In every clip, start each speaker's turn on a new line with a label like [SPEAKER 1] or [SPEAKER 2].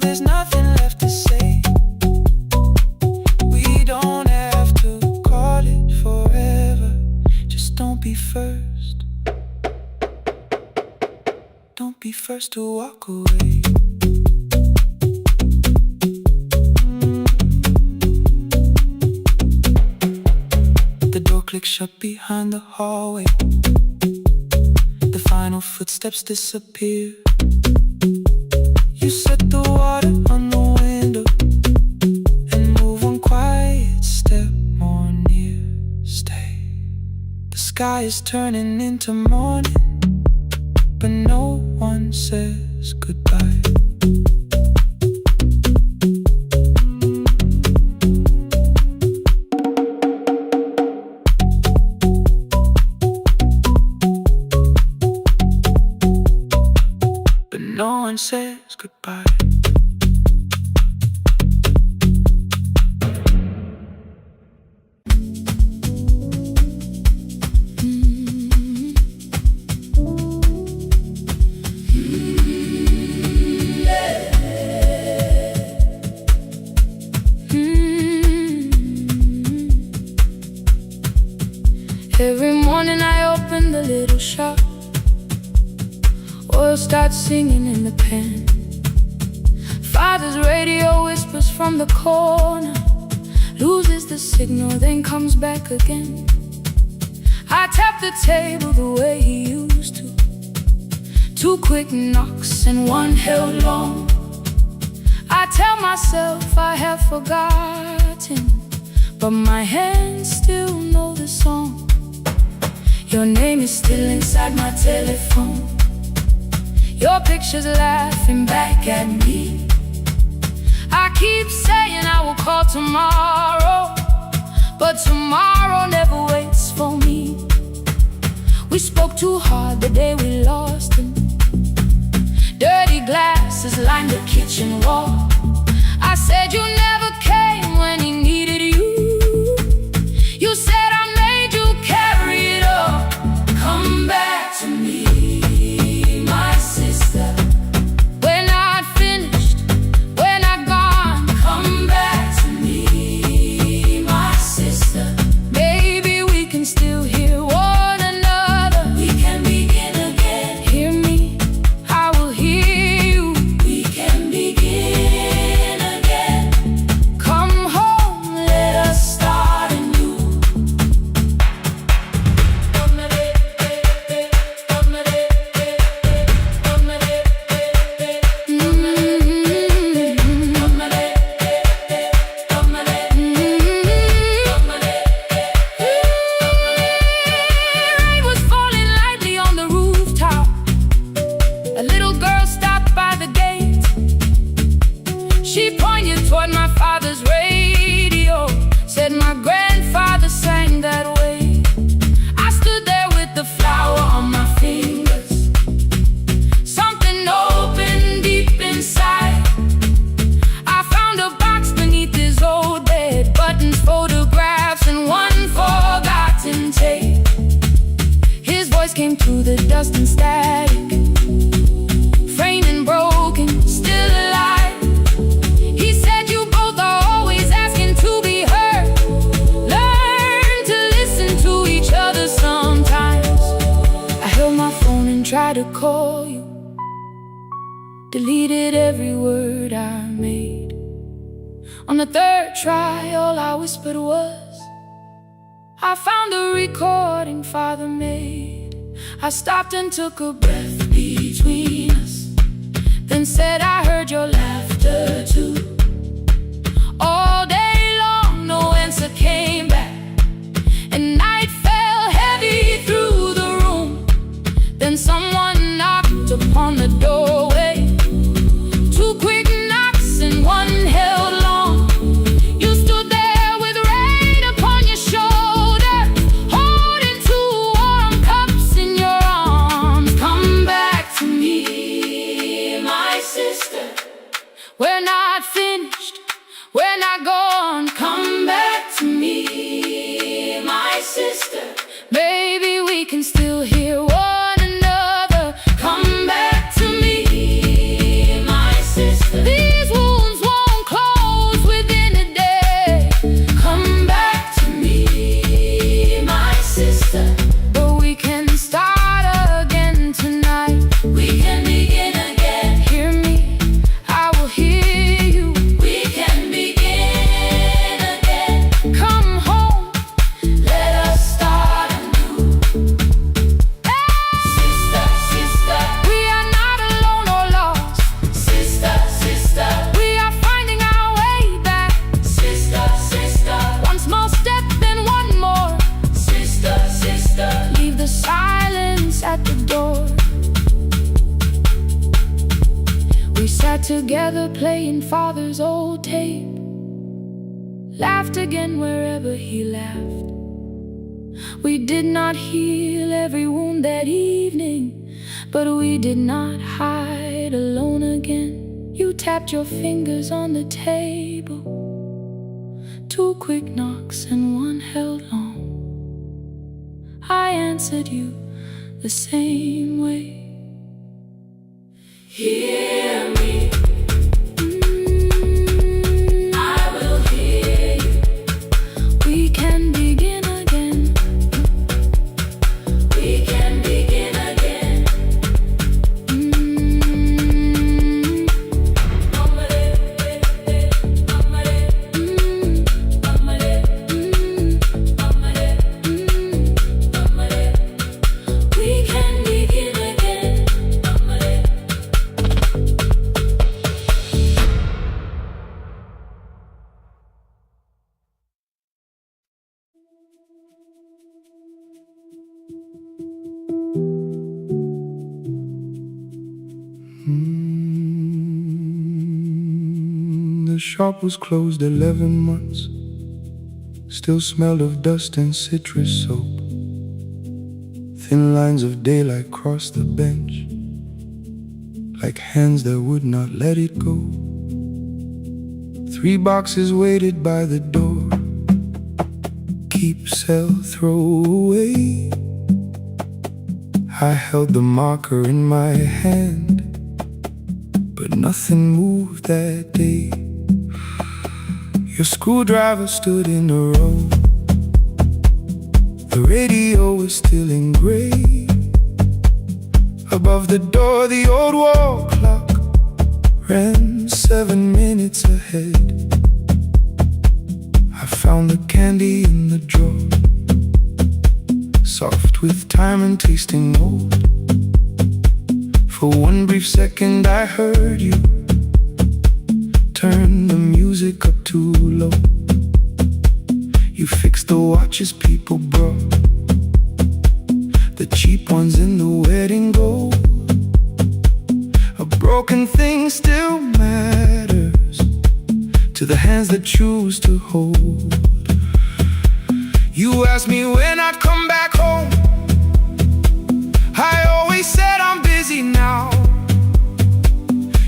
[SPEAKER 1] there's nothing left to say. We don't have to call it forever. Just don't be first. Don't be first to walk away. The door clicks shut behind the hallway. The final footsteps disappear. You set the water on the window and move one quiet step more near. Stay. The sky is turning into morning, but no one says goodbye. But no one says goodbye.
[SPEAKER 2] Every morning I open the little shop. Oil starts singing in the pan. Father's radio whispers from the corner, loses the signal, then comes back again. I tap the table the way he used to. 2 quick knocks and 1 held long. I tell myself I have forgotten, but my hands still know the song. Your name is still inside my telephone. Your picture's laughing back at me. I keep saying I will call tomorrow, but tomorrow never waits for me. We spoke too hard the day we lost him. Dirty glasses lined the kitchen wall. I said you never came when he needed you. You said I made you carry it all. Come back to me, my sister. We're not finished, we're not gone. Come back to me, my sister. Maybe we can still hear one another. We can begin again. Hear me, I will hear you. We can begin again. Come home, let us start anew. Rain was falling lightly on the rooftop. A little girl stopped by the gate. She pointed toward my father's radio, said my grandfather sang that way. I stood there with the flower on my fingers. Something opened deep inside. I found a box beneath his old bed, buttons, photographs, and 1 forgotten tape. His voice came through the dust and static, framed and broken, still alive. He said you both are always asking to be heard. Learn to listen to each other sometimes. I held my phone and tried to call you, deleted every word I made. On the 3rd try, all I whispered was, I found the recording Father made. I stopped and took a breath between us, then said I heard your laughter too. All day long no answer came back, and night fell heavy through the room. Then someone knocked upon the doorway. 2 quick knocks and 1 held long. You stood there with rain upon your shoulder, holding 2 warm cups in your arms. Come back to me, my sister. We're not finished, we're not gone. Come back to me, my sister. Maybe we can still hear one another. Come back to me, my sister. These We sat together playing father's old tape, laughed again wherever he laughed. We did not heal every wound that evening, but we did not hide alone again. You tapped your fingers on the table, 2 quick knocks and 1 held long. I answered you the same way. Hear me. I will hear you. We can begin again. We can begin again. We can begin again.
[SPEAKER 1] The shop was closed 11 months. Still smelled of dust and citrus soap. Thin lines of daylight crossed the bench, like hands that would not let it go. 3 boxes waited by the door. Keep, sell, throw away. I held the marker in my hand, but nothing moved that day. Your screwdriver stood in a row. The radio was still in gray. Above the door, the old wall clock ran 7 minutes ahead. I found the candy in the drawer, soft with time and tasting old. For 1 brief second I heard you turn the music up too low. You fixed the watches people brought, the cheap ones in the wedding gold. A broken thing still matters to the hands that choose to hold. You asked me when I'd come back home. I always said I'm busy now.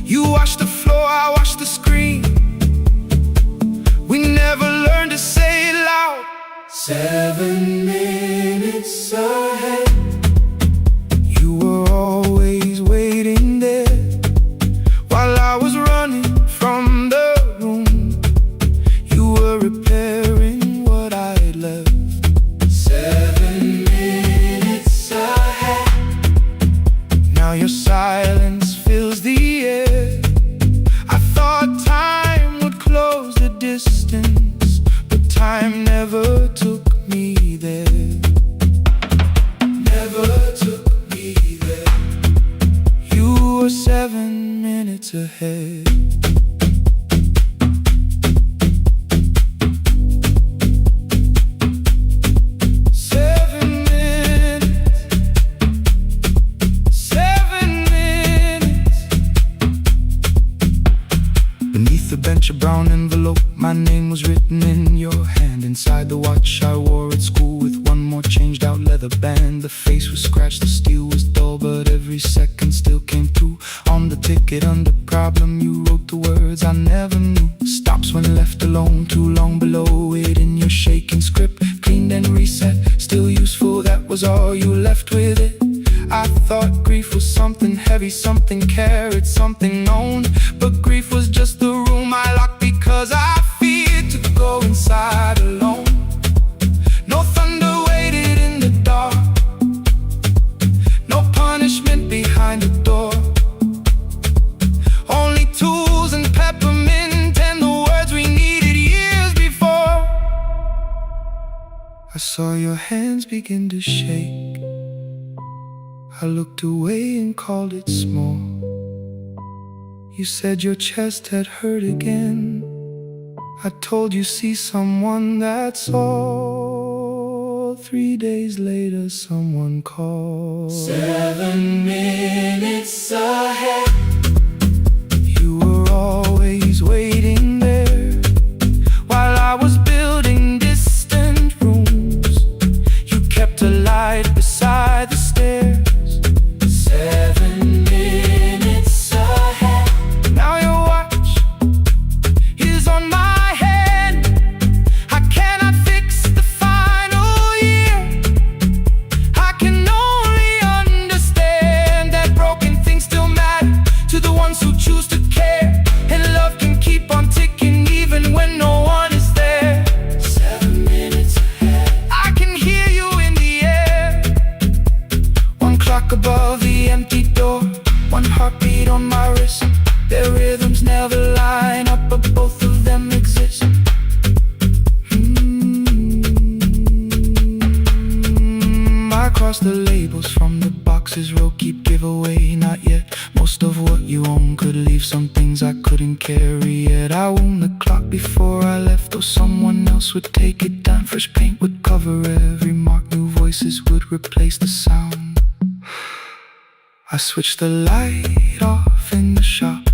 [SPEAKER 1] You washed the floor, I washed the screen. We never learned to say it loud. 7 minutes ahead. You were always waiting there while I was running from the room. You were repairing what I had left. 7 minutes ahead. Now your silence fills the air. I thought time would close the distance, but time never took me there. Never took me there. You were 7 minutes ahead. A brown envelope, my name was written in your hand. Inside the watch I wore at school with 1 more changed out leather band. The face was scratched, the steel was dull, but every second still came through. On the ticket under problem you wrote the words I never knew. Stops when left alone, too long below it in your shaking script. Cleaned and reset, still useful, that was all you left with it. I thought grief was something heavy, something carried, something known. But grief was just the room I locked because I feared to go inside alone. No thunder waited in the dark, no punishment behind the door. Only tools and peppermint and the words we needed years before. I saw your hands begin to shake. I looked away and called it small. You said your chest had hurt again. I told you see someone, that's all. 3 days later someone called.
[SPEAKER 2] 7 minutes ahead.
[SPEAKER 1] across the labels from the boxes. Row keep giveaway, not yet. Most of what you own could leave some things I couldn't carry yet. I wound the clock before I left, though someone else would take it down. Fresh paint would cover every mark, new voices would replace the sound. I switched the light off in the shop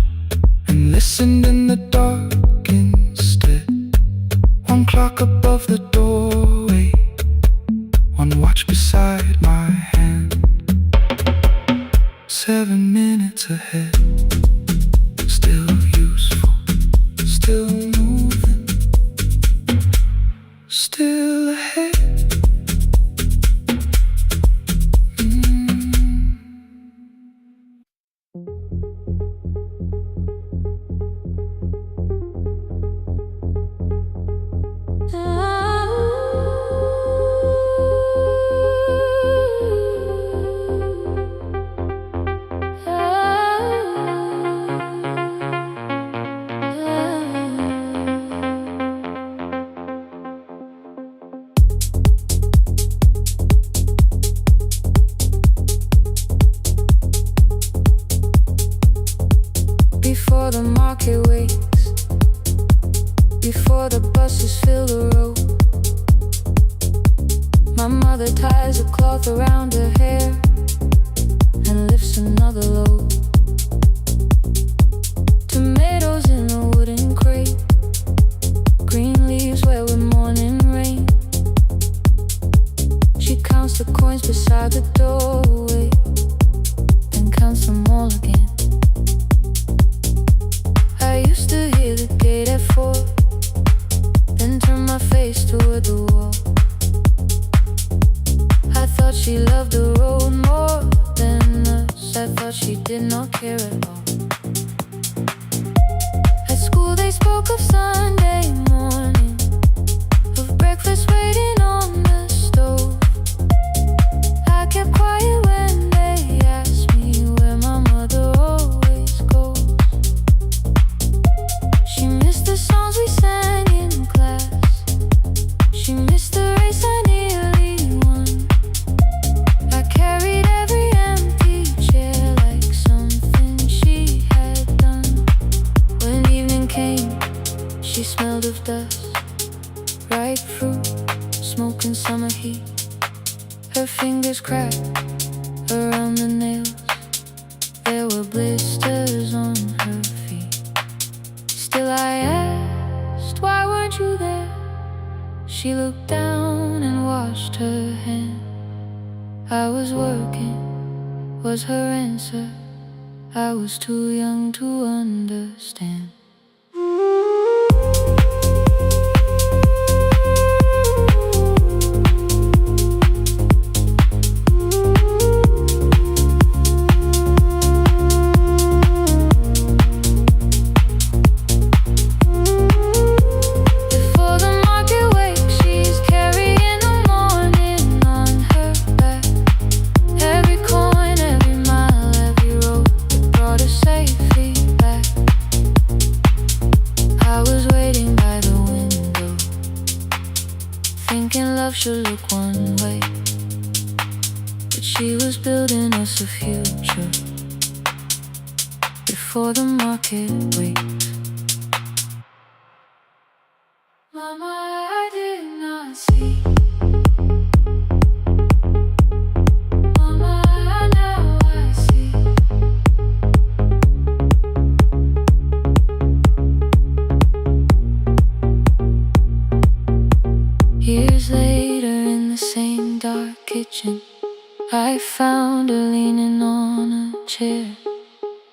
[SPEAKER 1] and listened in the dark instead. One clock above the doorway, one watch beside my hand. 7 minutes ahead, still useful, still moving, still ahead.
[SPEAKER 2] Before the market waits, before the buses fill the road, my mother ties a cloth around her hair and lifts another load. Tomatoes in a wooden crate, green leaves wet with morning rain. She counts the coins beside the doorway, then counts them all again. I used to hear the gate at 4, then turn my face toward the wall. I thought she loved the road more than us. I thought she did not care at all. At school they spoke of Sunday morning, of breakfast waiting on the stove. I kept quiet when they asked me where my mother always goes. She missed the songs we sang in class, she missed the race I nearly won. I carried every empty chair like something she had done. When evening came, she smelled of dust, ripe fruit, smoke and summer heat. Her fingers cracked around the nails, there were blisters on her feet. Still I asked, why weren't you there? She looked down and washed her hand. I was working, was her answer. I was too young to understand. Thinking love should look one way, but she was building us a future before the market waits. Mama, I did not see. Mama, now I see. Years later in the same dark kitchen, I found her leaning on a chair.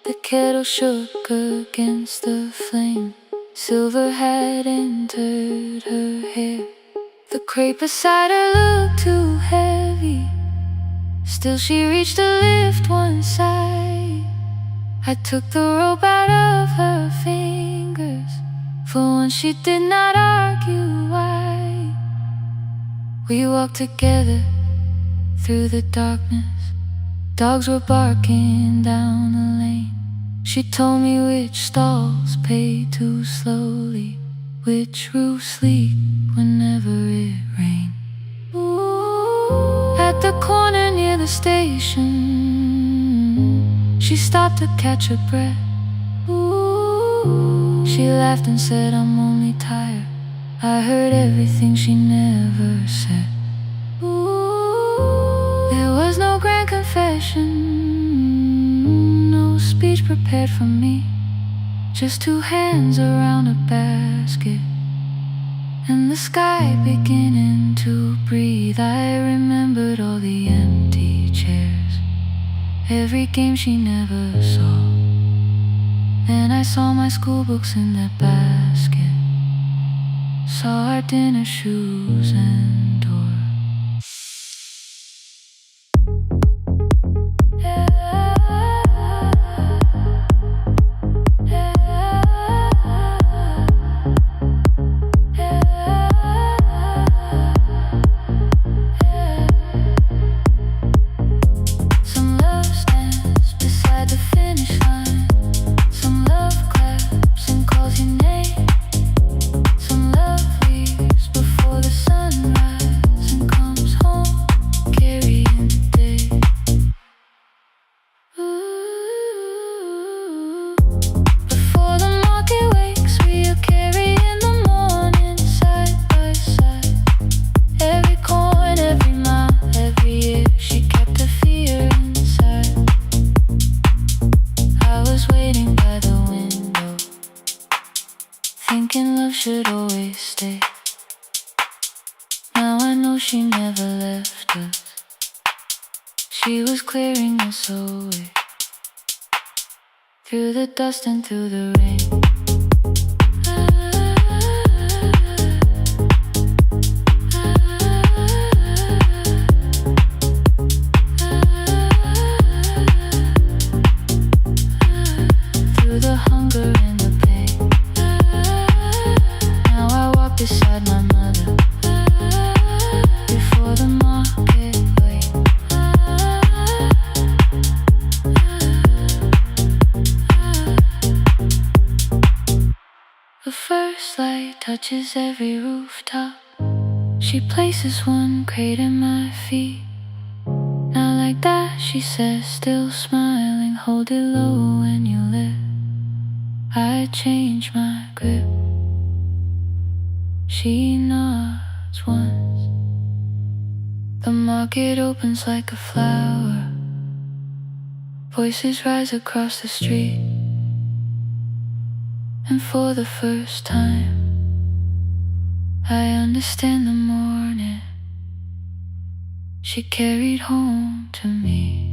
[SPEAKER 2] The kettle shook against the flame, silver had entered her hair. The crepe beside her looked too heavy, still she reached to lift one side. I took the rope out of her fingers, for once she did not argue why. We walked together through the darkness, dogs were barking down the lane. She told me which stalls paid too slowly, which roofs leak whenever it rained. Ooh, at the corner near near the station. She stopped to catch her breath. Ooh. She laughed and said, I'm only tired. I heard everything she never said. Ooh. There was no grand confession, no speech prepared for me. Just two hands around a basket and the sky beginning to breathe. I remembered all the empty chairs, every game she never saw. Then I saw my school books in that basket, saw our dinner shoes and door. Thinking love should always stay. Now I know she never left us. She was clearing us away, through the dust and through the rain. Through the hunger and the pain. Now I walk beside my mother, before the market wait. The first light touches every rooftop. She places one crate at my feet. Now like that, she says, still smiling, hold it low when you live. I change my grip. She nods once. The market opens like a flower. Voices rise across the street. And for the first time, I understand the morning she carried home to me.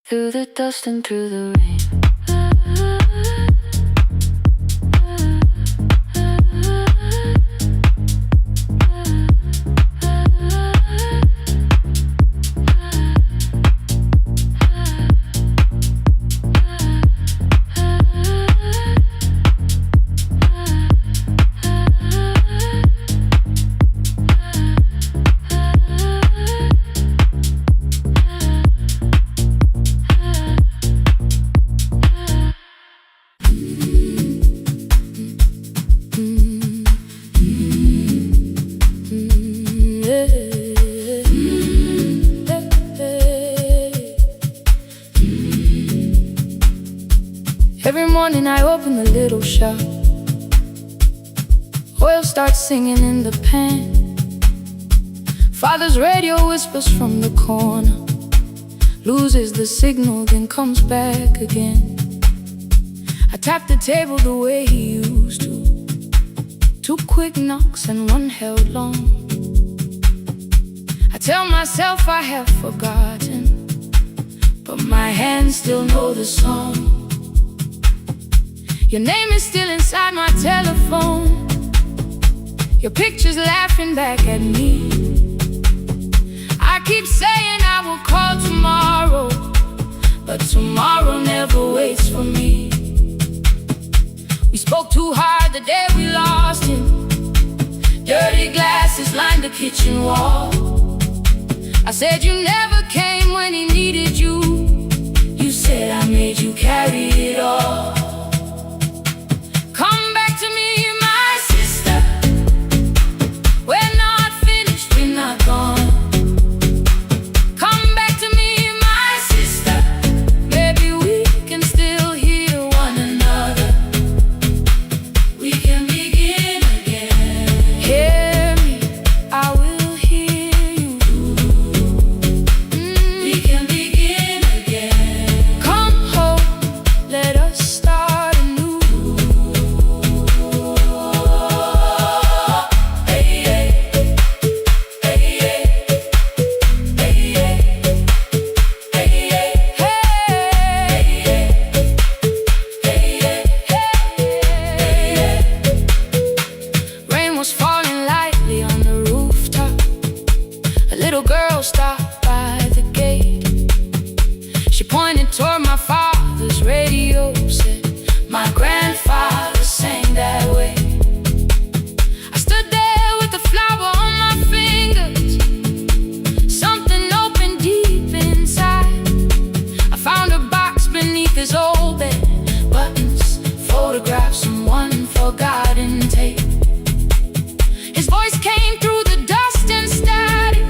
[SPEAKER 2] Through the dust and through the rain. Every morning I open the little shop. Oil starts singing in the pan. Father's radio whispers from the corner, loses the signal, then comes back again. I tap the table the way he used to. 2 quick knocks and 1 held long. I tell myself I have forgotten, but my hands still know the song. Your name is still inside my telephone. Your picture's laughing back at me. I keep saying I will call tomorrow, but tomorrow never waits for me. We spoke too hard the day we lost him. Dirty glasses lined the kitchen wall. I said you never came when he needed you. You said made you carry it all. Come back to me, my sister. We're not finished, we're not gone. Come back to me, my sister. Maybe we can still hear one another. We can begin again. Hear me, I will hear you. We can begin again. Come home, let us start anew. Hey, hey, hey, hey, hey, hey, hey. Rain was falling lightly on the rooftop. A little girl stopped by the gate. She pointed toward my father's radio, said, "My grandfather sang that way." I stood there with a flower on my fingers. Something opened deep inside. I found a box beneath his old bed. Buttons, photographs, and one forgotten tape. His voice came through the dust and static,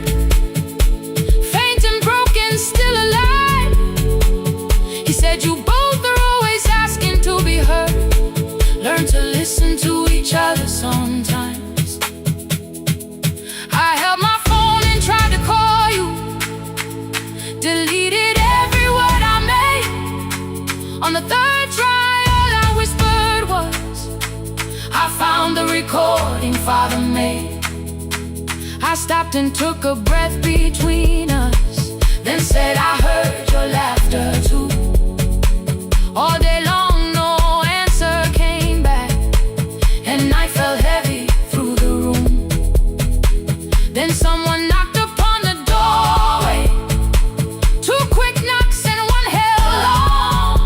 [SPEAKER 2] faint and broken, still alive. He said, "You both are always asking to be heard. Learn to listen to each other sometimes." I held my phone and tried to call you, deleted every word I made. On the third try, all I whispered was, "I found the recording Father made." I stopped and took a breath between us, then said, "I heard your laughter too." All day long, no answer came back, and night fell heavy through the room. Then someone knocked upon the doorway. Two quick knocks and one held long.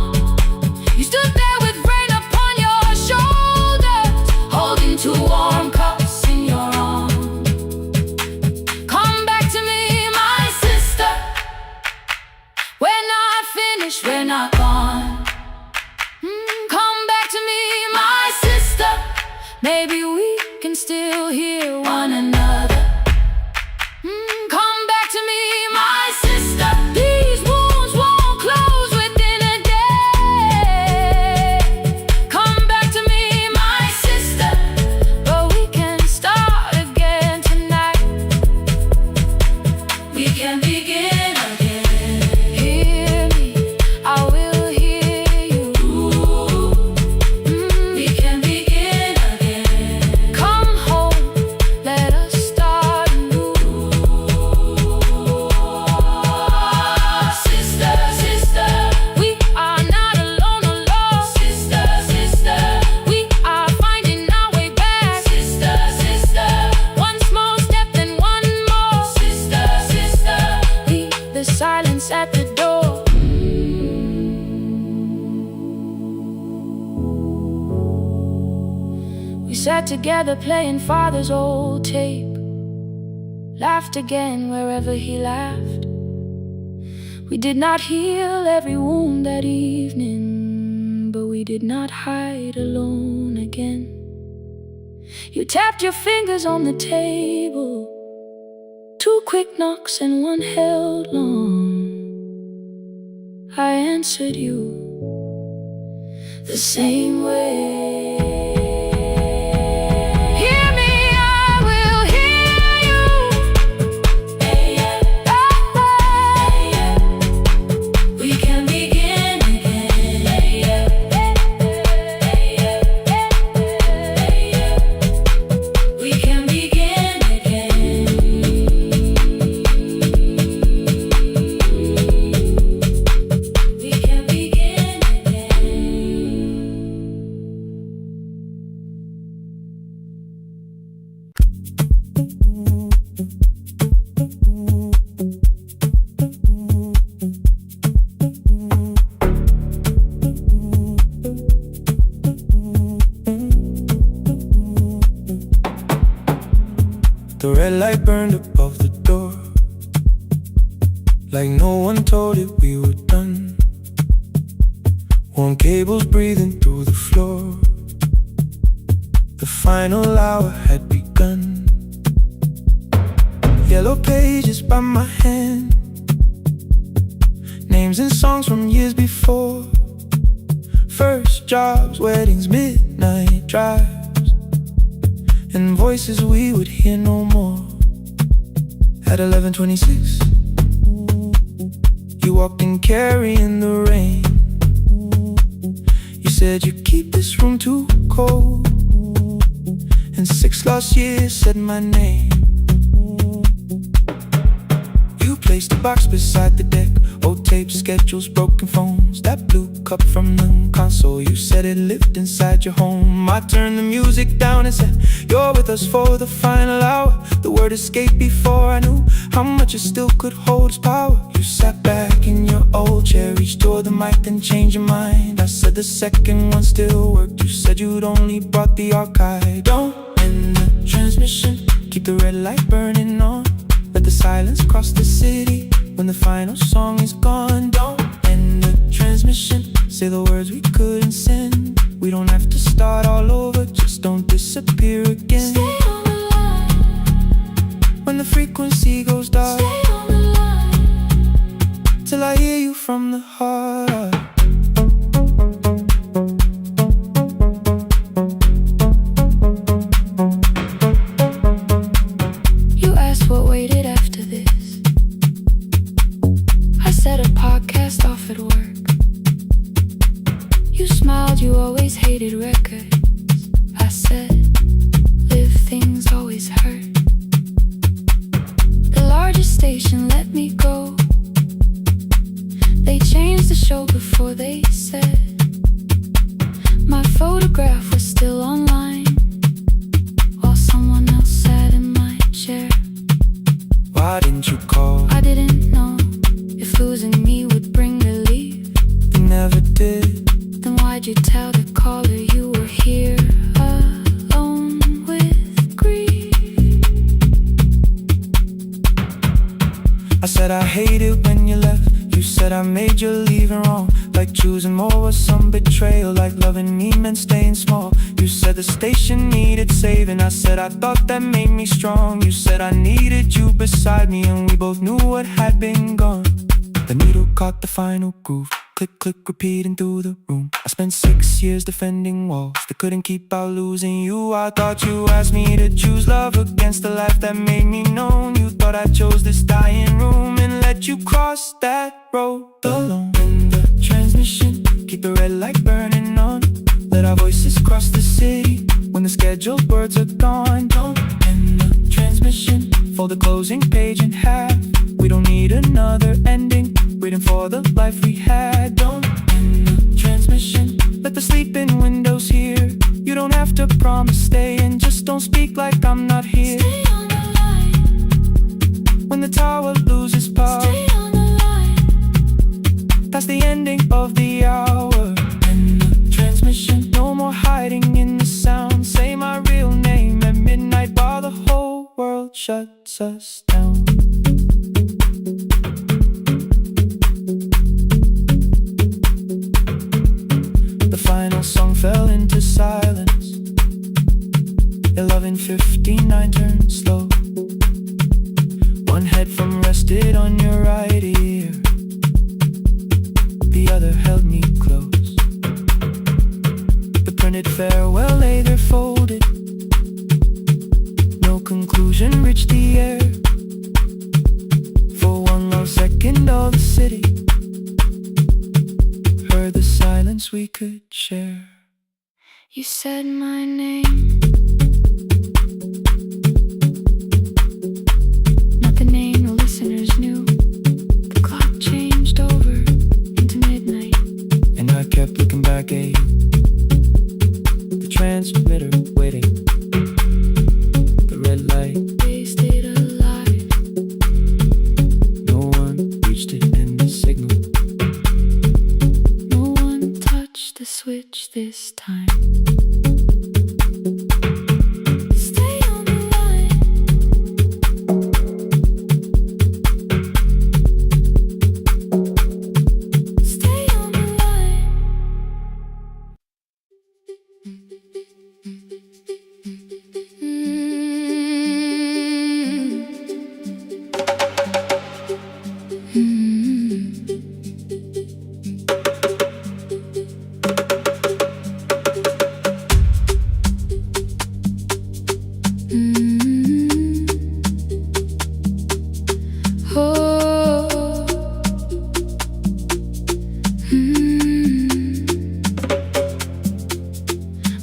[SPEAKER 2] You stood there with rain upon your shoulders, holding two warm cups in your arms. Come back to me, my sister. We're not finished, we're not gone. Come back to me, my sister. Maybe we can still hear one another. Come back to me, my sister. These wounds won't close within a day. Come back to me, my sister. But we can start again tonight. We can begin again. Hear me, I will hear you. We can begin again. Come home, let us start anew. Sister, sister, we are not alone, alone. Sister, sister, we are finding our way back. Sister, sister, one small step then one more. Sister, sister, leave the silence at the door. We sat together playing Father's old tape, laughed again wherever he laughed. We did not heal every wound that evening, but we did not hide alone again. You tapped your fingers on the table, two quick knocks and one held long. I answered you the same way. Hear me, I will hear you. We can begin again. We can begin again. We can begin
[SPEAKER 1] The red light burned above the door, like no one told it we were done. Warm cables breathing through the floor. The final hour had begun. Yellow pages by my hand, names and songs from years before. First jobs, weddings, midnight drives, and voices we would hear no more. At 11:26, you walked in carrying the rain. You said you keep this room too cold, and 6 lost years said my name. You placed a box beside the deck, old tapes, schedules, broken phones, that blue cup from the console. You said it lived inside your home. I turned the music down and said, you're with us for the final hour. The word escaped before I knew how much it still could hold its power. You sat back in your old chair, reached toward the mic, then changed your mind. I said the second one still worked. You said you'd only brought the archive. Don't end the transmission, keep the red light burning on. Let the silence cross the city when the final song is gone. Don't end the transmission, say the words we couldn't send. We don't have to start all over, just don't disappear again.
[SPEAKER 2] Stay on the line.
[SPEAKER 1] When the frequency goes dark,
[SPEAKER 2] Stay on the line.
[SPEAKER 1] till I hear you from the heart.
[SPEAKER 2] You asked what waited after this. I said a podcast off at work. You smiled, you always hated records. I said, live things always hurt. The largest station let me go. They changed the show before they said my photograph was still online, while someone else sat in my chair.
[SPEAKER 1] Why didn't you call?
[SPEAKER 2] I didn't know if losing me would bring relief.
[SPEAKER 1] You never did.
[SPEAKER 2] Then why'd you tell the caller you were here alone with grief?
[SPEAKER 1] I said I hate it when you left. You said I made you leaving wrong, like choosing more was some betrayal, like loving me meant staying small. You said the station needed saving. I said I thought that made me strong. You said I needed you beside me, and we both knew what had been gone. The needle caught the final groove, click, click, repeating through the room. I spent 6 years defending walls that couldn't keep out losing you. I thought you asked me to choose love against the life that made me known. You thought I chose this dying room and let you cross that road alone. In the transmission, keep the red light burning on. Let our voices cross the city when the scheduled words are gone. Don't end the transmission, fold the closing page in half. We don't need another ending, waiting for the life we had. Don't end the transmission, let the sleeping windows hear. You don't have to promise staying, just don't speak like I'm not here.
[SPEAKER 2] Stay on the line.
[SPEAKER 1] When the tower loses power,
[SPEAKER 2] Stay on the line.
[SPEAKER 1] that's the ending of the hour. End the transmission, no more hiding in the sound. Say my real name at midnight while the whole world shuts us down. The final song fell into silence. 11:59 turned slow. One headphone rested on your right ear, the other held me close. The printed farewell lay there folded. No conclusion reached the air. For one long second all the city heard the silence we could share.
[SPEAKER 2] You said my name, not the name the listeners knew. The clock changed over into midnight,
[SPEAKER 1] And I kept looking back at you, the transmitter waiting, the red light.
[SPEAKER 2] they stayed alive.
[SPEAKER 1] No one reached it in the signal.
[SPEAKER 2] No one touched the switch this time. Mm. Oh. Mm.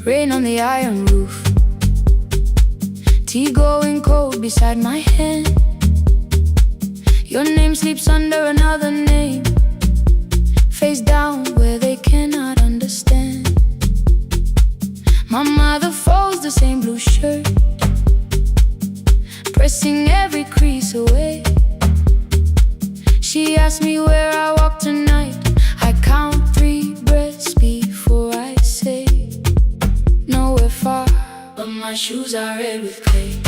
[SPEAKER 2] Rain on the iron roof, tea going cold beside my hand. Your name sleeps under another name, face down where they cannot understand. My mother folds the same blue shirt, pressing every crease away. She asks me where I walk tonight. I count 3 breaths before I say nowhere far, but my shoes are red with clay.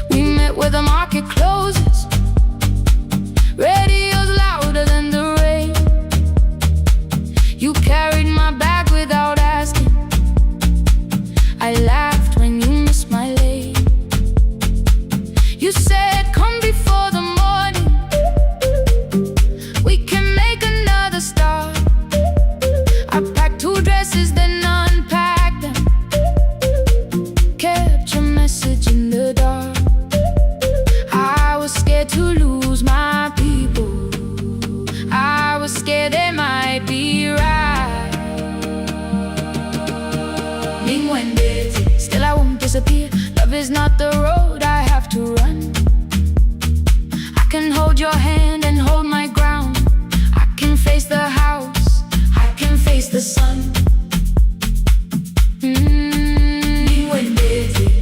[SPEAKER 2] We met where the market closes, radio's louder than the rain. You carried my bag without asking. I laughed when you missed my lane. You said come before the morning, we can make another start. I packed 2 dresses then unpacked them, kept your message in the dark. I was scared to lose my people, I was scared they might be right. Still I won't disappear. Love is not the road I have to run. I can hold your hand and hold my ground. I can face the house, I can face the sun.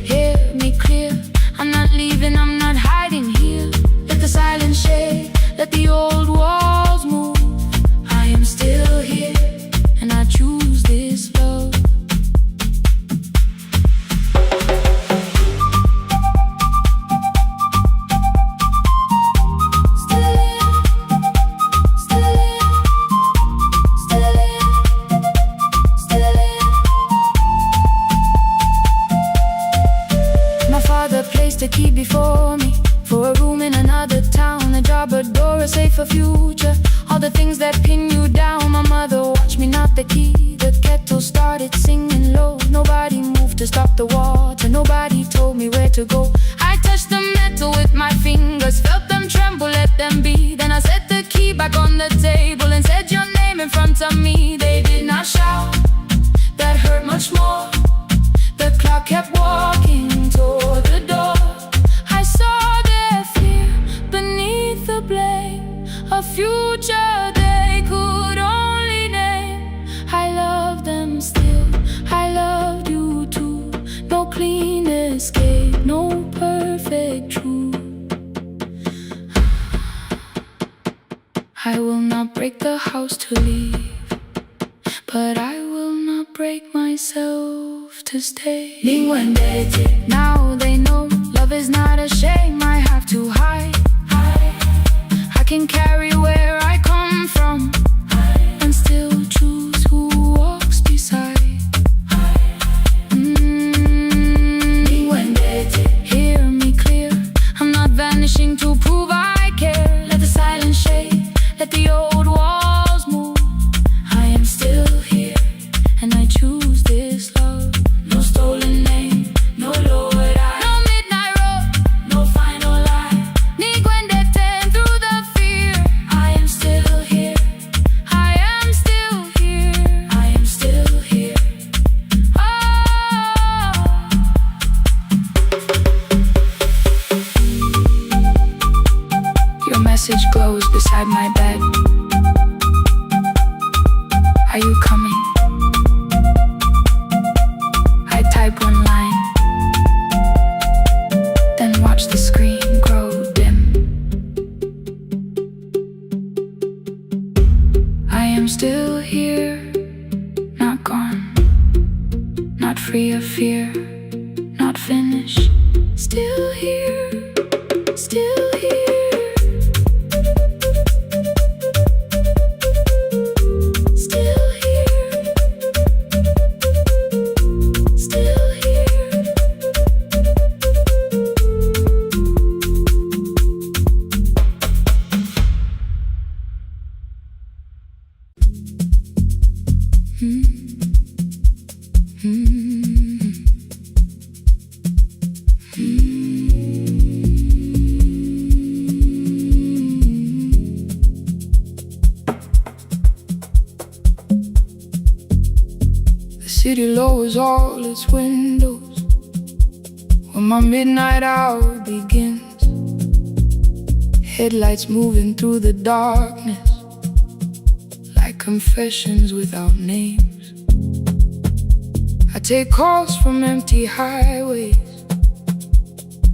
[SPEAKER 2] Hear me clear, I'm not leaving, I'm not hiding here. Let the silence shake, let the old walls move. I am still here, and I choose this love. The key before me for a room in another town, a job, a door, a safer future. All the things that pin you down. My mother watched me knock the key. The kettle started singing low. Nobody moved to stop the water. Nobody told me where to go. I touched the metal with my fingers, felt them tremble, let them be. Then I set the key back on the table and said your name in front of me. They did not shout, that hurt much more. The clock kept walking toward the door. I saw their fear beneath the blame, a future they could only name. I love them still, I loved you too. No clean escape, no perfect truth. I will not break the house to leave, but I will not break myself to stay. Now they know love is not a shame I have to hide. I can carry where I come from and still choose who walks beside. Hear me clear, I'm not vanishing to prove I care. Let the silence shake, let the old walls move. I am still here, and I choose this love. No stolen name, no lowered eye, no midnight road, no final lie. Ten through the fear. I am still here, I am still here, I am still here. Oh. Your message glows beside my bed. Are you coming? I type one line, then watch the screen grow dim. I am still here, not gone, not free of fear, not finished. Still here, still here. The city lowers all its windows when my midnight hour begins. Headlights moving through the darkness like confessions without names. I take calls from empty highways,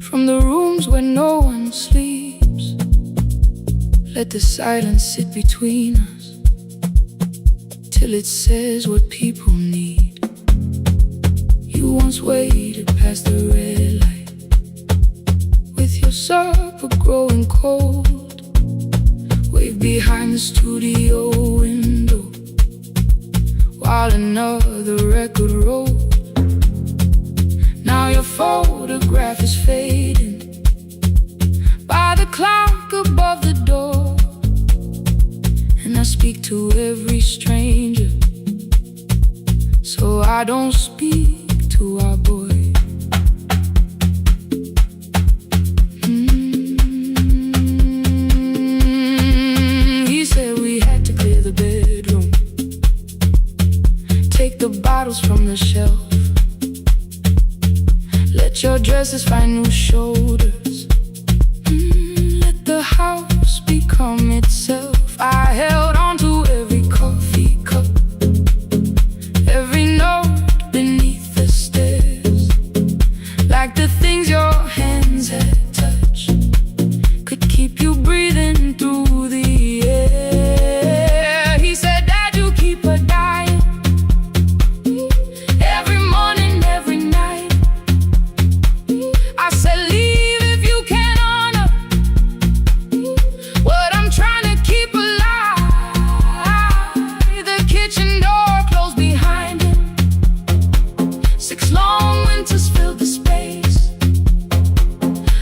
[SPEAKER 2] from the rooms where no one sleeps. Let the silence sit between us till it says what people need. You once waited past the red light with your supper growing cold. Wave behind the studio window while another record rolled. Now your photograph is fading by the clock above the door, and I speak to every stranger, so I don't speak to our boy. He said we had to clear the bedroom, take the bottles from the shelf, let your dresses find new shoulders, let the house become itself. I held on to every coffee cup, every note beneath the stairs, like the things your hands had touched could keep you breathing through the air. He said, Dad, you keep her dying every morning, every night. I said, leave if you can honor what I'm trying to keep alive. The kitchen door closed behind him, 6 long winters filled the space.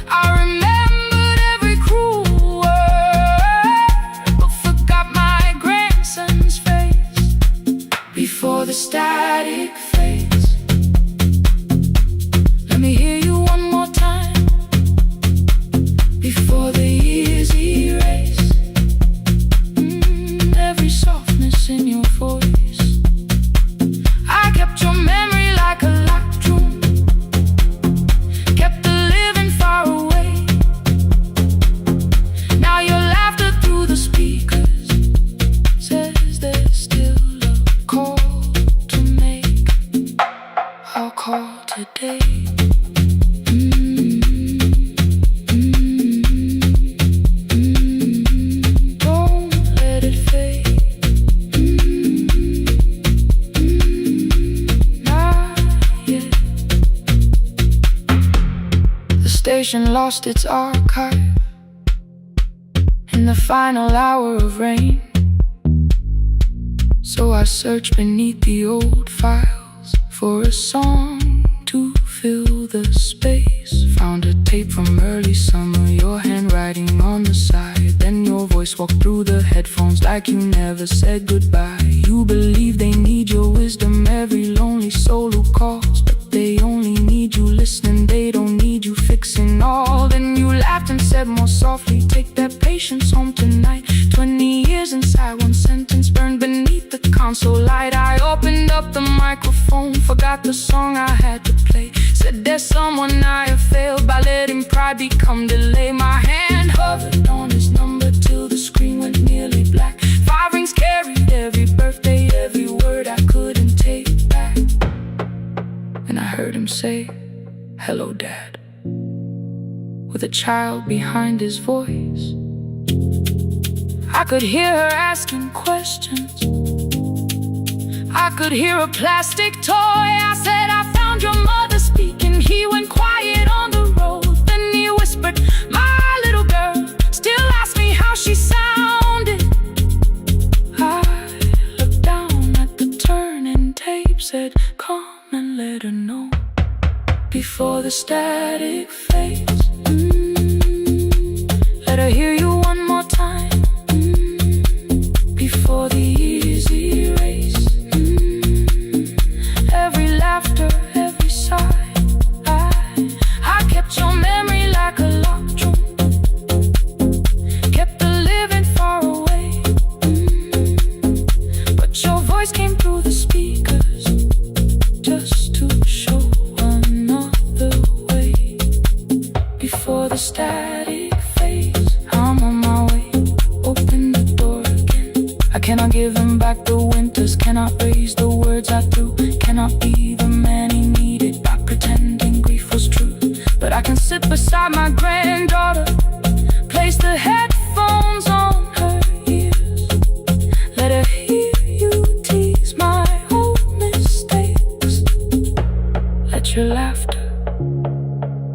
[SPEAKER 2] I remembered every cruel word, but forgot my grandson's face before the static fades. Let me hear you one more time before the years erase every softness in your voice. I kept your memory like a locked room, kept the living far away. Now your laughter through the speakers says there's still a call to make. I'll call today. Don't let it fade. Not yet. The station lost its archive in the final hour of rain, so I searched beneath the old files for a song to fill the space. Found a tape from early summer, your handwriting on the side. Then your voice walked through the headphones like you never said goodbye. You believe they need your wisdom, every lonely soul who calls, but they only need you listening, they don't need you fixing all. Then you laughed and said more softly, take that patience home tonight. 20 years inside one sentence burned beneath the console light. I opened up the microphone, forgot the song I had to play. Said there's someone I have failed by letting pride become delay. My hand hovered on his number till the screen went nearly black. 5 rings carried every birthday, every word I couldn't take back. And I heard him say, hello, Dad, with a child behind his voice. I could hear her asking questions, I could hear a plastic toy. I said, I found your mother speaking. He went quiet on the road, then he whispered, my little girl still asks me how she sounded. I looked down at the turning tape, said, come and let her know before the static fades. Let her hear you one more time before the years erase. beside my granddaughter. Place the headphones on her ears. Let her hear you tease my old mistakes. Let your laughter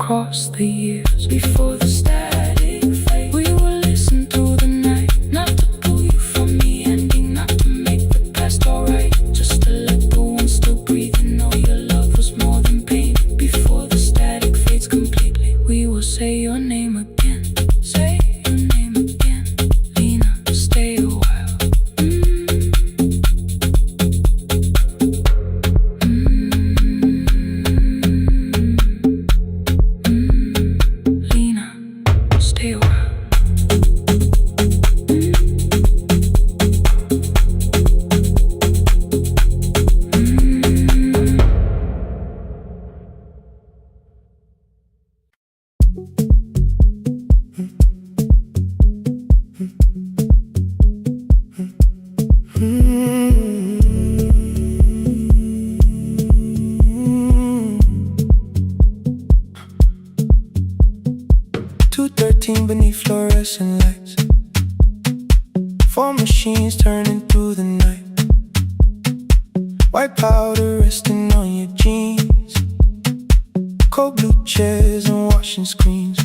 [SPEAKER 2] cross the years. Before the static fades, we will listen through the night. Not to pull you from the ending, not to make the past alright, just to let the one still breathe and know your love was more than pain. Before the static fades completely, we will say your name again. Say your name again. Lena, stay a while. Lena, stay a while.
[SPEAKER 1] 2:13 beneath fluorescent lights. 4 machines turning through the night. White powder resting on your jeans. Cold blue chairs and washing screens.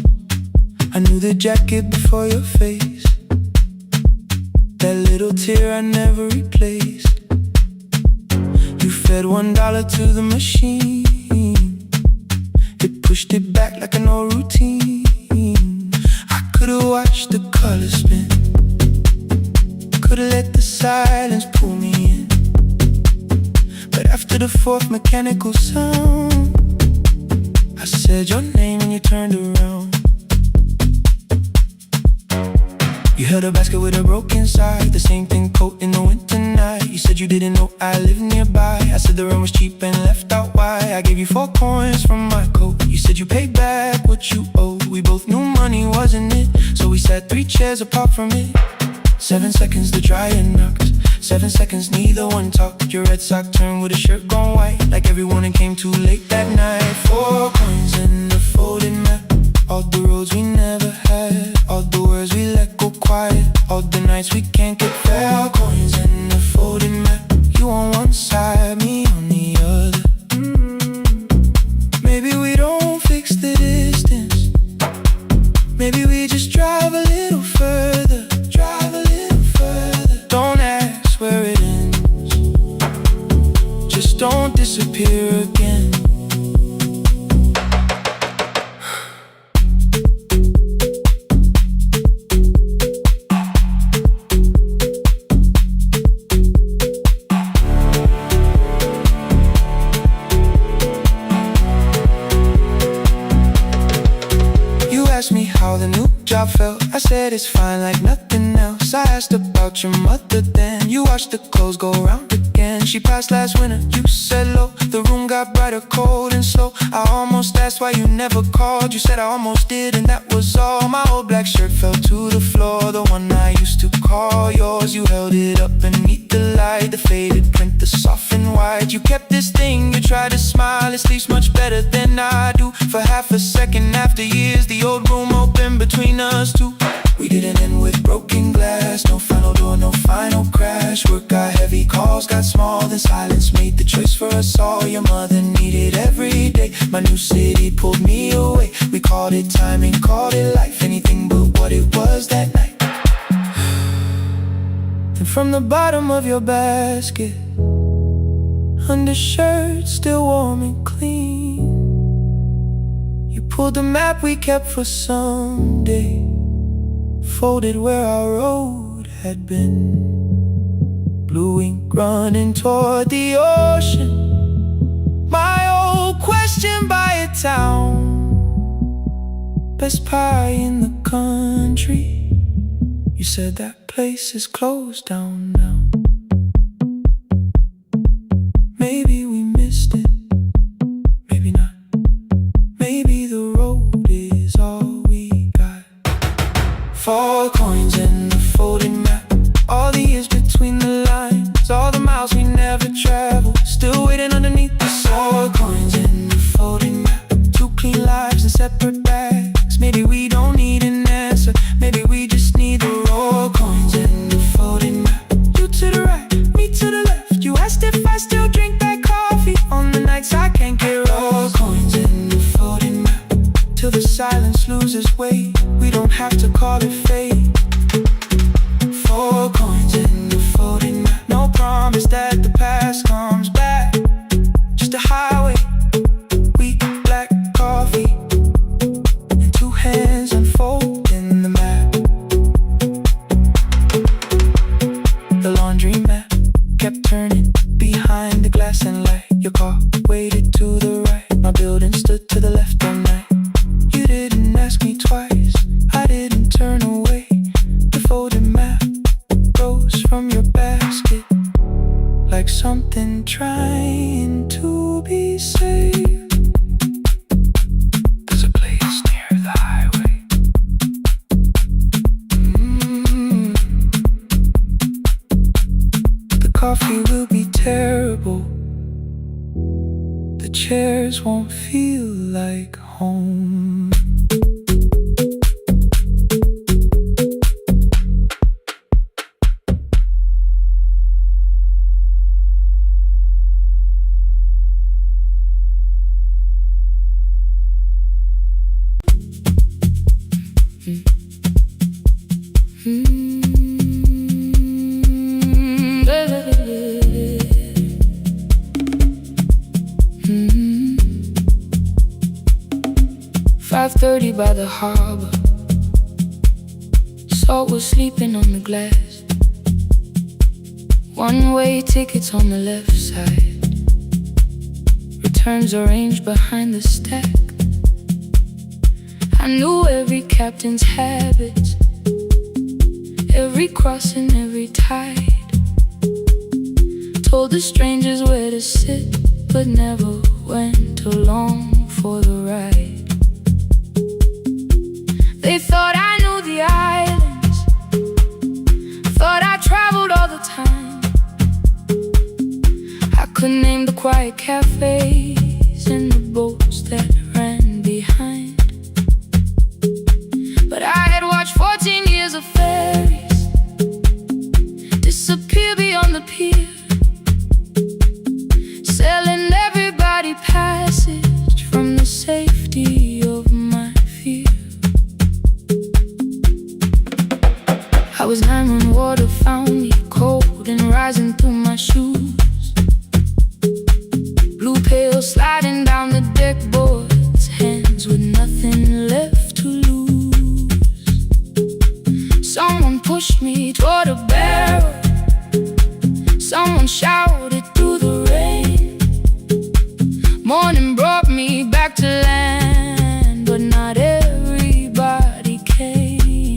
[SPEAKER 1] I knew the jacket before your face. That little tear I never replaced. You fed $1 to the machine. It pushed it back like an old routine. I could've watched the colors spin. Could've let the silence pull me in. But after the 4th mechanical sound, I said your name and you turned around. You held a basket with a broken side, the same thing coat in the winter night. You said you didn't know I lived nearby. I said the rent was cheap and left out why. I gave you 4 coins from my coat. You said you paid back what you owed. We both knew money wasn't it, so we sat 3 chairs apart from it. 7 seconds the dryer knocks. 7 seconds neither one talked. Your red sock turned with a shirt gone white, like everyone that came too late that night. 4 coins in the folded map. All the roads we never had, all the words we let go quiet, all the nights we can't get fair. Coins in the folded map. You on one side, me on the other. Maybe we don't fix the distance. Maybe we just drive a little further. Drive a little further. Don't ask where it ends. Just don't disappear again. Me how the new job felt. I said it's fine like nothing else. I asked about your mother then. You watched the clothes go round again. She passed last winter, you said low. The room got brighter, cold and slow. I almost asked why you never called. You said I almost did and that was all. My old black shirt fell to the floor. The one I used to call yours. You held it up beneath the light. The faded print, the soft and white. You kept this thing, you tried to smile. It sleeps much better than I do. For half a second after years, the old room open between us two. We didn't end with broken glass. No final door, no final crash. Work got heavy, calls got small. Then silence made the choice for us all. Your mother needed every day. My new city pulled me away. We called it timing, called it life. Anything but what it was that night. Then from the bottom of your basket, undershirt still warm and clean, you pulled the map we kept for someday, folded where our road had been. Blue ink running toward the ocean. My old question by a town. Best pie in the country. You said that place is closed down now. Maybe we missed it, maybe not. Maybe the road is all we got. 4 coins in the folded map. All the years between the lines, all the miles we never traveled, still waiting underneath the 4 coins in the folded map. 2 clean lives in separate bags. if I still drink that coffee on the nights I can't get raw. Coins in the floating map till the silence loses weight. We don't have to call it fate. 4 coins in the floating map. No promise that the past comes back. Just a highway, weak black coffee, and 2 hands unfolding the map. The laundry mat kept turning behind the glass and light. Your car waited to the right. My building stood to the left all night. You didn't ask me twice, I didn't turn away. The folded map rose from your basket like something trying to be saved. There's a place near the highway. The coffee will be terrible. The chairs won't feel like home.
[SPEAKER 2] .30 by the harbor. Salt was sleeping on the glass. One-way tickets on the left side. Returns arranged behind the stack. I knew every captain's habits, every crossing, every tide. Told the strangers where to sit, but never went along for the ride. They thought I knew the islands, thought I traveled all the time. I could name the quiet cafes and the boats that ran behind. But I had watched 14 years of ferries disappear beyond the pier, selling everybody passage from the safety of my fear. I was 9 when water found me, cold and rising through my shoes. Blue pail sliding down the deck boards, hands with nothing left to lose. Someone pushed me toward a barrel, someone shouted through the rain. Morning brought me back to land, but not everybody came.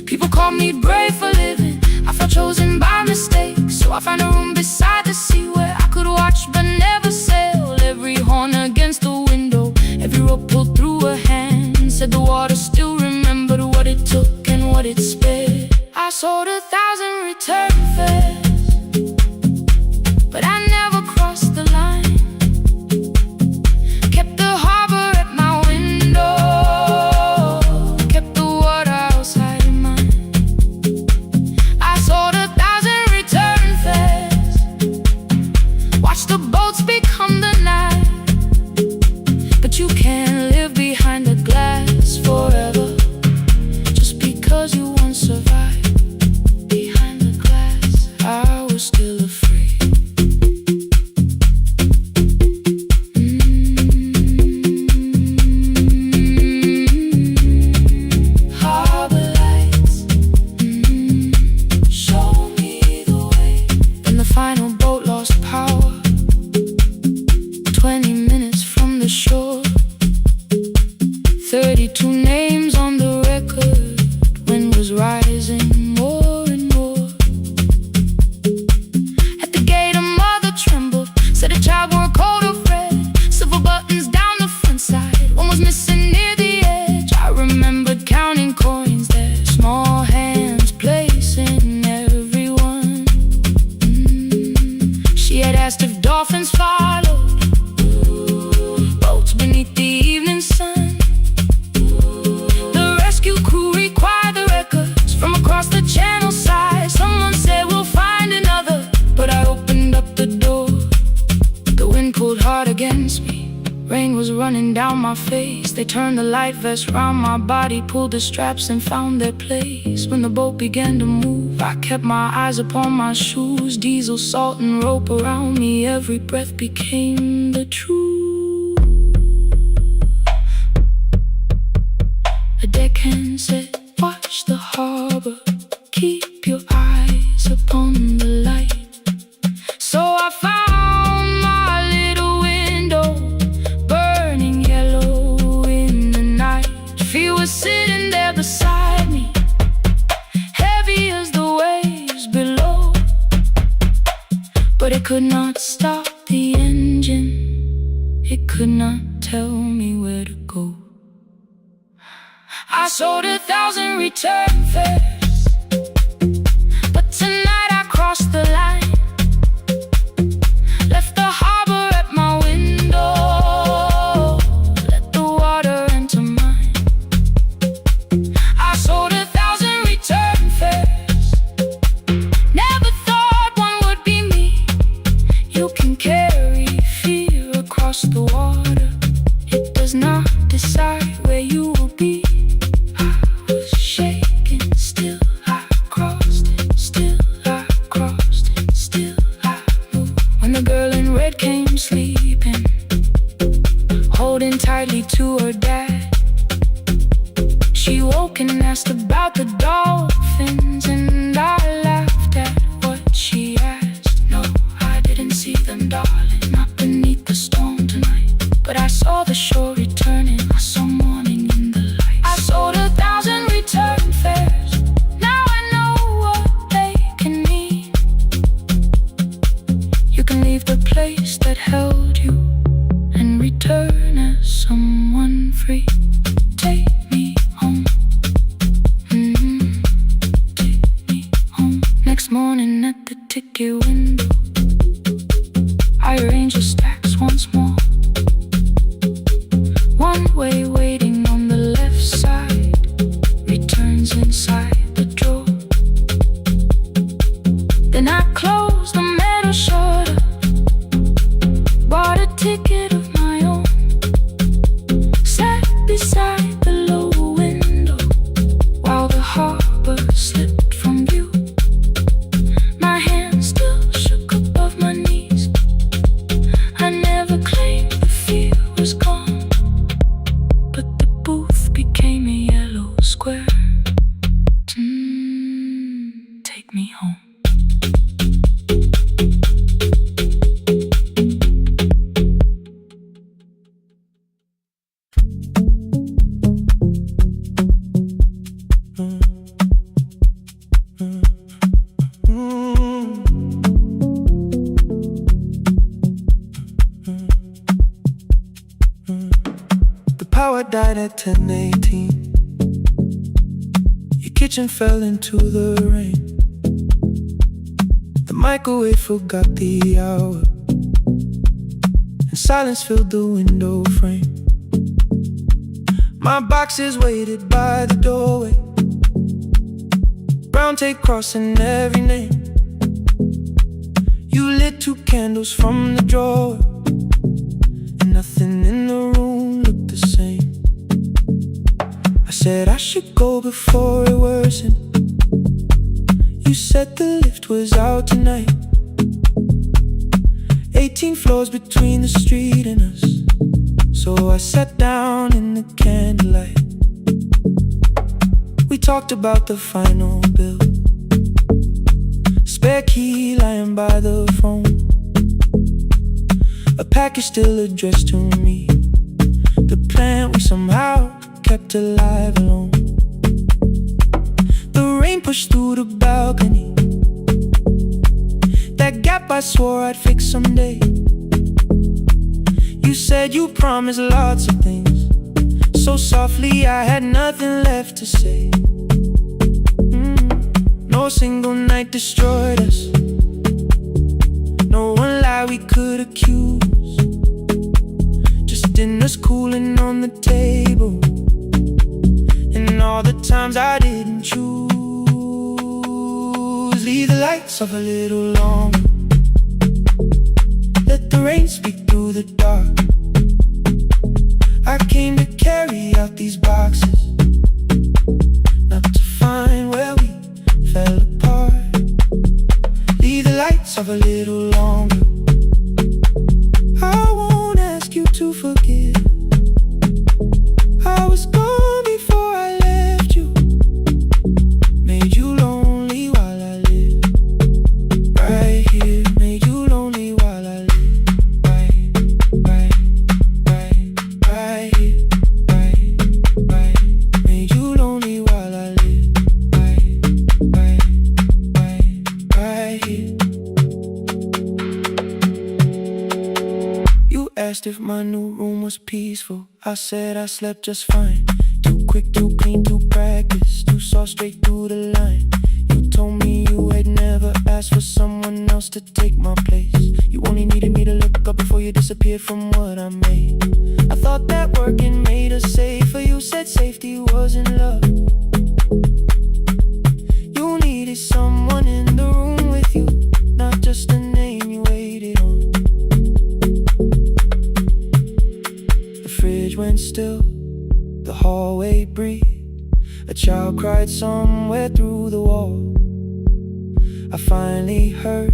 [SPEAKER 2] People called me brave for living, I felt chosen by mistake. So I found a room beside the sea where I could watch but never sail. Every horn against the window, every rope pulled through a hand, said the water still remembered what it took and what it spared. I sold 1,000 return fares, but I never crossed the line. Kept the harbor at my window, kept the water outside of mine. I sold 1,000 return fares, watched the boats become the night. But you can't live behind the glass forever, just because you once survived. Behind the glass, I was still afraid. Harbor lights, show me the way. Then the final boat lost power, 20 minutes from the shore. 32 names on the record, wind was rising more and more. At the gate a mother trembled, said a child wore a coat of red, silver buttons down the front side, one was missing near the edge. I remembered counting coins there, small hands placing everyone. She had asked if dolphins followed, boats beneath the evening sun. The rescue crew required the records from across the channel side. Someone said we'll find another, but I hope my face. They turned the light vest round my body, pulled the straps and found their place. When the boat began to move, I kept my eyes upon my shoes. Diesel, salt and rope around me, every breath became the truth. A deckhand said, watch the harbor, keep your eyes upon the light. So I found my little window, burning yellow in the night. She was sitting there beside me, heavy as the waves below, but it could not stop the engine. It could not tell me where to go. I sold 1,000 return fares, but tonight I crossed the line. Left the harbor at my window, let the water enter mine. I sold 1,000 return fares, never thought one would be me. You can carry fear across the water, it does not decide where you will be. Tightly to her dad, she woke and asked about the dolphins, and I laughed at what she asked. No, I didn't see them, darling, not beneath the storm tonight, but I saw the shore returning, I saw morning in the light. I sold 1,000 return fares, now I know what they can mean. You can leave the place that held you and return as someone free. Take me home, take me home. Next morning at the ticket window, I arrange the stacks once more. One way waiting on the left side, returns inside the drawer. Then I close the metal shutter, bought a ticket of my own, sat beside the low window while the harbor slipped from view. My hands still shook above my knees, I never claimed the fear was gone, but the booth became a yellow square. Take me home.
[SPEAKER 1] Power died at 10:18. Your kitchen fell into the rain. The microwave forgot the hour, and silence filled the window frame. My boxes waited by the doorway, brown tape crossing every name. You lit 2 candles from the drawer, and nothing in the room looked the same. I said I should go before it worsened. You said the lift was out tonight. 18 floors between the street and us, so I sat down in the candlelight. We talked about the final bill, spare key lying by the phone, a package still addressed to me, the plant we somehow kept alive alone. The rain pushed through the balcony, that gap I swore I'd fix someday. You said you promised lots of things, so softly I had nothing left to say. No single night destroyed us, no one lie we could accuse, just dinners cooling on the table, and all the times I didn't choose. Leave the lights off a little longer, let the rain speak through the dark. I came a little longer. I won't ask you to forgive. I was gone before I left you. Made you lonely while I lived right here. Made you lonely while I lived right here. Right. Made you lonely while I lived right here. You asked if my new room was peaceful. I said I slept just fine. Too quick, too clean, too practiced, too saw straight through the line. You told me you had never asked for someone else to take my place. You only needed me to look up before you disappeared from what I made. I thought that working made us safer. You said safety was in love. You needed someone in the room with you, not just a name you waited on. The fridge went still, the hallway breathed. A child cried somewhere through the wall. I finally heard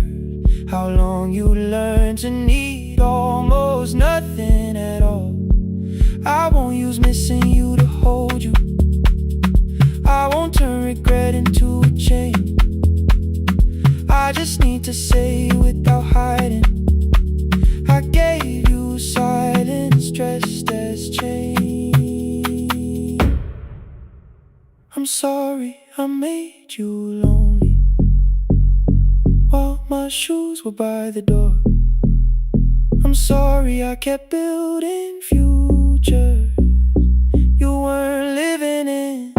[SPEAKER 1] how long you learned to need almost nothing at all. I won't use missing you to hold you. I won't turn regret into a chain. I just need to say without hiding, I gave you silence dressed as change. I'm sorry I made you lonely while my shoes were by the door. I'm sorry I kept building futures you weren't living in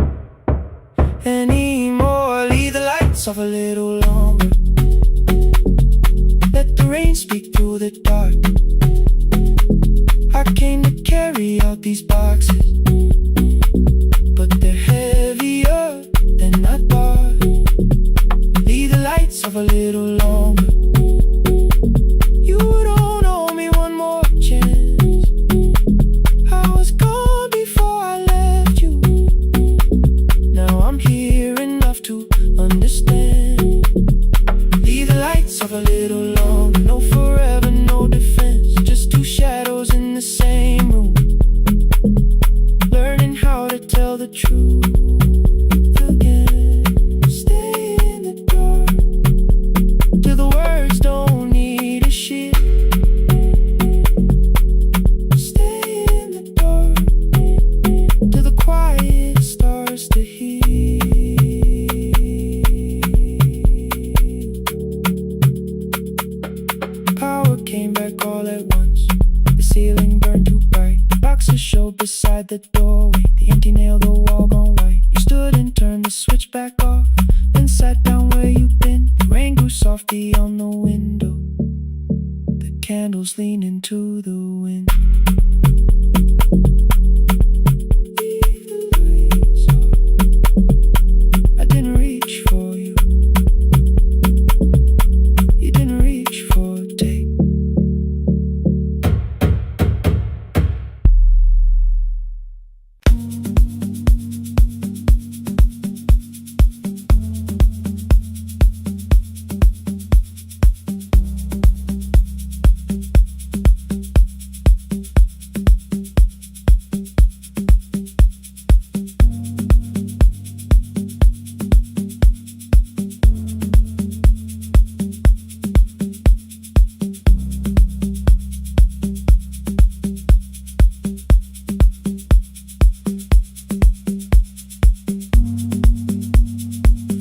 [SPEAKER 1] anymore. Leave the lights off a little longer. Let the rain speak through the dark. I came to carry out these boxes, but they're heavier than I thought. Leave the lights off a little longer. You don't owe me one more chance. I was gone before I left you. Now I'm here enough to understand. Leave the lights off a little longer. No forever, no defense. Just two shadows in the same room, learning how to tell the truth again. Stay in the dark till the words don't need a shield. Stay in the dark till the quiet starts to heal. Power came back all at once. The ceiling burned too bright. The boxes showed beside the doorway. The empty nail, the wall gone white. You stood and turned the switch back off, then sat down where you'd been. The rain grew softly on the window. The candles leaned into the wind. Leave the lights off. I didn't reach for you. You didn't reach for a take.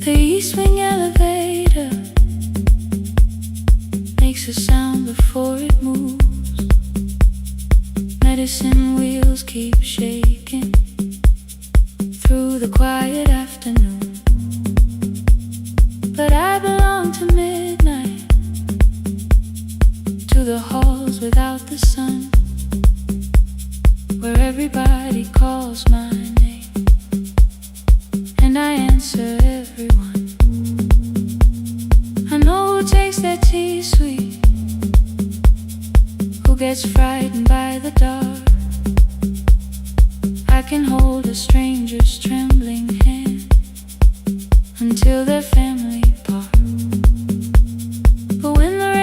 [SPEAKER 1] The east wing elevator makes a sound before it moves. Medicine wheels keep shaking through the quiet afternoon. But I belong to midnight, to the halls without the sun, where everybody calls my name and I answer everyone. I know who takes their tea sweet, who gets frightened by the dark. I can hold a stranger's trembling hand until their family part. But when the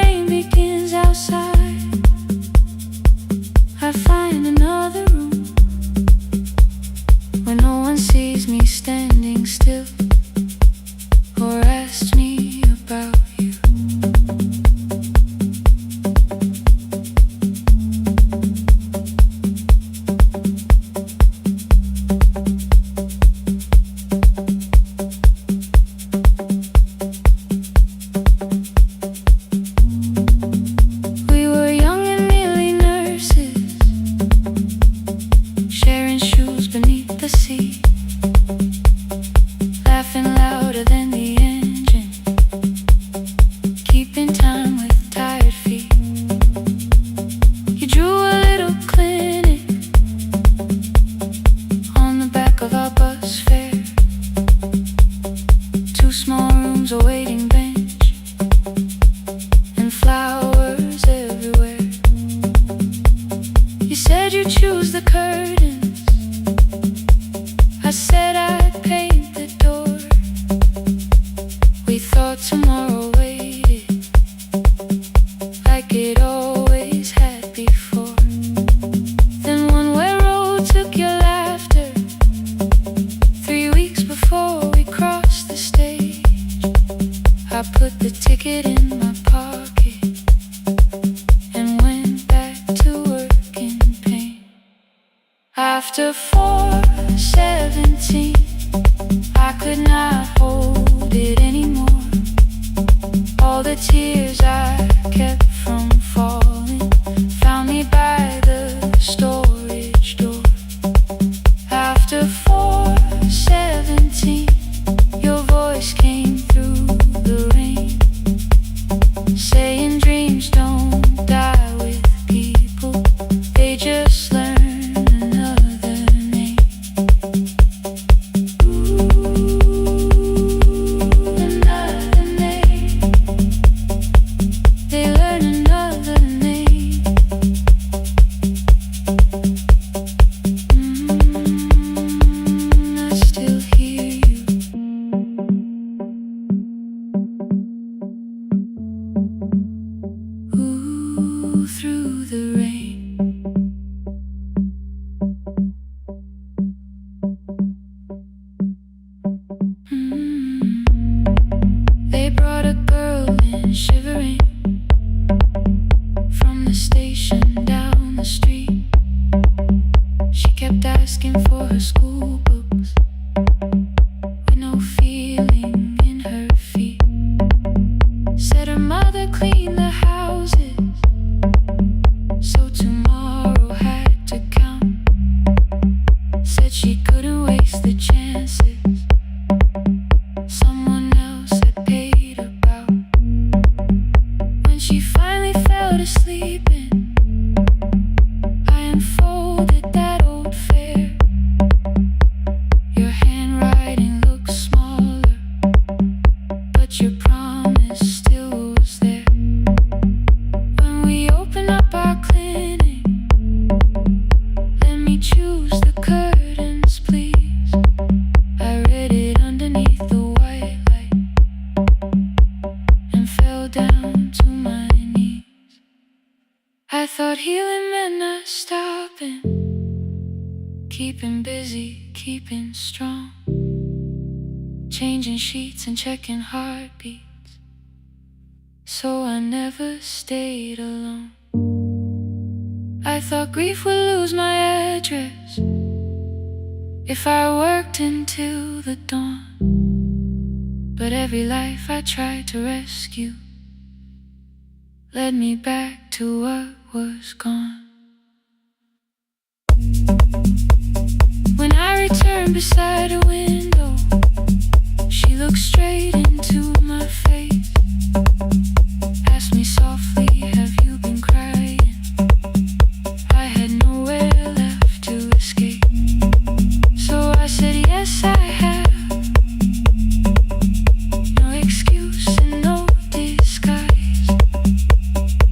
[SPEAKER 2] After 4:17, I could not hold it anymore. All the tears I kept from falling found me by the storage door. After 4:17, your voice came through the rain, saying dreams don't die with people, they just learn another name. Another name. They learn another name. I still hear you. Ooh, through the rain. They brought a girl in shivering from the station down the street. She kept asking for her school books with no feeling in her feet. Said her mother cleaned the houses, so tomorrow had to count. Said she couldn't waste the chances someone else had paid about. When she finally fell to sleeping, I unfolded that old fare. Your handwriting looks smaller, but your promise still was there. When we open up our clinic, let me choose the curtains, please. I read it underneath the white light and fell down to my knees. I thought healing meant not stopping, keeping busy, keeping strong, changing sheets and checking heartbeats, so I never stayed alone. I thought grief would lose my address if I worked until the dawn. But every life I tried to rescue led me back to what was gone. When I returned beside a window, she looked straight into my face, asked me softly, have you been crying? I had nowhere left to escape, so I said yes I have. No excuse and no disguise.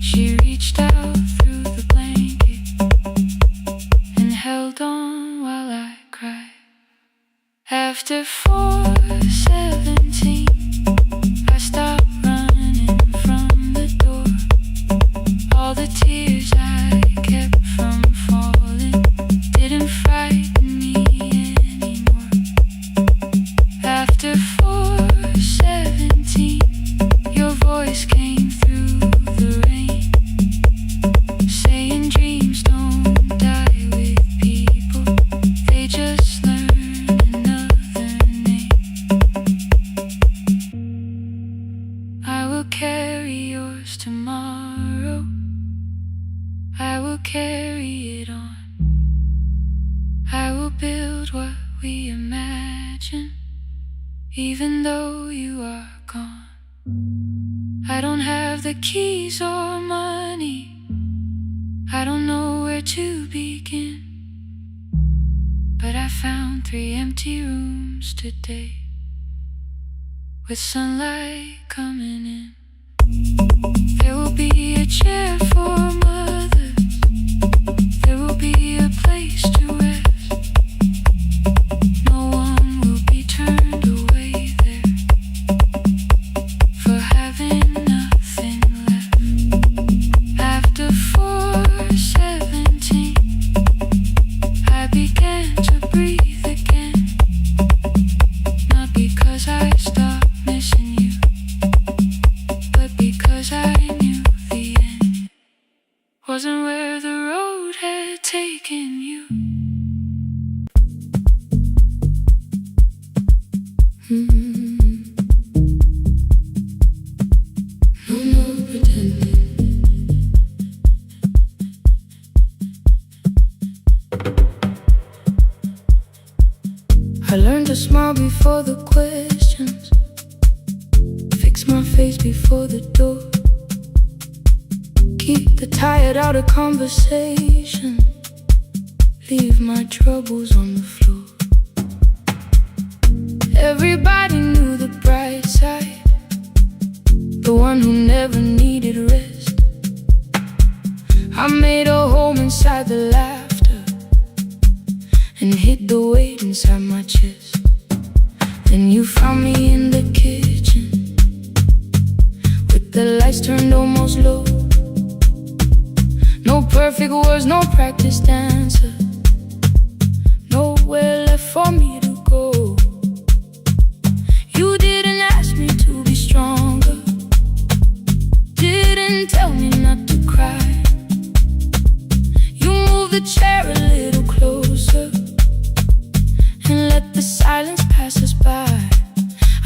[SPEAKER 2] She reached out through the blanket and held on while I cried. After 4:17, I stopped running from the door. All the tears I kept from falling didn't frighten me anymore. After 4:17, your voice came through the rain, saying dreams don't die with people, they just learn another name. I will carry yours tomorrow, I will carry it on. I will build what we imagine, even though you are gone. I don't have the keys or money, I don't know where to begin, but I found 3 empty rooms today, with sunlight coming in. There will be a chair for mothers, there will be a place to rest. No one will be turned away there for having nothing left. After 4:17, I began to breathe again, not because I stopped missing you, but because I knew the end wasn't where the road had taken you. I learned to smile before the questions, fix my face before the door, keep the tired out of conversation, leave my troubles on the floor. Everybody knew the bright side, the one who never needed rest. I made a home inside the laughter and hid the weight inside my chest. Then you found me in the kitchen with the lights turned almost low. No perfect words, no practiced answer, nowhere left for me to go. You didn't ask me to be stronger, didn't tell me not to cry. You moved the chair a little closer and let the silence pass us by.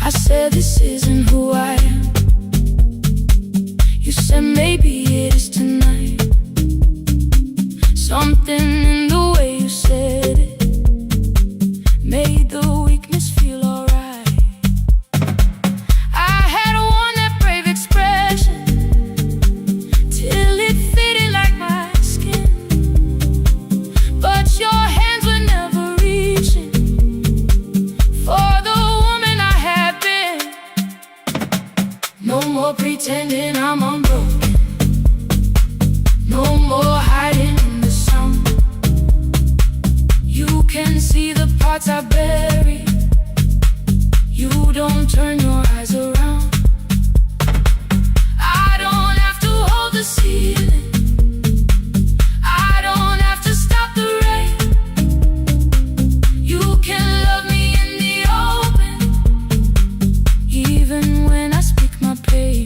[SPEAKER 2] I said this isn't who I am. You said maybe it is tonight. Something in the way you said it made the weakness feel alright. I had worn that brave expression till it fitted like my skin, but your hands were never reaching for the woman I had been. No more pretending I'm unbroken, no more hiding in the sound. You can see the parts I bury, you don't turn your eyes around. I don't have to hold the ceiling, I don't have to stop the rain. You can love me in the open, even when I speak my pain.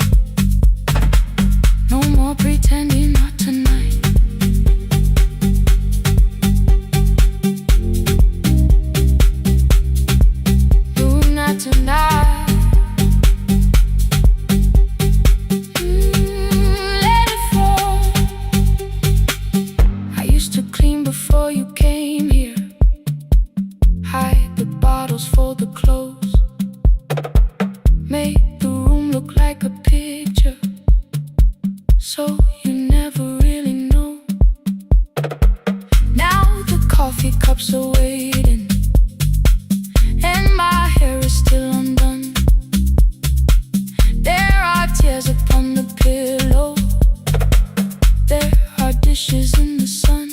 [SPEAKER 2] No more pretending, not tonight. No, not tonight. Let it fall. I used to clean before you came here, hide the bottles, fold the clothes, make the room look like a picture, so you never really know. Now the coffee cups are waiting and my hair is still undone. There are tears upon the pillow, there are dishes in the sun.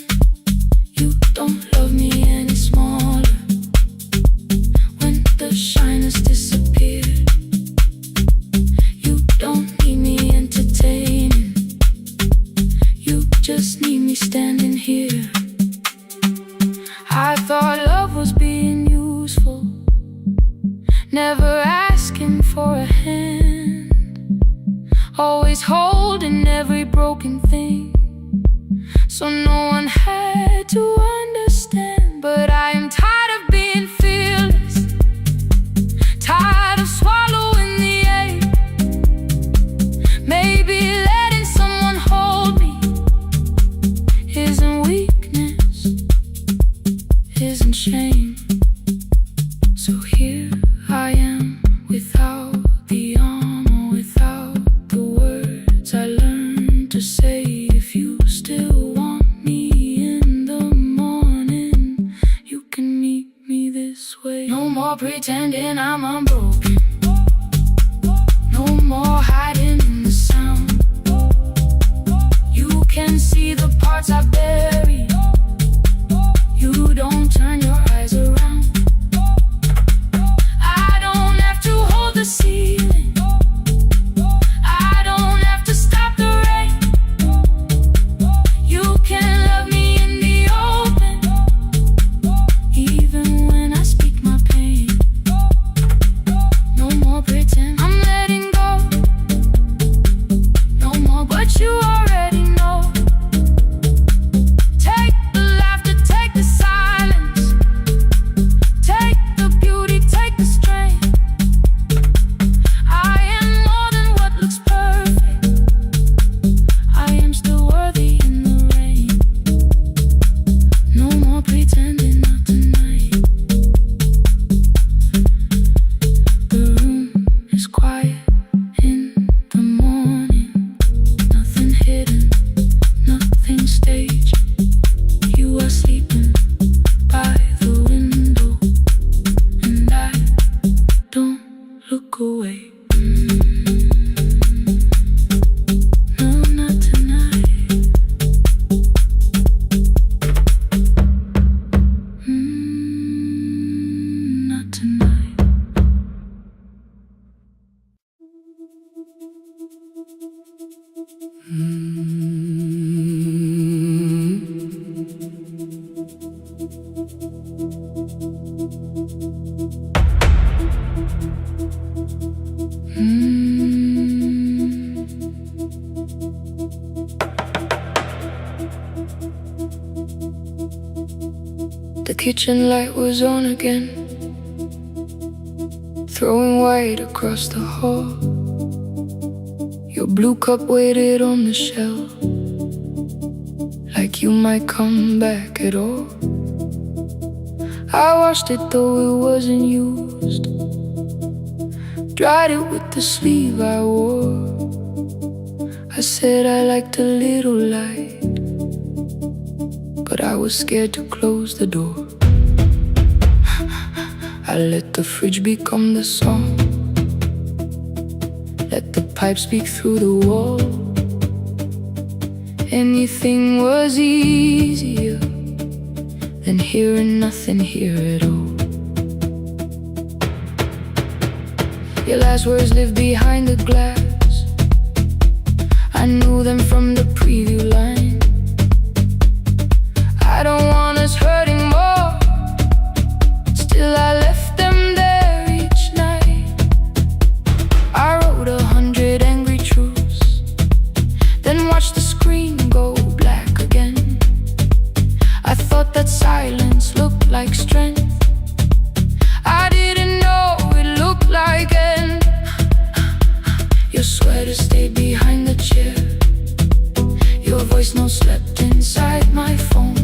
[SPEAKER 2] You don't love me any smaller when the shine has disappeared. You don't need me entertaining, you just need me standing here. I thought love was being useful, never asking for a hand, always holding every broken thing, so no one had to understand. But I am tired of being fearless, tired of swallowing the ache. Maybe letting someone hold me isn't weakness, isn't shame. So here I am, without the armor, without the words I learned to say. If you still want me in the morning, you can meet me this way. No more pretending I'm unbroken, no more hiding in the sound. You can see the parts I bury, you don't turn your eyes around. I don't have to hold the ceiling, I don't have to stop the rain. You can love me in the open, even when I speak my pain. No more pretend, I'm letting go, no more, but you already know. kitchen light was on again, throwing white across the hall. Your blue cup waited on the shelf, like you might come back at all. I washed it though it wasn't used, dried it with the sleeve I wore. I said I liked a little light, but I was scared to close the door. I let the fridge become the song, let the pipe speak through the wall. Anything was easier than hearing nothing here at all. Your last words live behind the glass, I knew them from the preview line. I don't want us hurting more, still I left them there each night. I wrote 100 angry truths, then watched the screen go black again. I thought that silence looked like strength, I didn't know it looked like end. Your sweater stayed behind the chair, your voice no slept inside my phone.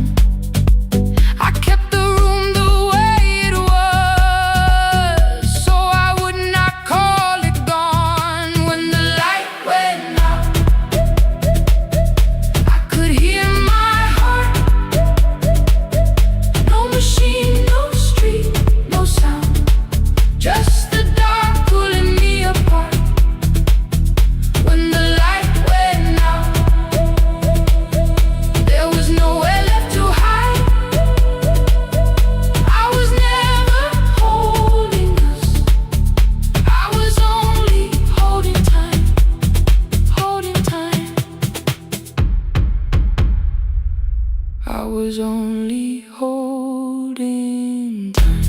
[SPEAKER 2] I kept the room the way it was, so I would not call it gone. When the light went out, I could hear my heart. No machine, no street, no sound, just the dark pulling me apart. When the light went out, there was nowhere left to hide. I was never holding us, I was only holding time, holding time. I was only holding time.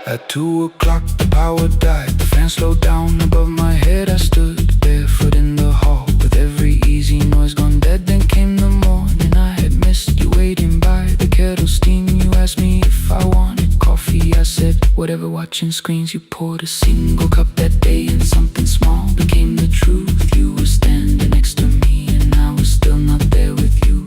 [SPEAKER 1] At 2 o'clock the power died, the fan slowed down above my head. I stood barefoot in the hall with every easy noise gone dead. Then came the morning, I had missed you waiting by the kettle steam. You asked me if I wanted coffee, I said whatever. Watching screens, you poured a single cup that day, and something small became the truth. You were standing next to me and I was still not there with you.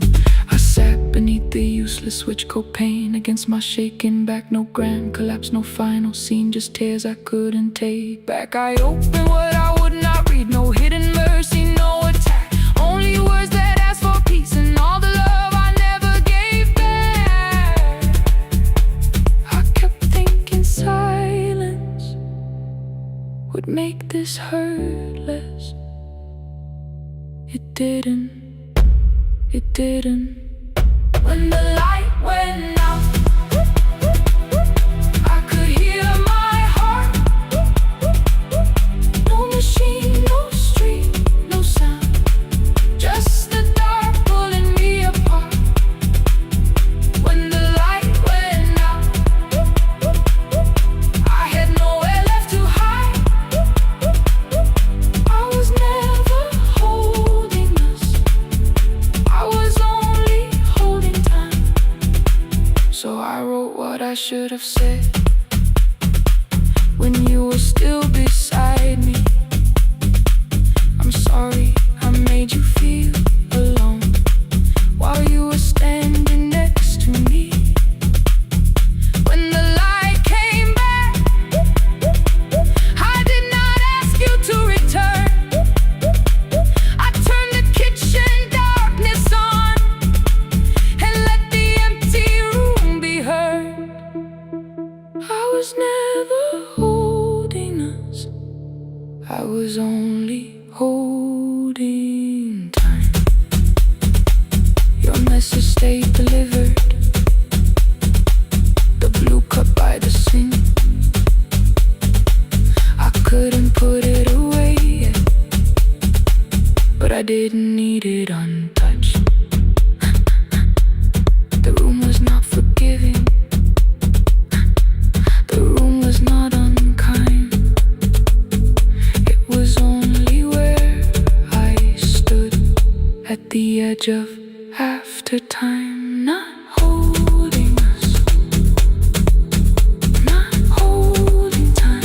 [SPEAKER 1] I sat beneath the useless switch, copain against my shaking back. No grand collapse, no final scene, just tears I couldn't take back. I opened what I would not read, no hidden mercy, no attack, only words that ask for peace and all the love I never gave back. I kept thinking silence would make this hurt less. It didn't, it didn't. When the light went out, I could hear my heart. No machine, no street, no sound, just the dark pulling me apart. When the light went out, I had nowhere left to hide. I was never holding us, I was only holding time. So I wrote what I should have said when you were still beside me. I'm sorry I made you feel alone while you were standing next to me. When the light came back, I did not ask you to return. I turned the kitchen darkness on and let the empty room be heard. I was never holding us, I was only holding time. Your message stayed delivered, the blue cup by the sink. I couldn't put it away yet, but I didn't need it untouched. The room was not forgiving,
[SPEAKER 2] after time, not holding us, not holding time.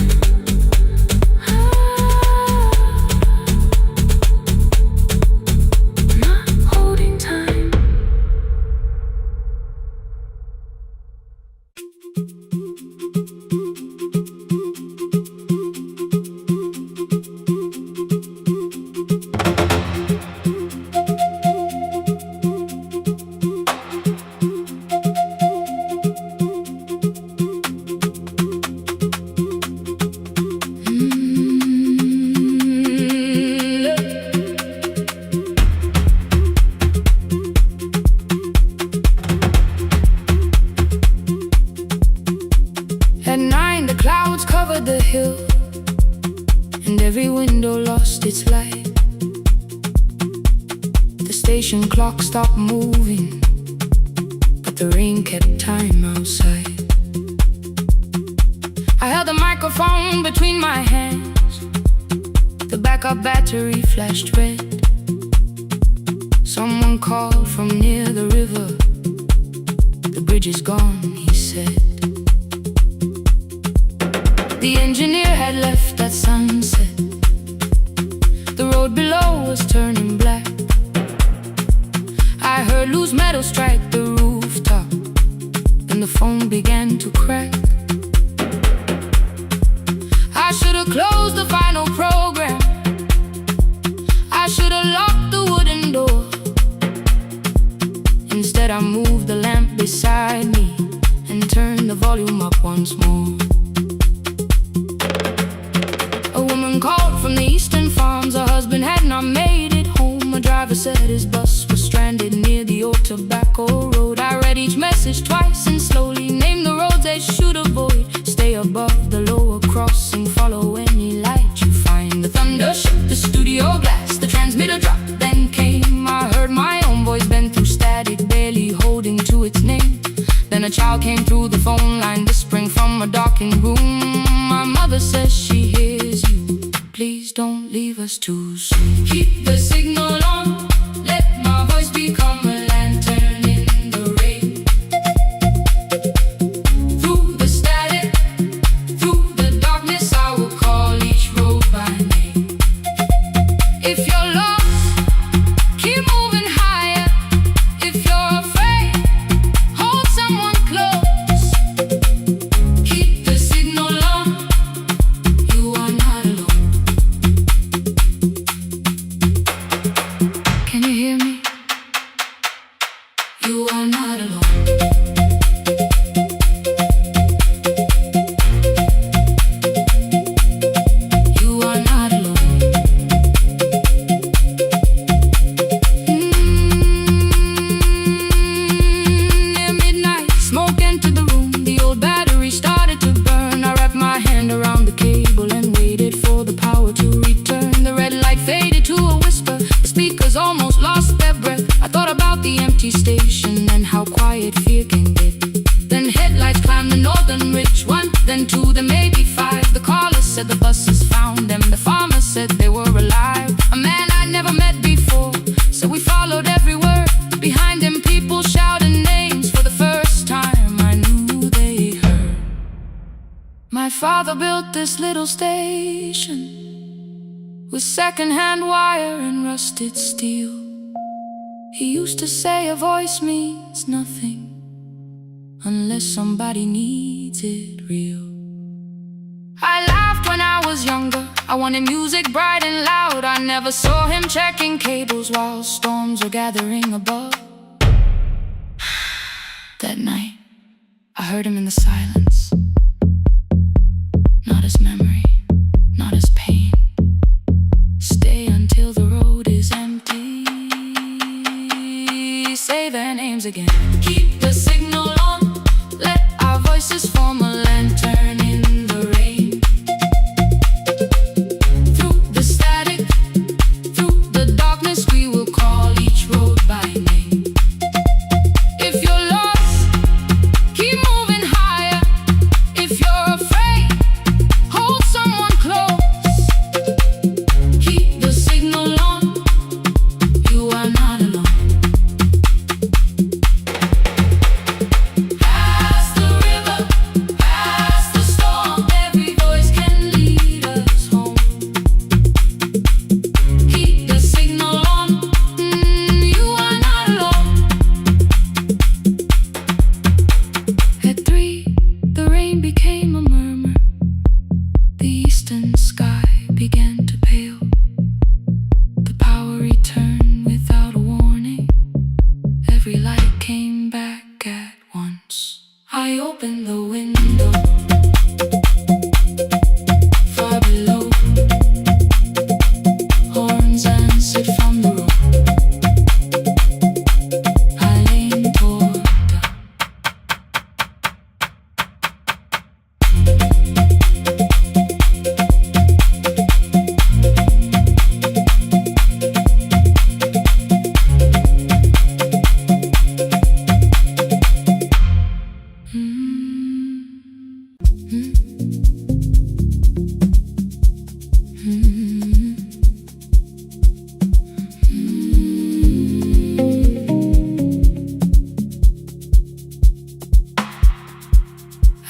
[SPEAKER 2] Not holding time. At 9, the clouds covered the hill, and every window lost its light. The station clock stopped moving, but the rain kept time outside. I held the microphone between my hands. The backup battery flashed red. Someone called from near the river. The bridge is gone, he said. The engineer had left at sunset. The road below was turning black. I heard loose metal strike the rooftop, and the phone began to crack. I should have closed the final program. I should have locked the wooden door. Instead I moved the lamp beside me and turned the volume up once more. A woman called from the eastern farms. Her husband had not made it home. A driver said his bus was stranded near the old tobacco road. I read each message twice and slowly named the roads they should avoid. Stay above the lower crossing, follow any light you find. The thunder shook the studio glass, the transmitter dropped, then came. I heard my own voice bend through static, barely holding to its name. Then a child came through the phone line, whispering from a darkened room. My mother says she hears you. Please don't leave us too soon. Keep the signal on, let my voice become a lantern in the rain. Through the static, through the darkness, I will call each road by name. If you're lost, keep moving higher. If you're afraid, hold someone close. Keep the signal on, you are not alone. Can you hear me? You are not alone. You are not alone. Near midnight, smoke entered the room. The old battery started to burn. I wrapped my hand around the cable and waited for the power to return. The red light faded to a whisper. The speakers almost lost their breath. I thought about the empty station and how quiet fear can get. Then headlights climbed the northern ridge, 1, then 2, then maybe 5. The caller said the buses found them. The farmer said they were alive. A man I'd never met before, so we followed every word. Behind him people shouted names. For the first time I knew they heard. My father built this little station with second-hand wire and rusted steel. He used to say a voice means nothing unless somebody needs it real. I laughed when I was younger. I wanted music bright and loud. I never saw him checking cables while storms were gathering above. That night, I heard him in the silence. Not as memory, not as pain. Stay until the road is empty. Say their names again. Keep the signal on, let our voices form a lantern in the rain. Through the static, through the darkness, we will call each road by name. If you're lost, keep moving higher. If you're afraid, hold someone close. Keep the signal on, you are not alone. open the window. Far below, horns answered from the road. I leaned toward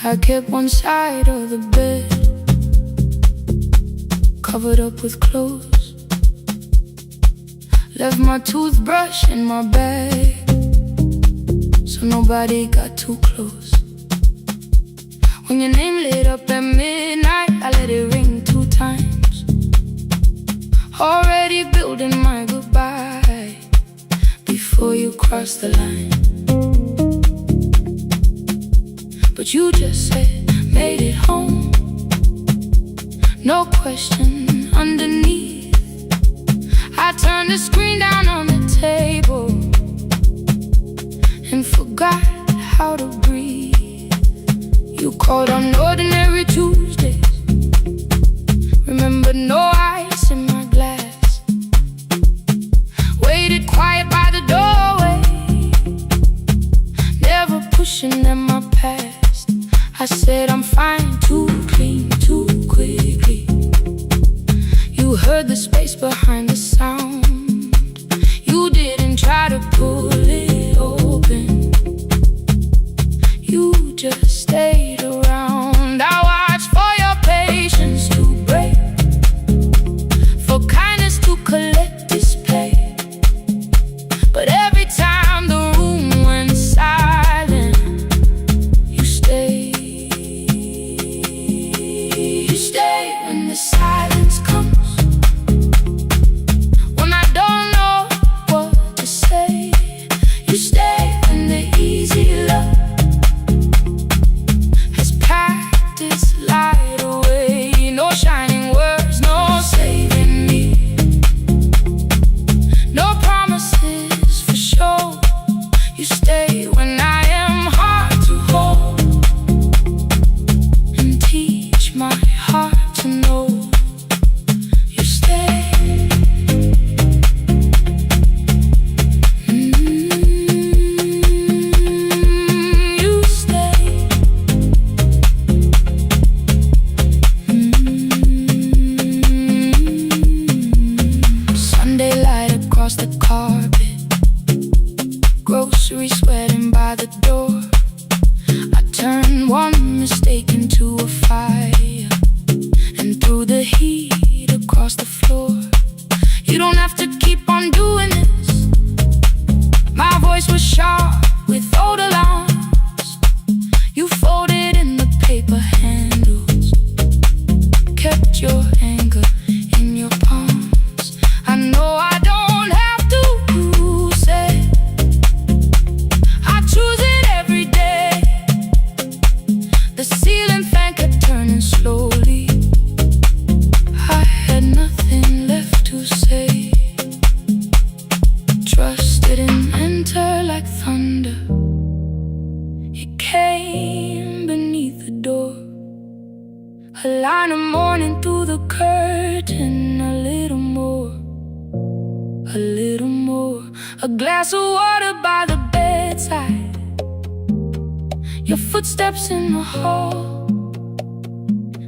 [SPEAKER 2] I kept one side of the bed covered up with clothes. Left my toothbrush in my bag so nobody got too close. When your name lit up at midnight, I let it ring 2 times. Already building my goodbye before you cross the line. But you just said, made it home. No question underneath. I turned the screen down on the table and forgot how to breathe. You called on ordinary Tuesdays. Remember, no ice in my glass. Waited quiet by the doorway, never pushing at my past. I said I'm fine, too clean, too quickly. You heard the space behind the sound. You didn't try to pull it open. You just stayed around. I watched for your patience to break, for kindness to collect display. But every time the room went silent, you stayed. When the silence comes, when I don't know what to say, you stay when the easy love has packed its light away. No shining words, no saving me, no promises for sure. You stay when I am hard to hold and teach my heart to know. You stay. You stay. Sunday light across the carpet, groceries sweating by the door. I turned one mistake into a fire and threw the heat across the floor. You don't have to keep on doing this. My voice was sharp with old alarms. You folded in the paper handles, kept your anger in your palms. I know I don't have to say I choose it every day. The ceiling fan kept turning slowly. I had nothing left to say. Trust didn't enter like thunder. It came beneath the door. A line of mourning through the curtain. A little more, a little more. A glass of water by the bedside. Your footsteps in the hall.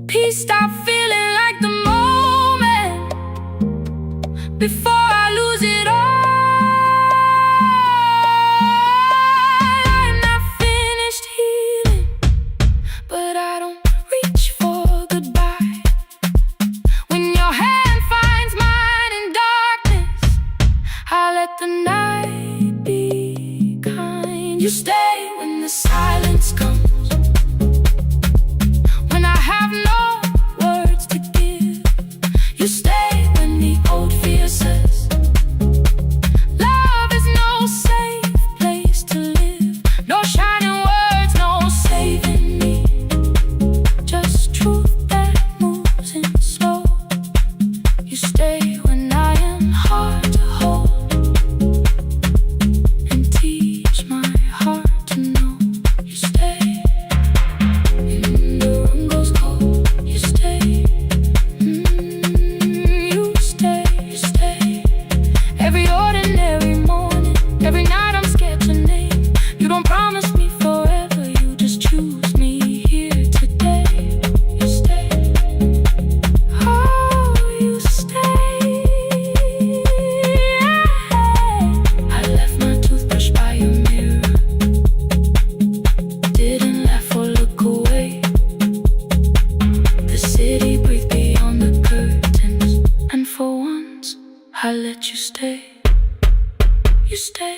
[SPEAKER 2] Peace stopped feeling like the moment before I lose it all. I'm not finished healing, but I don't reach for goodbye. When your hand finds mine in darkness, I let the night be kind. You stay when the silence comes. When I have no words to give, you stay when the old fear says love is no safe place to live. No shining words, no saving don't promise me forever, you just choose me here today. You stay. Oh, you stay. I left my toothbrush by your mirror. Didn't laugh or look away. The city breathed beyond the curtains, and for once I let you stay. You stay.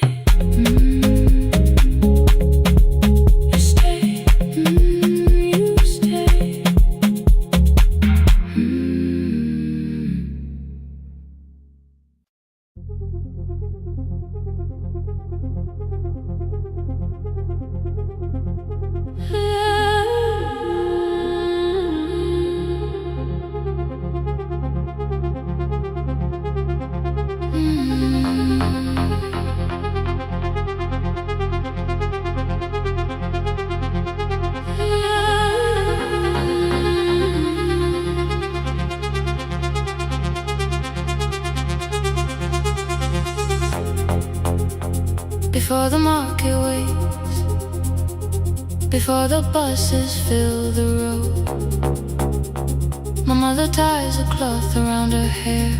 [SPEAKER 2] You stay. You stay. Before the market waits, before the buses fill the road, my mother ties a cloth around her hair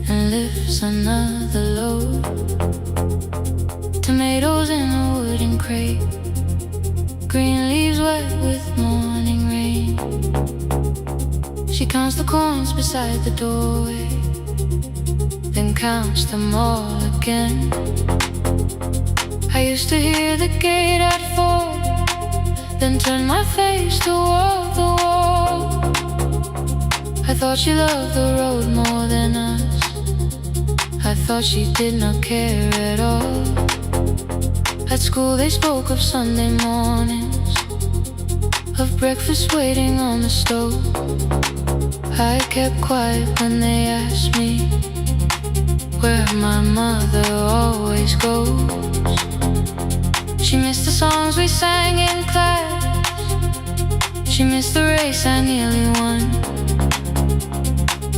[SPEAKER 2] and lifts another load. Tomatoes in a wooden crate, green leaves wet with morning rain. She counts the coins beside the doorway, then counts them all again. I used to hear the gate at 4, then turn my face toward the wall. I thought she loved the road more than us. I thought she did not care at all. At school they spoke of Sunday mornings, of breakfast waiting on the stove. I kept quiet when they asked me where my mother always goes. She missed the songs we sang in class. She missed the race I nearly won.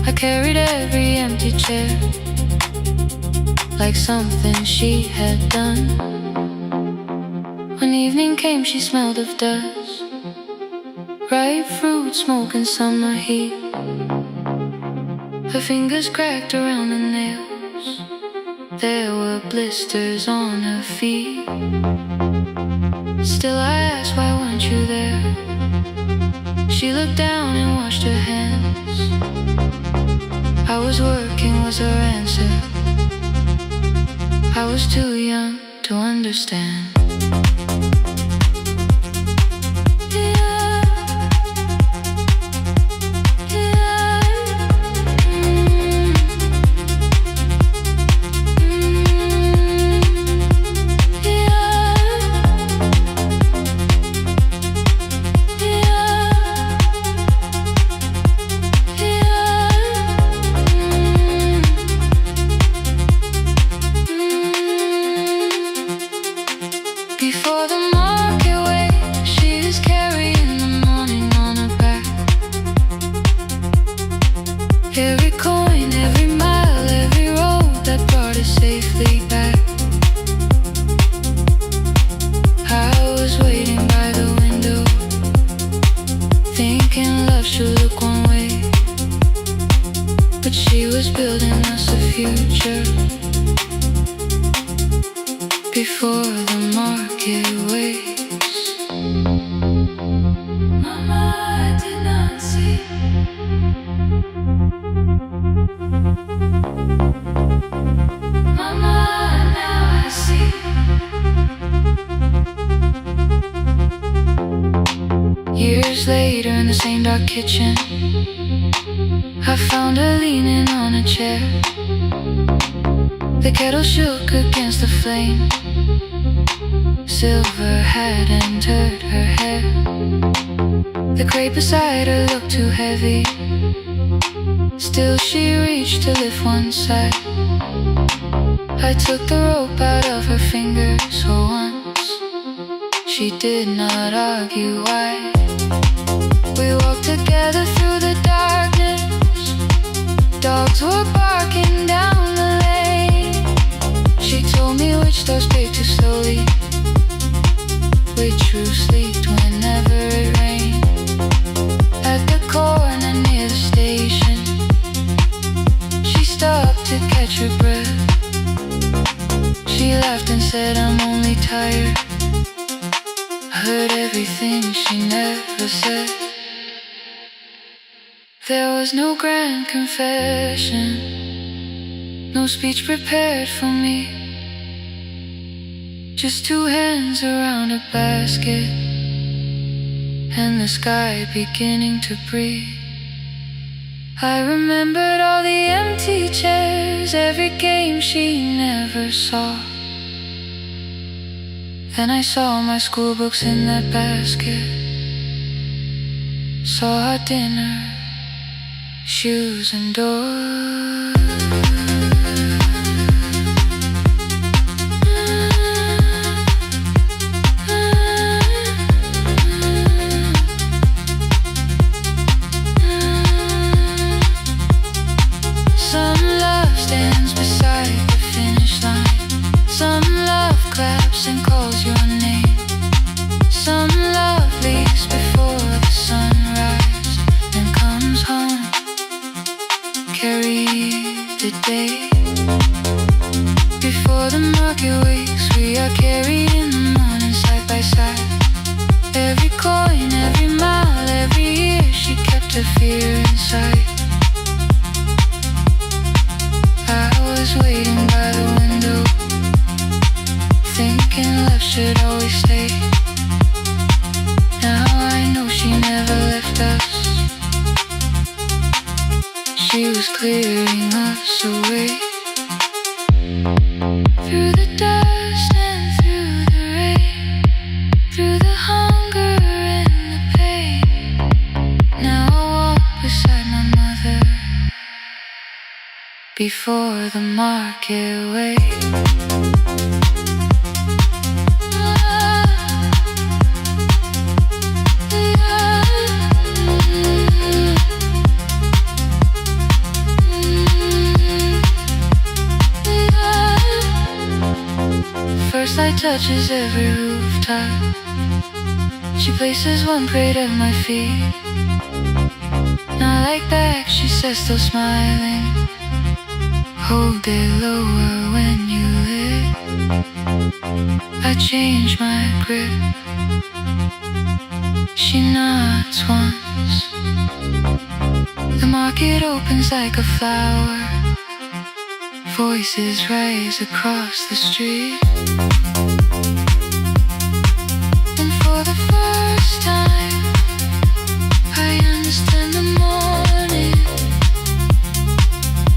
[SPEAKER 2] I carried every empty chair like something she had done. When evening came she smelled of dust, ripe fruit, smoke and summer heat. Her fingers cracked around the nails, there were blisters on her feet. Still I asked, why weren't you there? She looked down and washed her hands. I was working was her answer. I was too young to understand. Before the market waits, she's carrying the morning on her back. Every coin, every mile, every road that brought us safely back. I was waiting by the window, thinking love should look one way, but she was building us a future. Before the market waits, Mama, I did not see. Mama, now I see. Years later in the same dark kitchen, I found her leaning on a chair. The kettle shook against the flame, silver had entered her hair. The crate beside her looked too heavy, still she reached to lift one side. I took the rope out of her fingers for once. She did not argue why. We walked together through the darkness. Dogs were barking down the lane. She told me which doors paved too slowly, never said. There was no grand confession, no speech prepared for me. Just two hands around a basket, and the sky beginning to breathe. I remembered all the empty chairs, every game she never saw. Then I saw my school books in that basket, saw our dinner, shoes and doors. Some love stands beside the finish line. Some love claps and calls your name. Some love leaves before the sunrise, then comes home, carry the day. Before the market wakes, we are carried in the morning side by side. Every coin, every mile, every year, she kept her fear inside. I was waiting by the window, thinking love should always stay. Now I know she never left us. She was clearing us away. Through the dust and through the rain, through the hunger and the pain. Now I walk beside my mother before the market wake. First light touches every rooftop. She places one plate at my feet. Not like that, she says, still smiling. Hold it lower when you lit. I change my grip. She nods once. The market opens like a flower. Voices rise across the street. And for the first time, I understand the morning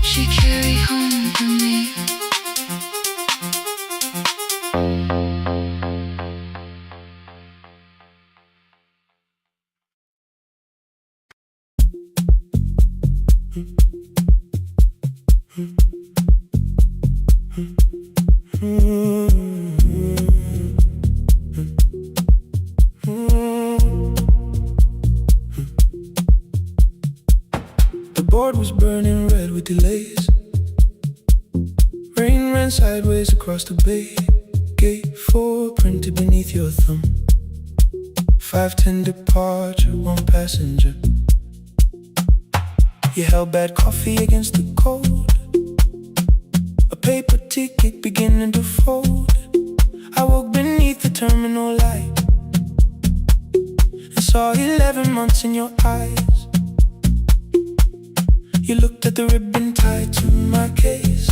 [SPEAKER 2] she carried home for me.
[SPEAKER 1] The board was burning red with delays. Rain ran sideways across the bay. Gate 4 printed beneath your thumb. 5:10 departure, 1 passenger. You held bad coffee against the cold. A paper ticket beginning to fold. I woke beneath the terminal light and saw 11 months in your eyes. You looked at the ribbon tied to my case.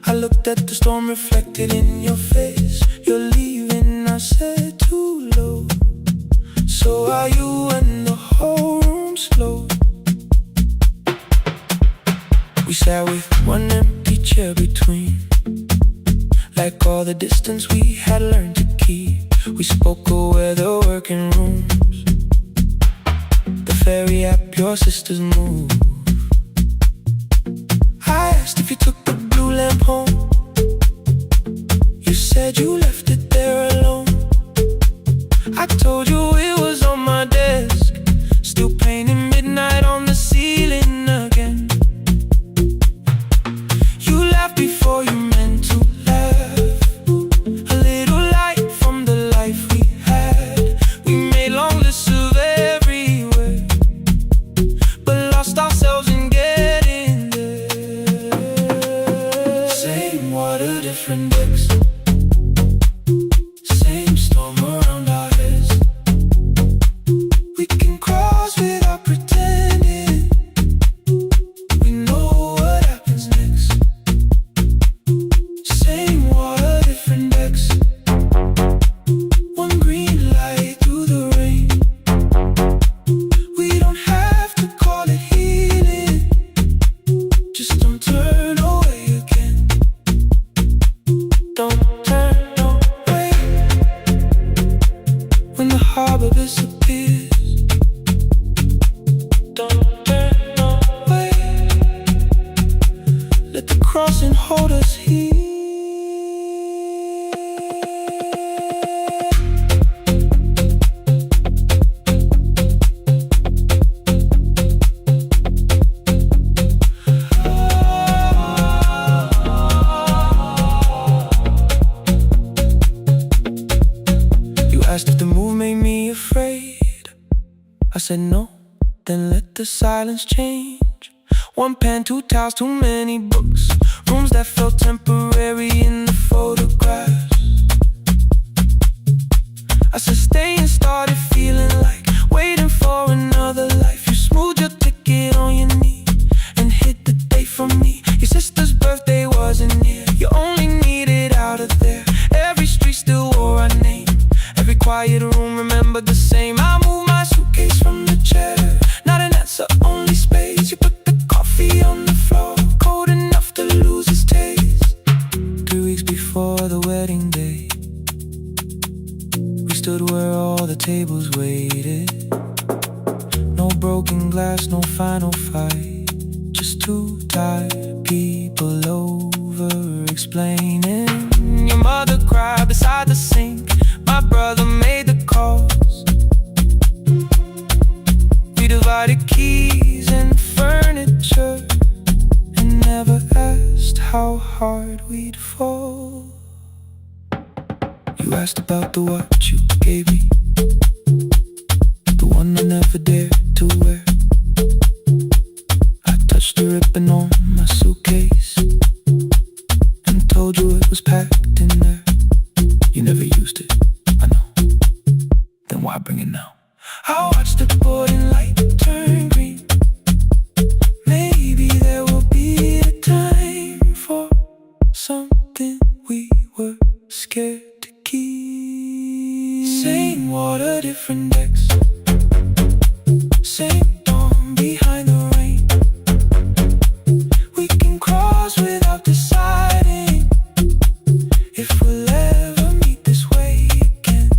[SPEAKER 1] I looked at the storm reflected in your face. You're leaving, I said, too low. So are you, and the whole room slowed. We sat with one empty chair between, like all the distance we had learned to keep. We spoke of weather, working rooms, the ferry app, your sister's move. I asked if you took the blue lamp home. You said you left it there alone. I told you it was on my desk, still painting midnight on the ceiling again. You laughed before you meant to laugh. A little light from the life we had. We made long lists of everywhere, but lost ourselves in getting there. Same water, different decks. Same storm around our heads. asked if the move made me afraid. I said no, then let the silence change. One pen, two towels, too many books, rooms that felt temporary in the photographs. I said stay and started feeling like waiting for another life. You smoothed your ticket on your knee and hit the date for me. Your sister's birthday wasn't near, you only needed out of there. Every street still wore our name, every quiet room remembered the same. I moved my suitcase from the chair, not an answer, only space. You put the coffee on the floor, cold enough to lose its taste. 3 weeks before the wedding day, we stood where all the tables waited. No broken glass, no final fight, just two tired people over-explaining. Your mother cried beside the sink, my brother made the calls. We divided keys and furniture and never asked how hard we'd fall. You asked about the watch you gave me, the one I never dared to wear. I touched the ribbon on my suitcase and told you it was packed in there. You never used it, I know, then why bring it now? I watched the boarding light turn green. Maybe there will be a time for something we were scared to keep. Same water, different decks, same dawn behind the rain. We can cross without deciding if we'll ever meet this way again.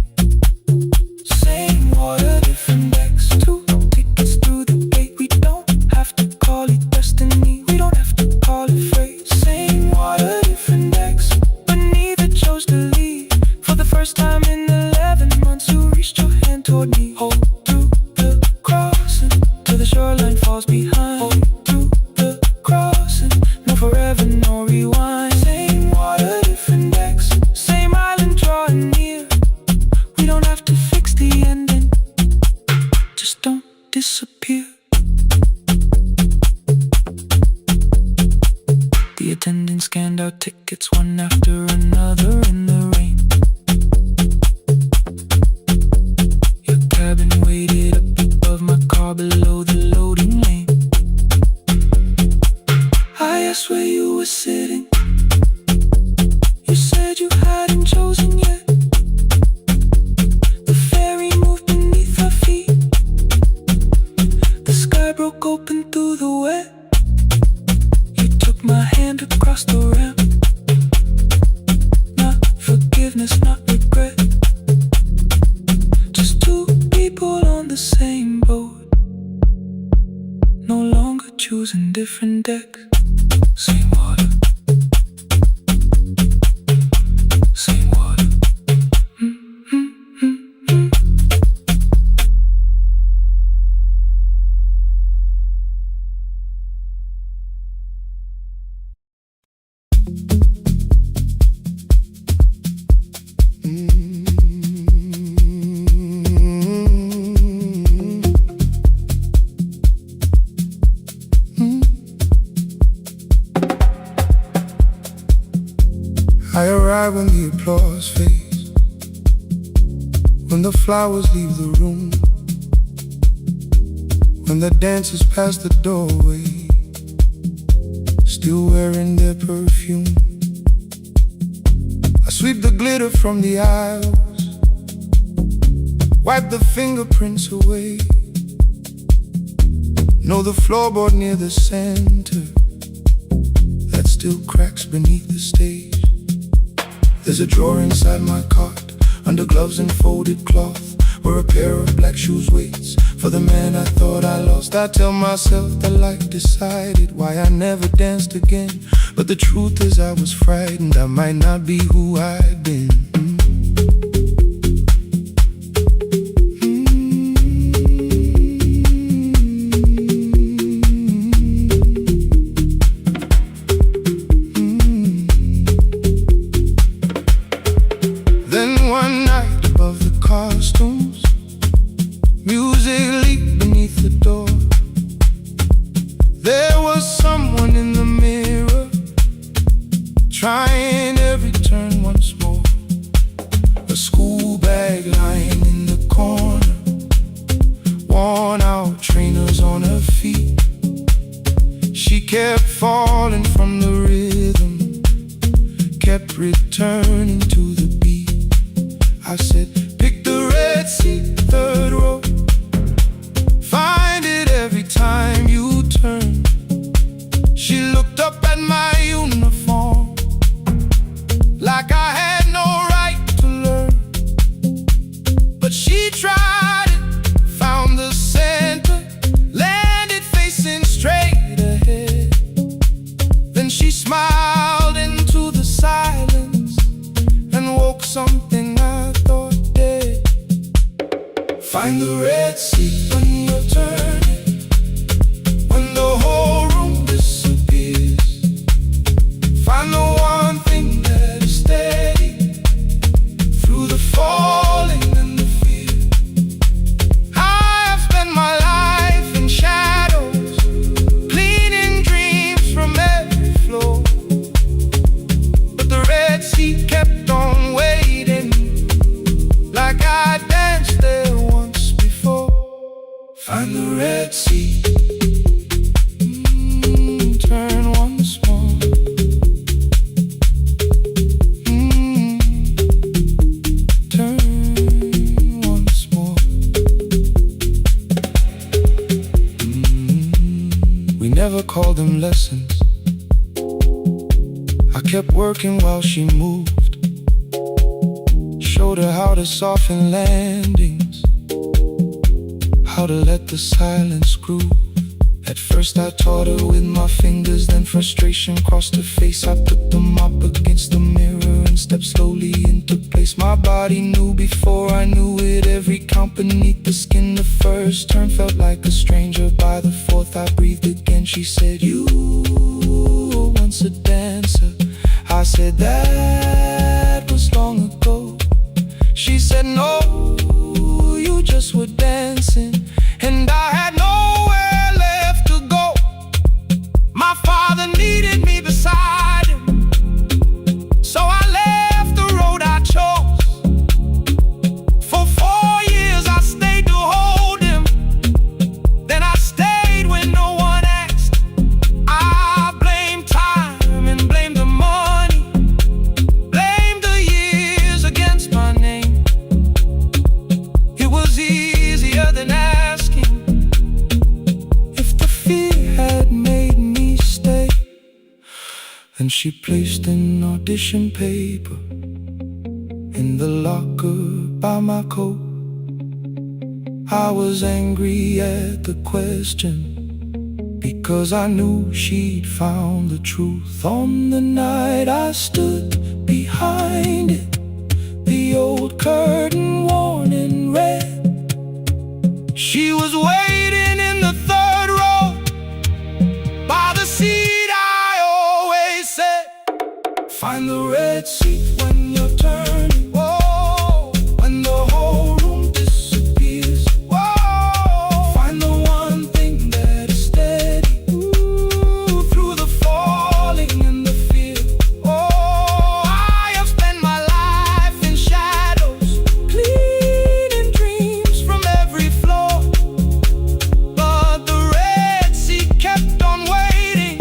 [SPEAKER 1] Same water, different decks, 2 tickets through the gate. We don't have to call it destiny, we don't have to call it fate. Same water, different decks, but neither chose to leave. For the first time in 11 months, you reached your hand toward me. Hold through the crossing till the shoreline falls behind. Hold through the crossing, no forever, no rewind. Same water, different decks, same island drawing near. We don't have to fix the ending, just don't disappear. The attendant scanned our tickets one after another in the rain. Your cabin waited up above my car below the loading lane. I asked where you were sitting, you said you hadn't chosen yet. The ferry moved beneath our feet, the sky broke open through the wet. You took my hand across the ramp, not forgiveness, not regret. Just two people on the same boat, no longer choosing different decks. Same water, same water.
[SPEAKER 3] I arrive when the applause fades, when the flowers leave the room, when the dancers pass the doorway, still wearing their perfume. I sweep the glitter from the aisles, wipe the fingerprints away. Know the floorboard near the center that still cracks beneath the stage. There's a drawer inside my cart, under gloves and folded cloth, where a pair of black shoes waits for the man I thought I lost. I tell myself that life decided why I never danced again, but the truth is I was frightened I might not be who I'd been. Then one night above the costumes, music leaked beneath the door. There was someone in the mirror, trying every turn once more. A school bag lying in the corner, worn out trainers on her feet. She kept falling from the rhythm, kept returning to the beat. I said, pick the red seat, third row. Find it every time you turn. She looked up at my uniform like I had no right to learn. But she tried it, found the center, landed facing straight ahead. Then she smiled into the silence and woke something I thought dead. Find the red seat when you're turning, when the whole room disappears. Find the one thing that is steady through the falling and the fear. I have spent my life in shadows, cleaning dreams from every floor. But the red seat kept on waiting, like I danced there once before. Find the red seat, turn once more. Turn once more. We never called them lessons. I kept working while she moved, showed her how to soften landings, how to let the silence groove. At first I taught her with my fingers, then frustration crossed her face. I put them up against the mirror and stepped slowly into place. My body knew before I knew it, every count beneath the skin. The first turn felt like a stranger, by the fourth I breathed again. She said, you were once a dancer. I said, that was long ago. She said, no, you just were dancing, and I had nowhere left to go. My father needed me beside him, so I left the road I chose. For 4 years I stayed to hold him, then I stayed when no one asked. I blamed time and blamed the money, blamed the years against my name. It was easier than asking if the fear had made me stay. Then she placed an audition paper in the locker by my coat. I was angry at the question, because I knew she'd found the truth. On the night I stood behind it, the old curtain worn in red. She was waiting in the third row, by the seat I always said. Find the red seat when you're turning, whoa, when the whole room disappears. Whoa, find the one thing that is steady, ooh, through the falling and the fear. Oh, I have spent my life in shadows, cleaning dreams from every floor. But the red seat kept on waiting.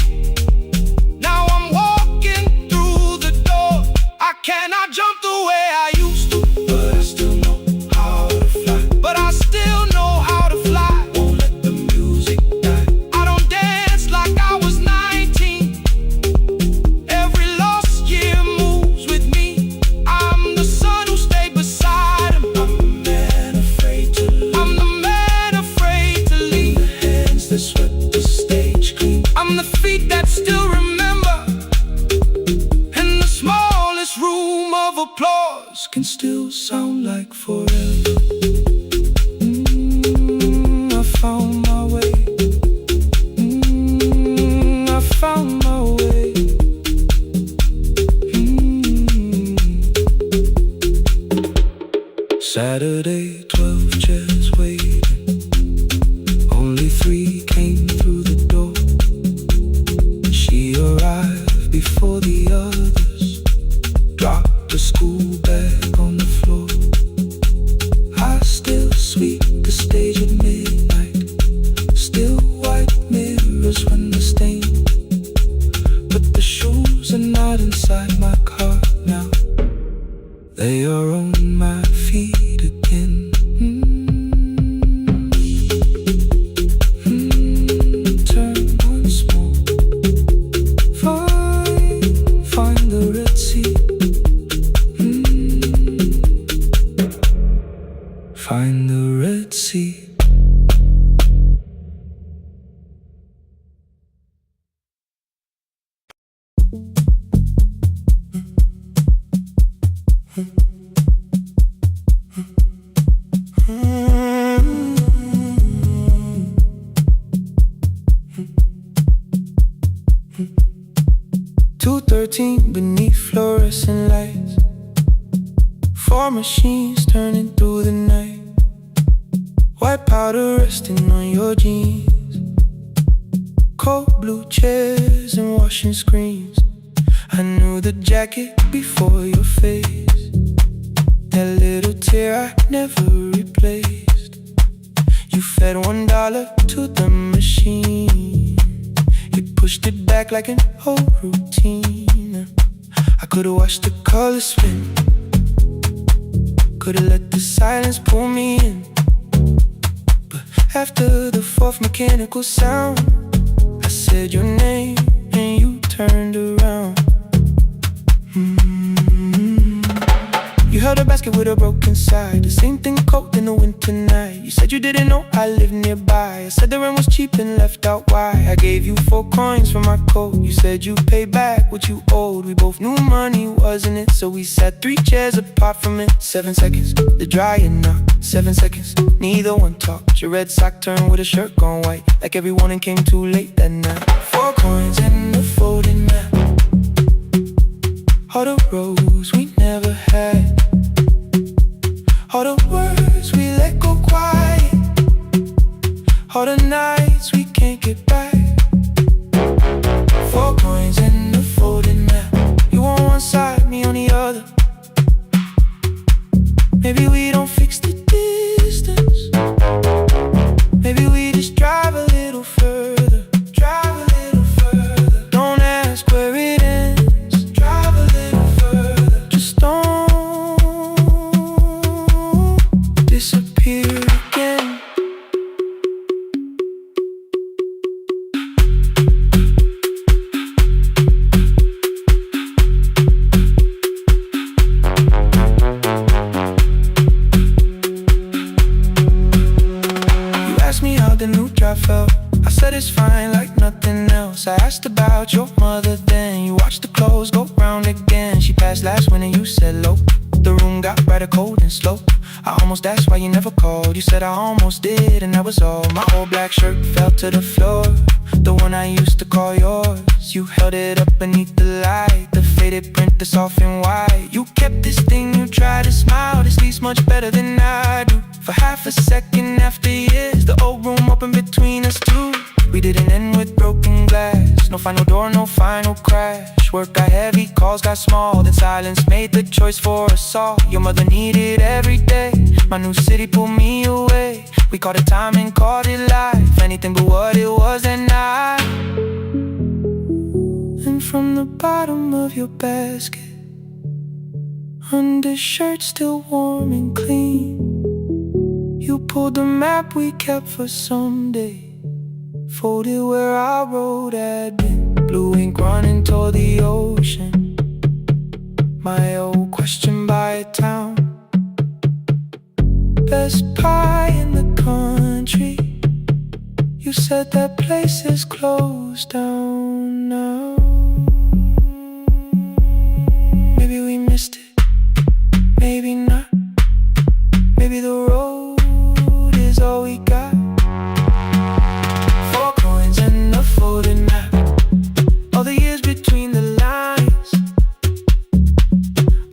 [SPEAKER 3] Now I'm walking through the door. I cannot jump the way I used to, but I still know how to fly. But I still know how to fly. Won't let the music die. I don't dance like I was 19. Every lost year moves with me. I'm the son who stayed beside him. I'm the man afraid to leave. I'm the man afraid to leave. I'm the hands that swept the stage clean. I'm the feet that still remember. And the smallest room of applause can still sound like forever. I found my way. I found my way.
[SPEAKER 1] Saturday, 12 chairs waiting. Only 3 came through the door. She arrived before the others, dropped the school bag on the floor. I still sweep the stage at midnight, still white mirrors when the stain. But the shoes are not inside my car now, they are on my feet again. Turn once more. Find the Red Sea. Find the Red Sea. Beneath fluorescent lights, 4 machines turning through the night. White powder resting on your jeans, cold blue chairs and washing screens. I knew the jacket before your face, that little tear I never replaced. You fed $1 to the machine, you pushed it back like an old routine. I could've watched the colors spin, could've let the silence pull me in. But after the 4th mechanical sound, I said your name and you turned around. You held a basket with a broken side, the same thing cold in the winter night. You said you didn't know I lived nearby. I said the rent was cheap and left out why. I gave you 4 coins for my coat. You said you'd pay back what you owed. We both knew money wasn't it, so we sat 3 chairs apart from it. 7 seconds, the dryer knocked. 7 seconds, neither one talked. Your red sock turned with a shirt gone white, like everyone and came too late that night. 4 coins and a folding map, all the roads we never had, all the words we let go quiet, all the nights we can't get back. 4 coins and a folding map, you on one side, me on the other. Maybe we don't fix the distance, maybe we just drive a little further. Drive a little further, don't ask where it ends. Drive a little further, just don't disappear again. You asked me how the new drive felt, I said it's fine like nothing else. I asked about your mother then, you watched the clothes go round again. She passed last winter, you said low, the room got brighter, cold and slow. I almost asked why you never called, you said I almost did and that was all. My old black shirt fell to the floor, the one I used to call yours. You held it up beneath the light, the faded print that's off in white. You kept this thing, you tried to smile, this sleeps much better than I do. For half a second after years, the old room opened between us two. We didn't end with broken glass, no final door, no final crash. Work got heavy, calls got small, then silence made the choice for us all. Your mother needed every day, my new city pulled me away. We called it time and called it life, anything but what it was that night. And from the bottom of your basket, undershirt still warm and clean, you pulled the map we kept for someday, folded where our road had been. Blue ink running toward the ocean, my old question by a town. Best pie in the country, you said that place is closed down now. Maybe we missed it, maybe not. Maybe the road is all we got. 4 coins and a folding map, all the years between the lines,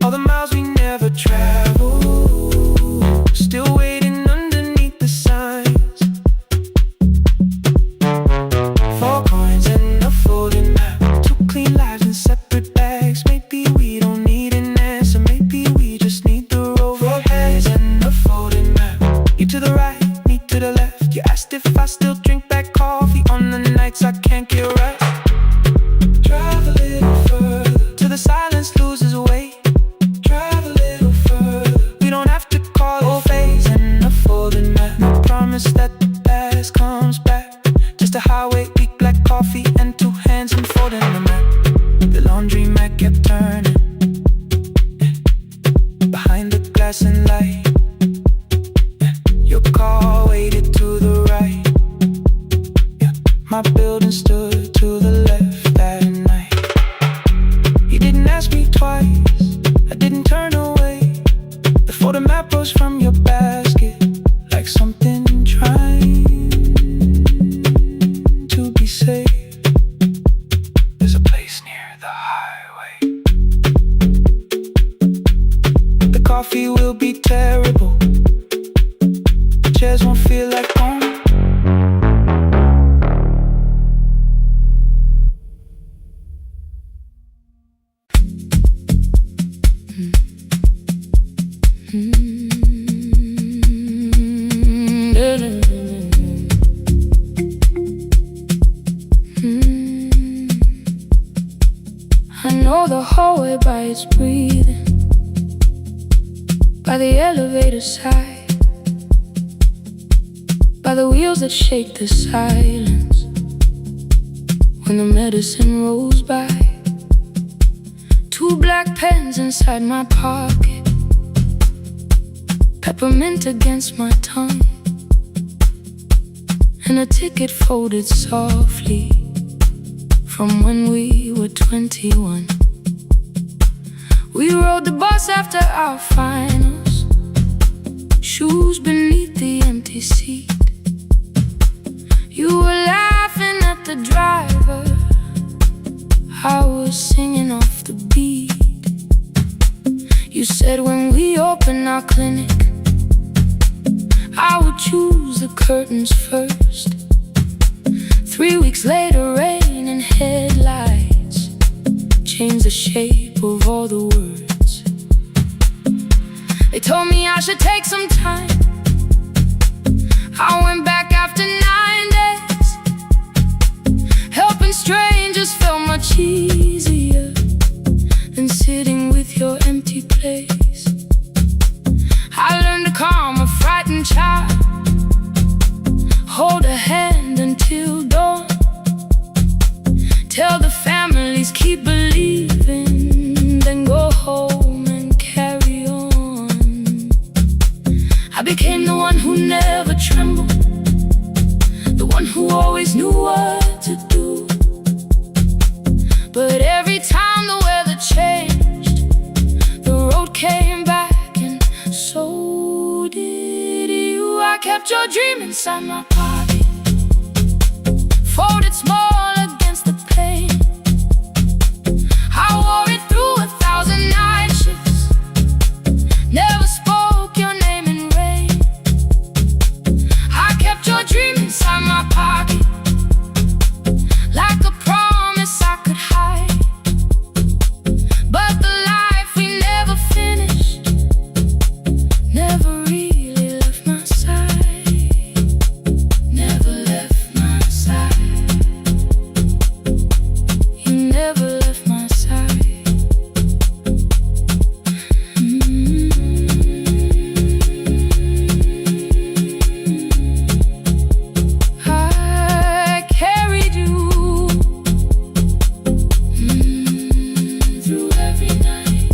[SPEAKER 1] all the miles we never traveled. asked if I still drink that coffee on the nights I can't get rest. Drive a little further till the silence loses weight. Drive a little further, we don't have to call it phase and a folding map. I promise that the past comes back. Just a highway, weak black coffee and two hands unfolding the map. The laundry mat kept turning behind the glass and light. Your car waited to the right. My building stood to the left that night. You didn't ask me twice, I didn't turn away. The photo map rose from your basket like something trying to be safe. There's a place near the highway. The coffee will be terrible, the chairs won't feel like home.
[SPEAKER 2] I know the hallway by its breathing, by the elevator side, by the wheels that shake the silence when the medicine rolls by. Two black pens inside my pocket, peppermint against my tongue, and a ticket folded softly from when we were 21. We rode the bus after our finals, shoes beneath the empty seat. You were laughing at the driver, I was singing off the beat. You said when we open our clinic, I would choose the curtains first. 3 weeks later, rain and headlights changed the shape of all the words. They told me I should take some time. I went back after 9 days. Helping strangers felt much easier than sitting with your empty place. I learned to calm a frightened child, hold a hand until dawn, tell the families keep believing, then go home and carry on. I became the one who never trembled, the one who always knew what to do. But every time the weather changed, the road came back, and so did you. I kept your dream inside my pocket, folded small against the pain. I wore it through 1,000 night shifts, never spoke your name in rain. I kept your dream inside my pocket, like a promise I could hide. But the life we never finished never really left my side, never left my side. You never left my side. I carried you through every night.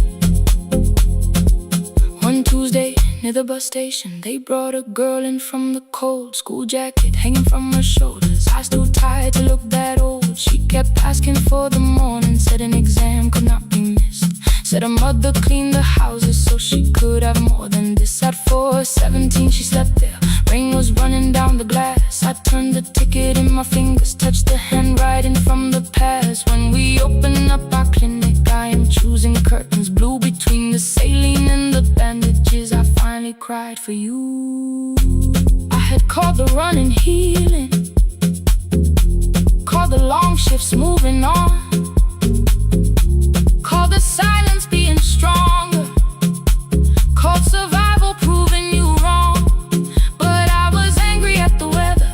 [SPEAKER 2] One Tuesday near the bus station, they brought a girl in from the cold, school jacket hanging from her shoulders, eyes too tired to look that old. She kept asking for the morning, said an exam could not be missed, said her mother cleaned the houses so she could have more than this. At 4:17 she slept there, rain was running down the glass. I turned the ticket in my fingers, touched the handwriting from the past. When we open up our clinic, I am choosing curtains blue between the saline and the bandages. I finally cried for you. I had called the running healing, called the long shifts moving on, called the silence being stronger, called survival proving you wrong. But I was angry at the weather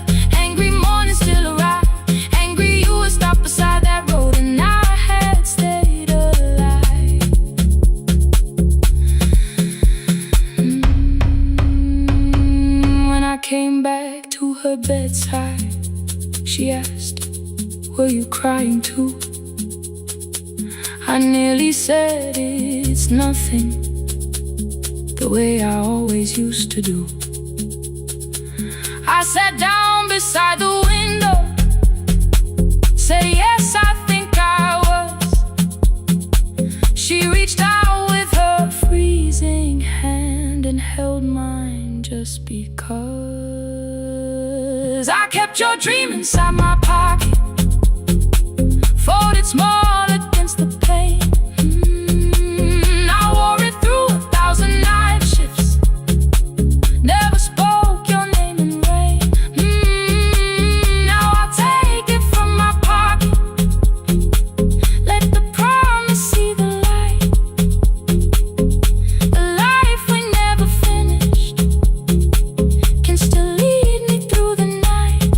[SPEAKER 2] bedside. She asked, were you crying too? I nearly said it's nothing, the way I always used to do. I sat down beside the window, said yes, I think I was. She reached out with her freezing hand and held mine just because. I kept your dream inside my pocket, folded small against the pain. I wore it through 1,000 night shifts, never spoke your name in rain. Now I'll take it from my pocket, let the promise see the light. The life we never finished can still lead me through the night.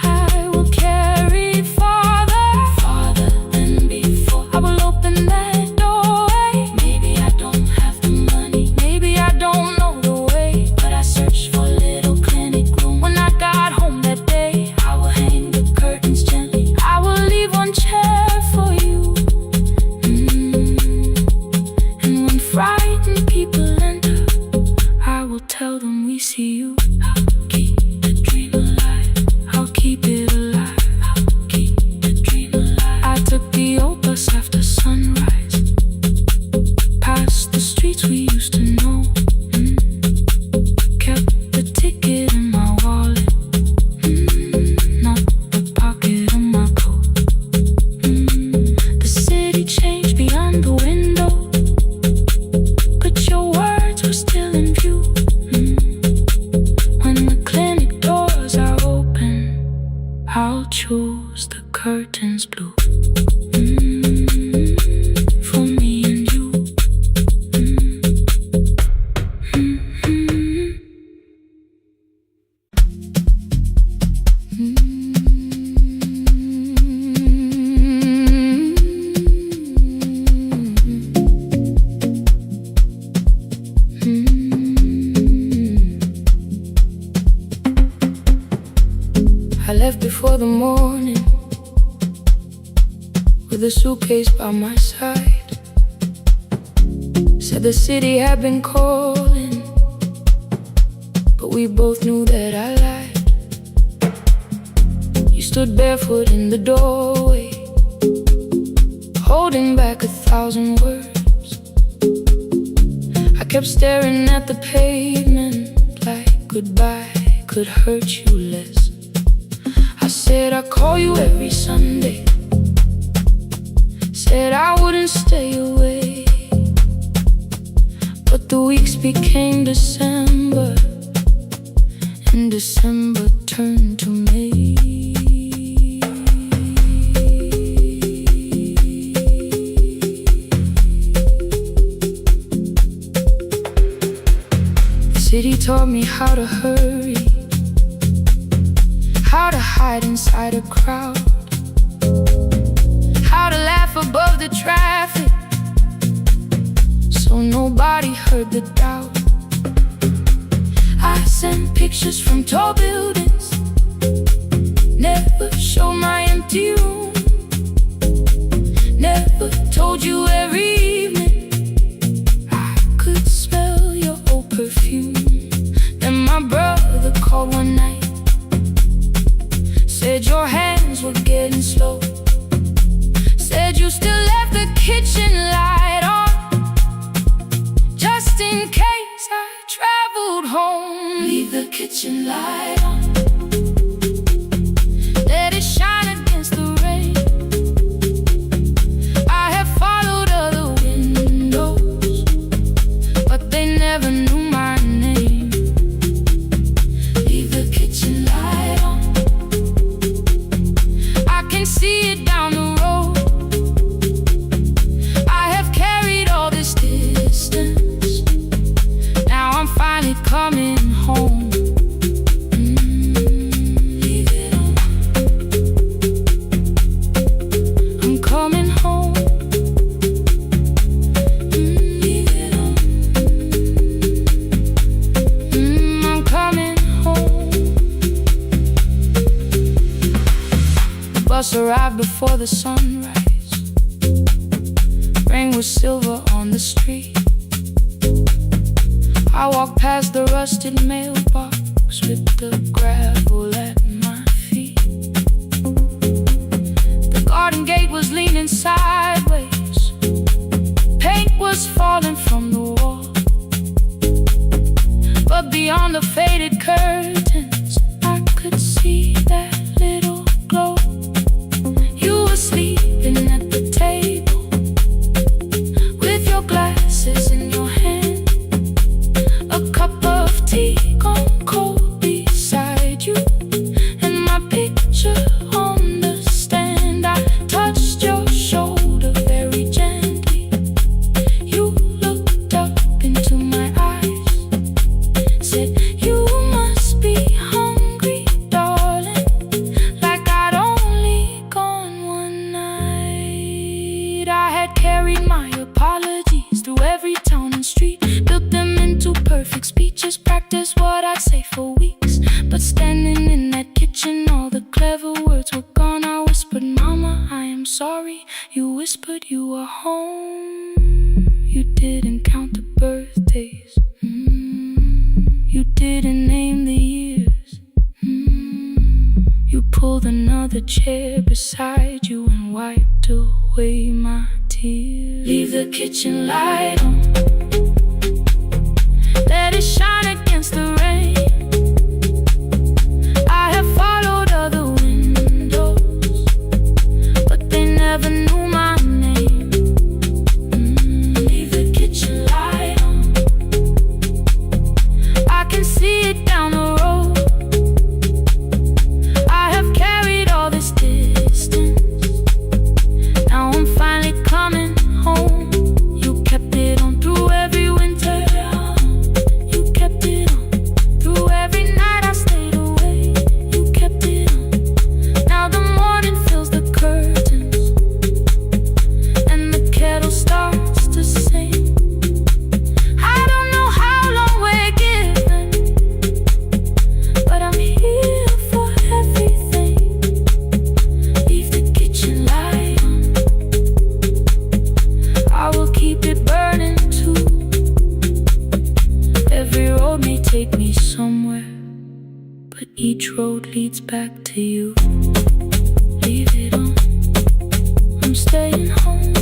[SPEAKER 2] I will carry farther than before. I will open that doorway. Maybe I don't have the money, maybe I don't know the way, but I searched for a little clinic room. When I got home that day, I will hang the curtains gently. I will leave one chair for you. And when frightened people enter, I will tell them we see you. I'll keep the dream alive, I'll keep it alive, I'll keep the dream alive. I took the old bus after sunrise, past the streets we used to know. Kept the ticket in my wallet, not the pocket of my coat. The city changed beyond the window, but your words were still in view. When the clinic doors are open, I'll choose the curtains blue. For me and you. I left before the morning, with a suitcase by my side. Said the city had been calling, but we both knew that I lied. You stood barefoot in the doorway, holding back 1,000 words. I kept staring at the pavement like goodbye could hurt you less. I said I'd call you every Sunday, said I wouldn't stay away. But the weeks became December, and December turned to May. The city taught me how to hurry, how to hide inside a crowd, how to laugh above the traffic, so nobody heard the doubt. I sent pictures from tall buildings, never showed my empty room, never told you every evening I could smell your old perfume. Then my brother called one night, said your hands were getting slow, said you still left the kitchen light on, just in case I traveled home. Leave the kitchen light on, let it shine against the rain. I have followed other windows, but they never knew my name. Leave the kitchen light on, I can see it down the road. I have carried all this distance, now I'm finally coming home. Leave it on, I'm coming home. Leave it on, I'm coming home. bus arrived before the sunrise. Rain was silver on the street. I walked past the rusted mailbox with the gravel at my feet. The garden gate was leaning sideways. Paint was falling from the wall. But beyond the faded curtains, I could see that little glow. You were sleeping at the table with your glasses in your hand, a cup of tea gone cold beside you, and my picture on the stand. I touched your shoulder very gently. You looked up into my eyes, said, "You must be hungry, darling," like I'd only gone one night. I had carried my apologies through every town and street, built them into perfect speeches, practiced what I'd say for weeks. But standing in that kitchen, all the clever words were gone. I whispered, "Mama, I am sorry." You whispered you were home. You didn't count the birthdays. You didn't name the years. You pulled another chair beside you and wiped away my tears. Leave the kitchen light on, let it shine against the rain. I have followed other windows, but they never knew my name. Leave the kitchen light on, I can see it down the road. I have carried all this distance, now I'm finally coming home. You kept it on through every winter. You kept it on through every night I stayed away. You kept it on. Now the morning fills the curtains, and the kettle starts to sing. I don't know how long we're given, but I'm here for everything. Leave the kitchen light on, I will keep it burning too. Every road may take me somewhere, but each road leads back to you. Leave it on, I'm staying home.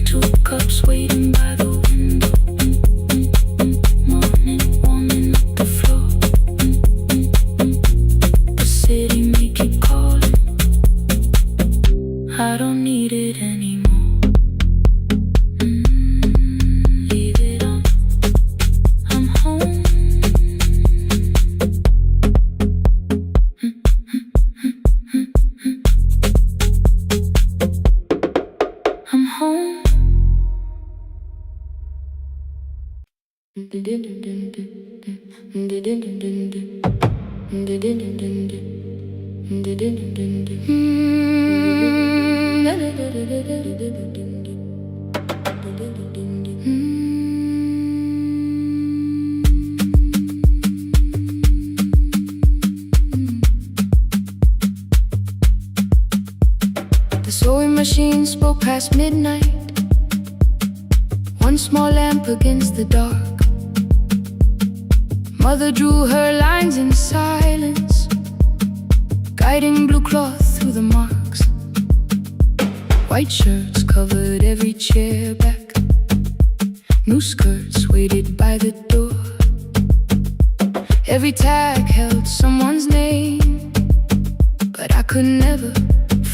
[SPEAKER 2] Two cups waiting by the window. Morning warming up the floor. The city may keep calling, I don't need it anymore. Leave it on, I'm home. I'm home. The sewing machine spoke past midnight, one small lamp against the dark. Mother drew her lines in silence, guiding blue cloth through the marks. White shirts covered every chair back, new skirts waited by the door. Every tag held someone's name, but I could never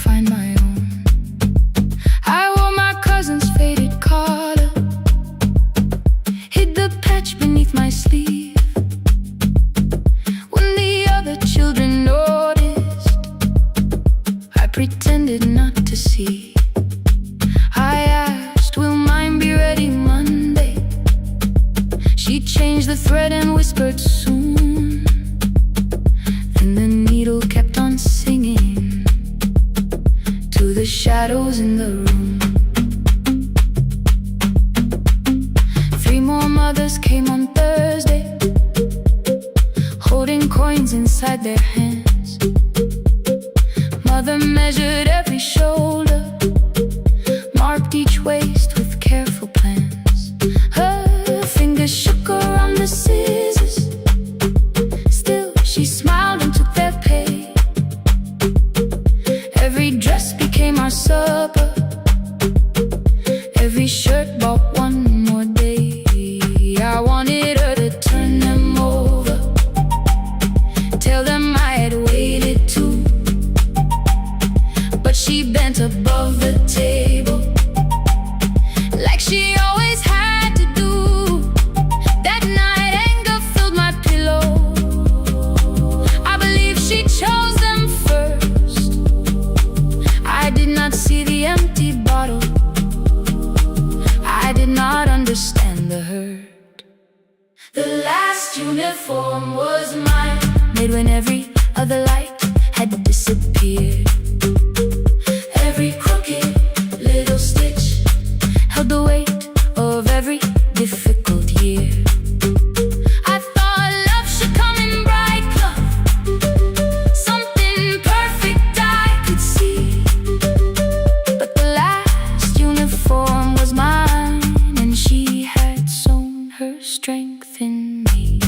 [SPEAKER 2] find my own. I wore my cousin's faded collar, hid the patch beneath my sleeve. When the other children noticed, I pretended not to see. I asked, "Will mine be ready Monday?" She changed the thread and whispered, "Soon." And the needle kept on singing to the shadows in the room. 3 more mothers came on Thursday, holding coins inside their hands. mother measured every shoulder, marked each waist with careful plans. Her fingers shook around the scissors, still she smiled and took their pay. Every dress became our supper, every shirt bought one more day. I wanted her to turn them over, tell them I had waited too, but she bent above the table like she always had to do. That night anger filled my pillow, I believe she chose them first. I did not see the empty bottle, I did not understand the hurt. The last uniform was mine, made when every other light had disappeared. Every crooked little stitch held the weight of every difficult year. I thought love should come in bright cloth, something perfect I could see. But the last uniform was mine, and she had sewn her strength in me.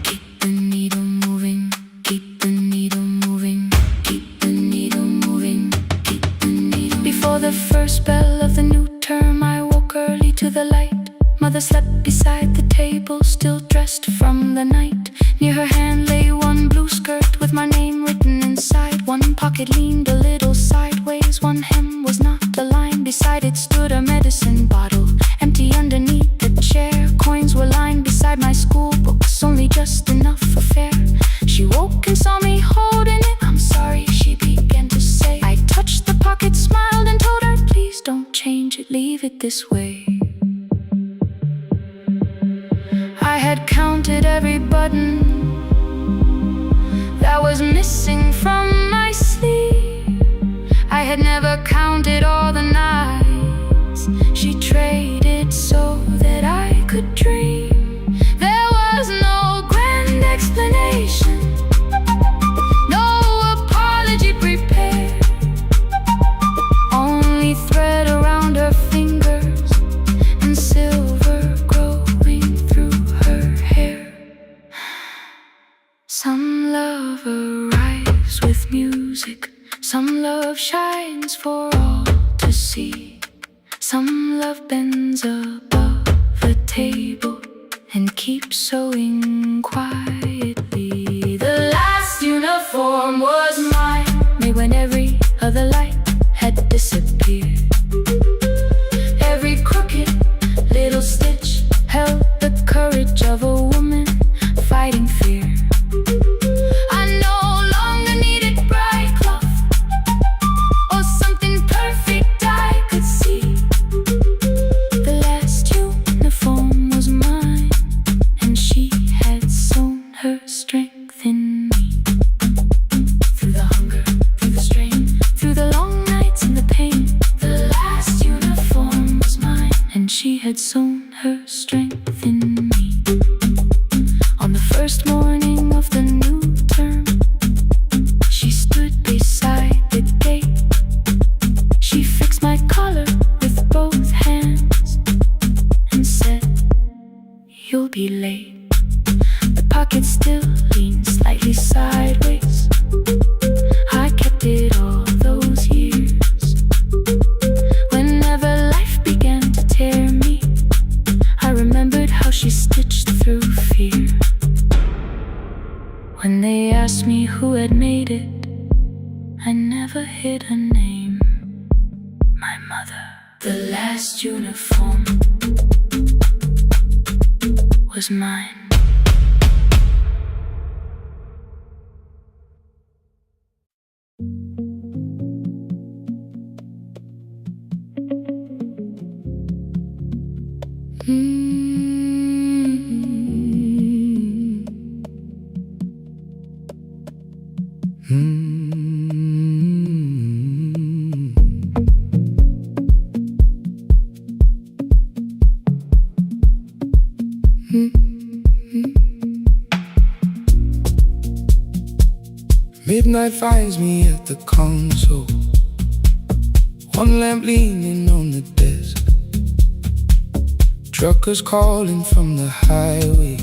[SPEAKER 2] Keep the needle moving, keep the needle moving, keep the needle moving, keep the needle. Before the first bell of the new term, I woke early to the light. Mother slept beside the table, still dressed from the night. Near her hand lay one blue skirt with my name written inside. One pocket leaned a little sideways, one hem was not aligned. Beside it stood a medicine bottle, empty underneath the chair. Coins were lying beside my school books, only just enough for fare. She woke and saw me holding it. I'm sorry, she began to say. I touched the pocket, smiled and told her, please don't change it, leave it this way. I had counted every button that was missing from my sleeve. I had never counted all the nights she traded so that I could dream. There was no grand explanation, no apology prepared, only thread around her fingers and silver growing through her hair. Some love arrives with music, some love shines for all to see. Some love bends above a table and keeps sewing quietly. The last uniform was mine, made when every other light had disappeared. Every crooked little stitch held the courage of a woman fighting fear. I no longer needed bright cloth or something perfect I could see. The last uniform was mine, and she had sewn her strength in me. Through the hunger, through the strain, through the long nights and the pain, the last uniform was mine, and she had sewn her strength in me. On the first morning of the new term, she stood beside the gate. She fixed my collar with both hands and said, you'll be late. The pocket still leaned slightly sideways. I kept it all those years. Whenever life began to tear me, I remembered how she stitched through fear. When they asked me who had made it, I never hid her name. My mother. The last uniform was mine.
[SPEAKER 3] Midnight finds me at the console, one lamp leaning on the desk. Truckers calling from the highway,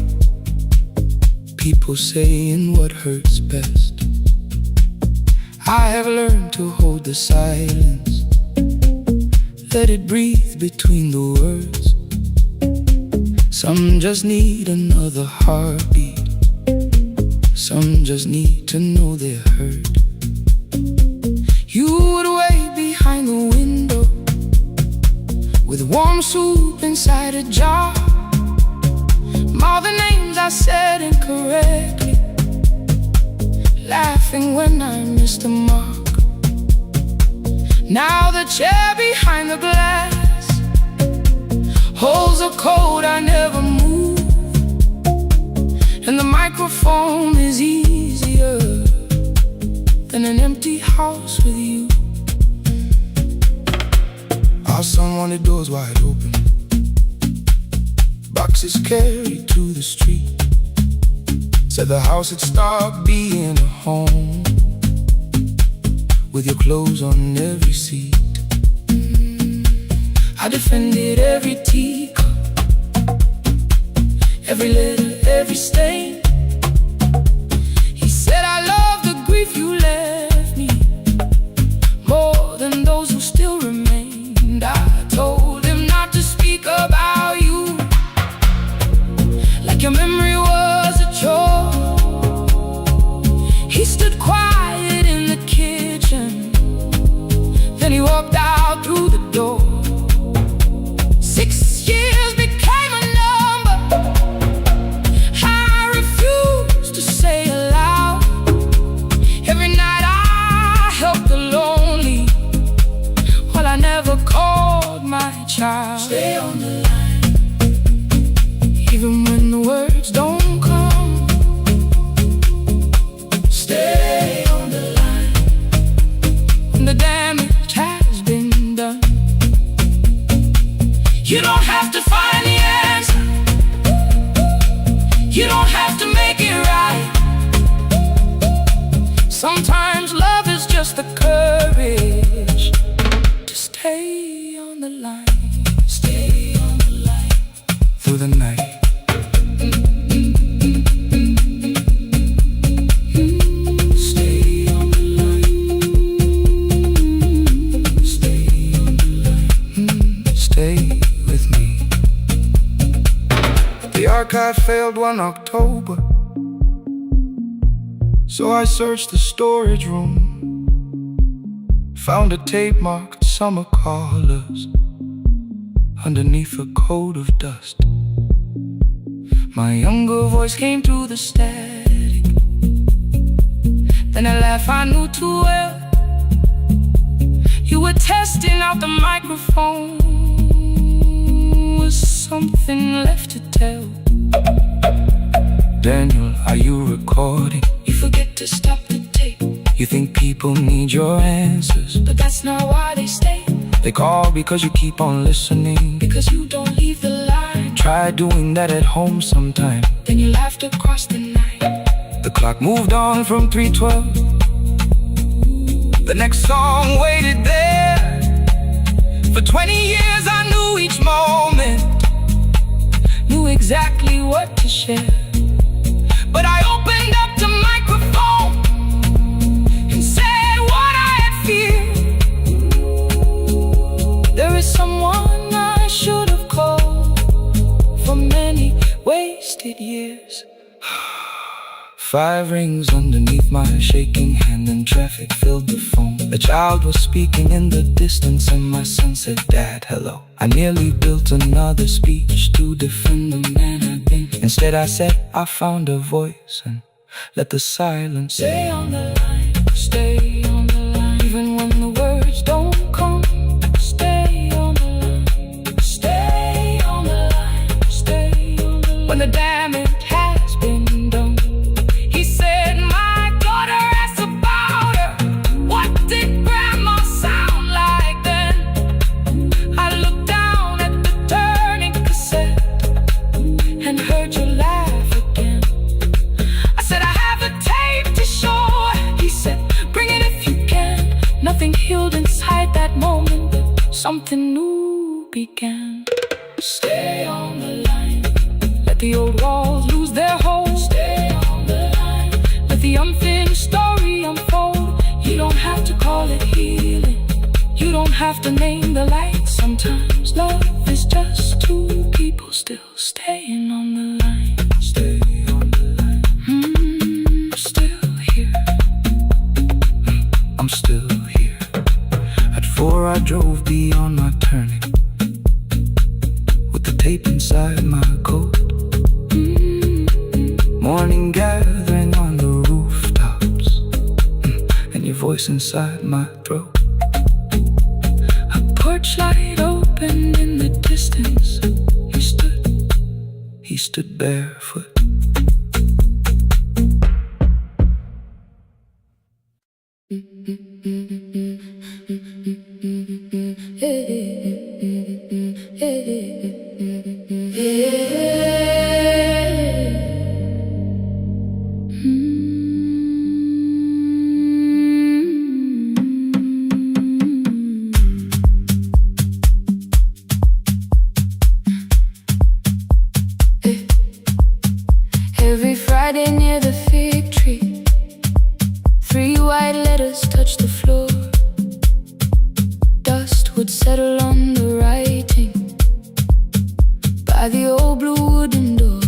[SPEAKER 3] people saying what hurts best. I have learned to hold the silence, let it breathe between the words. Some just need another heartbeat, some just need to know they're heard. You would wait behind the window with warm soup inside a jar. All the names I said incorrectly, laughing when I missed the mark. Now the chair behind the glass holds a code I never moved, and the microphone is easier than an empty house with you. Our son wanted doors wide open, boxes carried to the street. Said the house had stopped being a home, with your clothes on every seat. I defended every teacup, every letter, every stain. He said I love the grief you left me more than those who still remained. I told him not to speak about you like your memory was a chore. He stood quiet in the kitchen, then he walked out through the door. 6 years became a number I refused to say aloud. Every night I helped the lonely, while I never called my child. Stay on the line, even when the words don't come. Stay on the line, when the damage has been done. You don't have to find the answer, you don't have to make it right. Sometimes love is just the courage to stay on the line. Stay on the line through the night. Stay on the line. Stay on the line. Stay with me. The archive failed one October, so I searched the storage room, found a tape marked Summer Callers underneath a coat of dust. My younger voice came through the static, then a laugh I knew too well. You were testing out the microphone, was something left to tell? Daniel, are you recording? You forget to stop the tape. You think people need your answers, but that's not why they stay. They call because you keep on listening, because you don't leave the line. Try doing that at home sometime, then you laughed across the night. The clock moved on from 3:12. The next song waited there. For 20 years I knew each moment, knew exactly what to share. But I opened up the microphone and said what I had feared. There is someone I should have called for many wasted years. 5 rings underneath my shaking hand, and traffic filled the phone. A child was speaking in the distance, and my son said, "Dad, hello." I nearly built another speech to defend the man I'd been. Instead I said, I found a voice, and let the silence stay on the line. Stay on the line, even when the words don't come. Stay on the line. Stay on the line. Stay on the line. When the damage has been done. He said, my daughter asked about her. What did grandma sound like then? I looked down at the turning cassette and heard you laugh again. I said, I have a tape to show. He said,
[SPEAKER 2] Nothing healed inside that moment, but something new began. Stay on the line. Let the old walls lose their hold. Stay on the line. Let the unfinished story unfold. You don't have to call it healing. You don't have to name the light. Sometimes love is just two people still staying on the line. Stay on the line. I'm still here.
[SPEAKER 1] I'm still here. At 4 I drove beyond my turning, with the tape inside my coat. Morning gathering on the rooftops, and your voice inside my throat. A porch light opened in the distance. He stood barefoot.
[SPEAKER 2] Every Friday near the fig tree, 3 white letters touched the floor. Dust would settle on the writing by the old blue wooden door.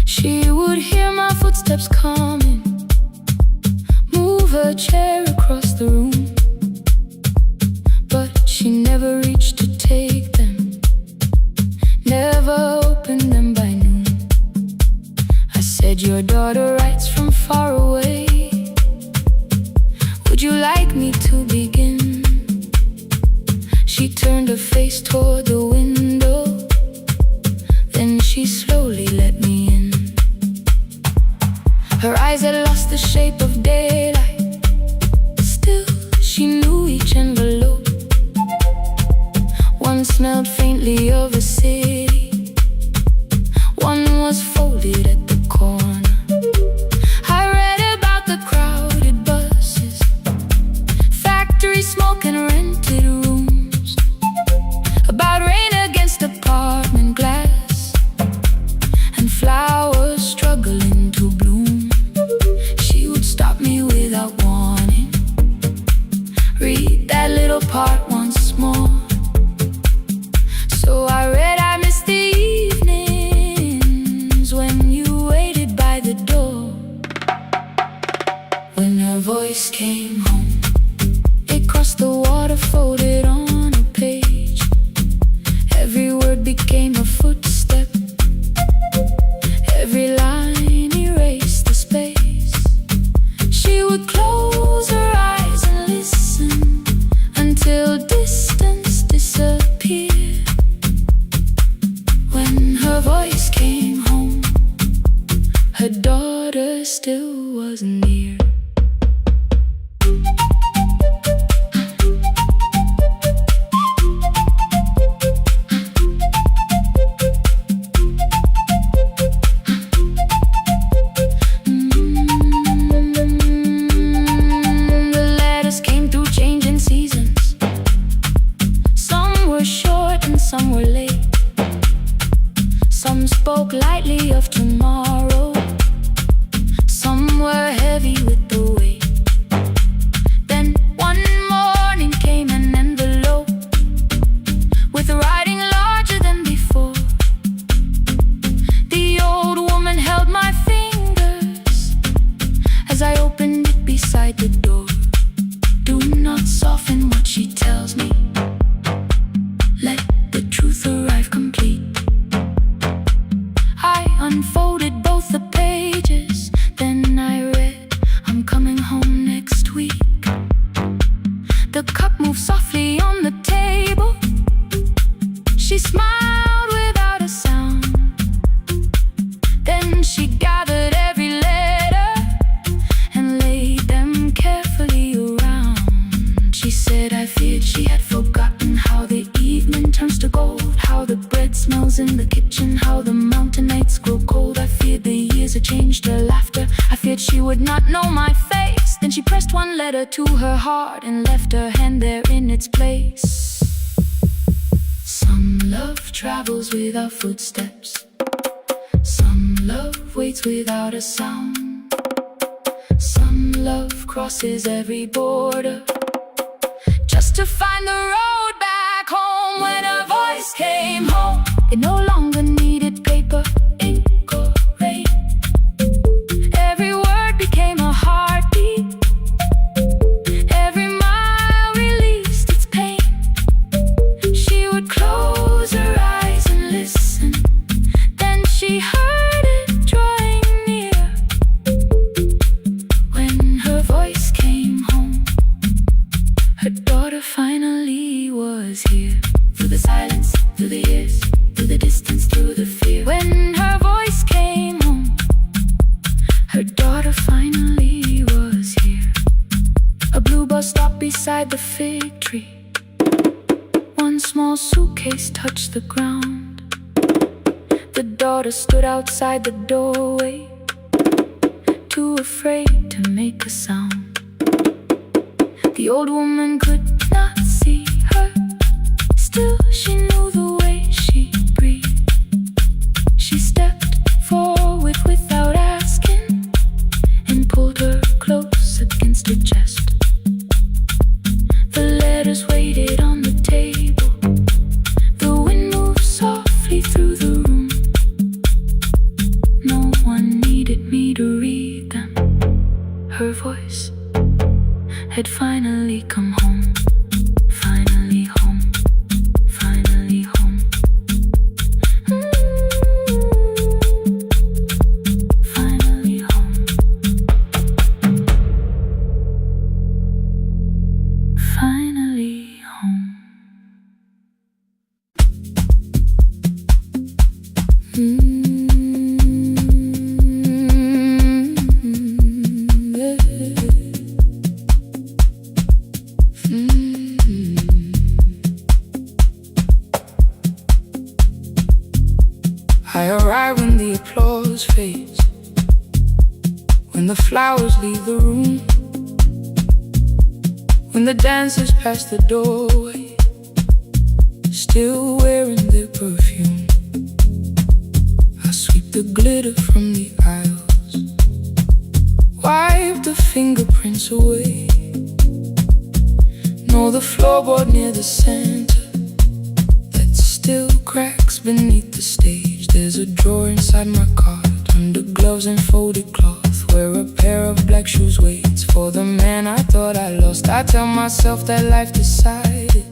[SPEAKER 2] She would hear my footsteps coming, move her chair across the room, but she never reached to take them, never opened them by noon. I said, your daughter writes from far away. Would you like me to begin? She turned her face toward the window, then she slowly let me in. Her eyes had lost the shape of daylight. Still, she knew each envelope. One smelled faintly of a city, one was folded at the corner. I read about the crowded buses, factory smoke and rented rooms, about rain against apartment glass and flowers struggling to bloom. She would stop me without warning, read that little part once more. So I read, I missed the evenings when you waited by the door. When her voice came home, it crossed the water, folded on a page. Every word became a footstep, every line erased the space. She would close her eyes and listen until distance disappeared. When her voice came home, her daughter still wasn't near. The letters came through changing seasons. Some were short and some were late. Some spoke lightly of tomorrow, some were heavy with the weight. Then one morning came an envelope with writing larger than before. The old woman held my fingers as I opened it beside the door. Do not soften what she tells me, let the truth arrive complete. I unfolded both the pages, then I read, I'm coming home next week. The cup moved softly on the table. She smiled without a sound. Then she gathered every letter and laid them carefully around. She said, I feared she had forgotten how the evening turns to gold, how the bread smells in the kitchen, how the mountain nights grow cold. I feared the years had changed her laughter. I feared she would not know my face. Then she pressed one letter letter to her heart and left her hand there in its place. Some love travels without footsteps. Some love waits without a sound. Some love crosses every border just to find the road back home. When her voice came home, it no longer needed paper, ink or rain. Every word became a heartbeat. Every mile released its pain. She would close her eyes and listen. Then she heard it drawing near. When her voice came home, her daughter finally was here. Through the silence, through the years, through the distance, through the fear. When her voice came home, her daughter finally was here. A blue bus stopped beside the fig tree. One small suitcase touched the ground. The daughter stood outside the doorway, too afraid to make a sound. The old woman could not see her. Still, she knew the way she breathed. She stepped forward without asking and pulled her close against her chest. The letters waited on the table. The wind moved softly through the room. No one needed me to read them. Her voice had finally come home. Finally home. Finally home. Finally home. Finally home.
[SPEAKER 1] I arrive when the applause fades, when the flowers leave the room, when the dancers pass the doorway, still wearing their perfume. I sweep the glitter from the aisles, wipe the fingerprints away. Know the floorboard near the center that still cracks beneath the stage. There's a drawer inside my cart, under gloves and folded cloth, where a pair of black shoes waits for the man I thought I lost. I tell myself that life decided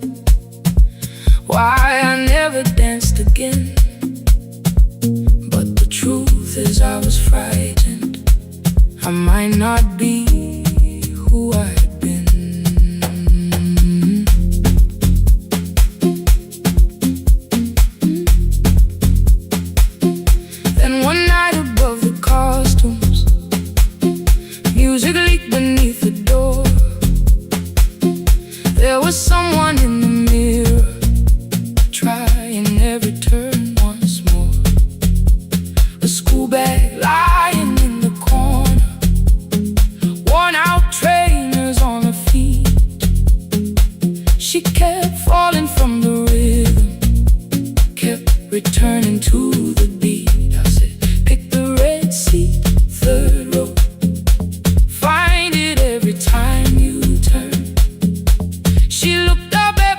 [SPEAKER 1] why I never danced again. But the truth is I was frightened. I might not be who I had been. Then one night above the costumes, music leaked beneath the door. There was someone in the mirror, trying every turn once more. A school bag lying in the corner, worn out trainers on her feet. She kept falling from the rhythm, kept returning to the beat. I said, pick the red seat, third row, find it every time you turn. She looked up at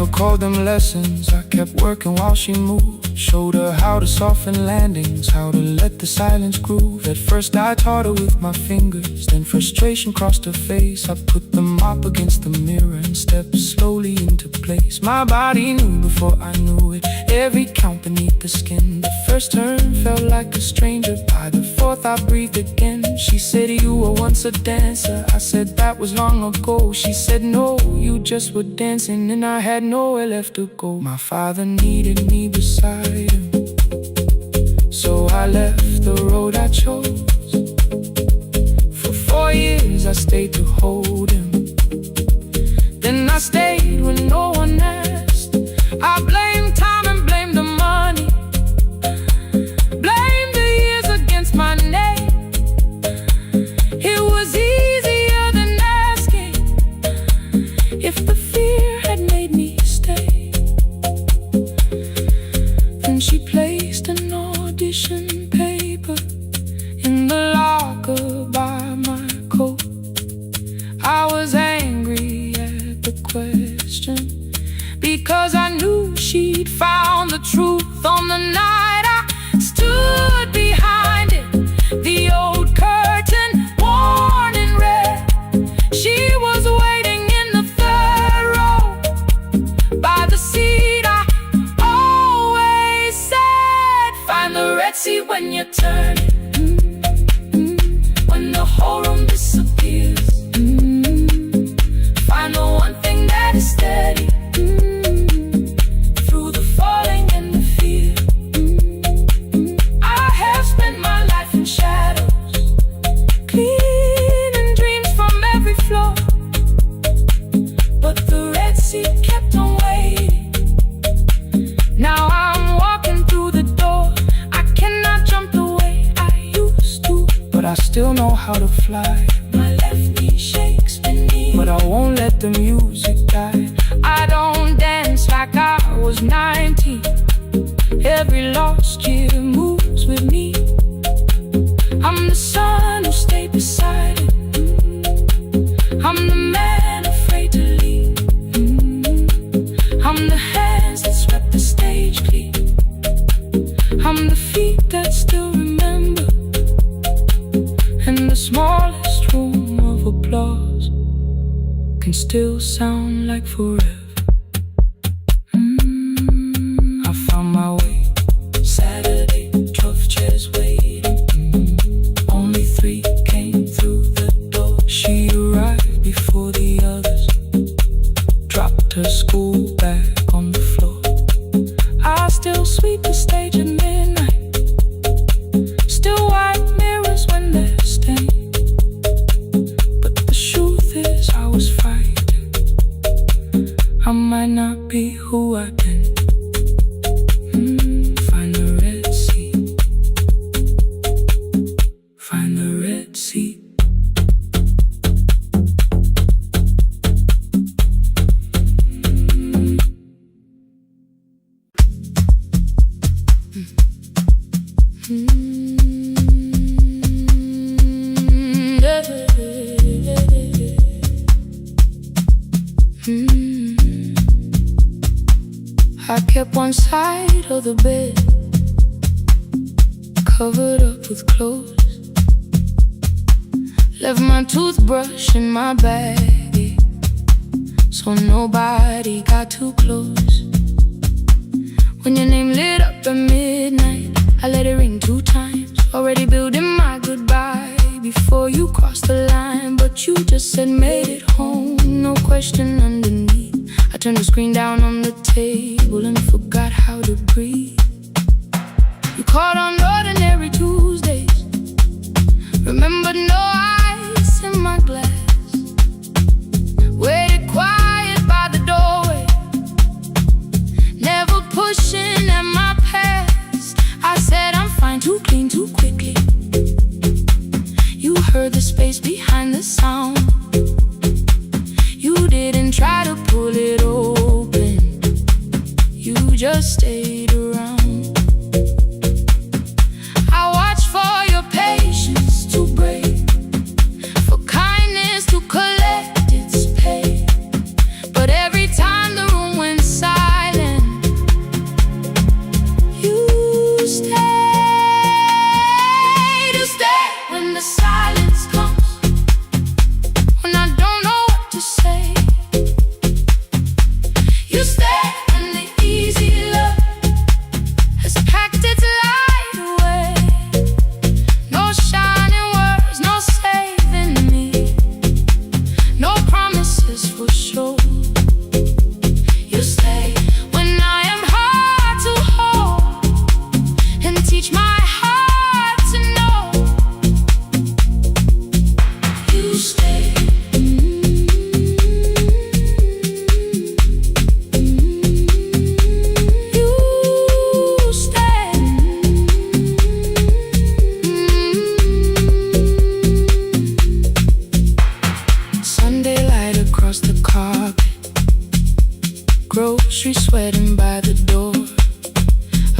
[SPEAKER 1] called them lessons. I kept working while she moved. Showed her how to soften landings, how to let the silence groove. At first I taught her with my fingers, then frustration crossed her face. I put the mop against the mirror and stepped slowly into place. My body knew before I knew it, every count beneath the skin. The first turn felt like a stranger, by the fourth I breathed again. She said, you were once a dancer. I said, that was long ago. She said, no, you just were dancing, and I had nowhere left to go. My father needed me beside him, so I left the road I chose. For 4 years I stayed to hold him, then I stayed when no one asked. I blamed time and blamed the money, blamed the years against my name. It was easier than asking if the fear had made me stay. Then she placed an audition paper in the locker by my coat. I was angry at the question, because I knew she'd found the truth on the night I stood behind it. The old curtain worn in red, she was waiting in the third row by the seat I always said, find the red seat when you turn it. When the whole room disappears, find the one thing that is steady through the falling and the fear. I have spent my life in shadows, cleaning dreams from every floor, but the red seat kept on waiting. Now I'm walking through the door. I cannot jump the way I used to, but I still know how to fly. My left knee shakes beneath, but I won't let the music die. I don't dance like I was 19. Every lost year moves with me. I'm the son who stayed beside it. I'm the man afraid to leave. I'm the hands that swept the stage clean. I'm the feet that still remember, and the smallest room of applause can still sound like forever. I found my way. Saturday, 12 chairs waiting. Only 3 came through the door. She arrived before the others, dropped her school bag on the floor. I still sweep the stage at midnight, still wipe mirrors when they're stained. But the truth is I was fighting. I might not be who I've been. Find the red seat. Find the red seat. I kept one side of the bed covered up with clothes, left my toothbrush in my bag, so nobody got too close. When your name lit up at midnight, I let it ring 2 times, already building my goodbye before you crossed the line. But you just said made it home, no question underneath. I turned the screen down on the table and forgot how to breathe. You called on ordinary Tuesdays, remembered no ice in my glass, waited quiet by the doorway, never pushing at my past. I said I'm fine, too clean, too quickly. You heard the space behind the sound. You didn't try to pull it open, you just stayed around. I watched for your patience to break, for kindness to collect its pay. But every time the room went silent,
[SPEAKER 2] pastry sweating by the door.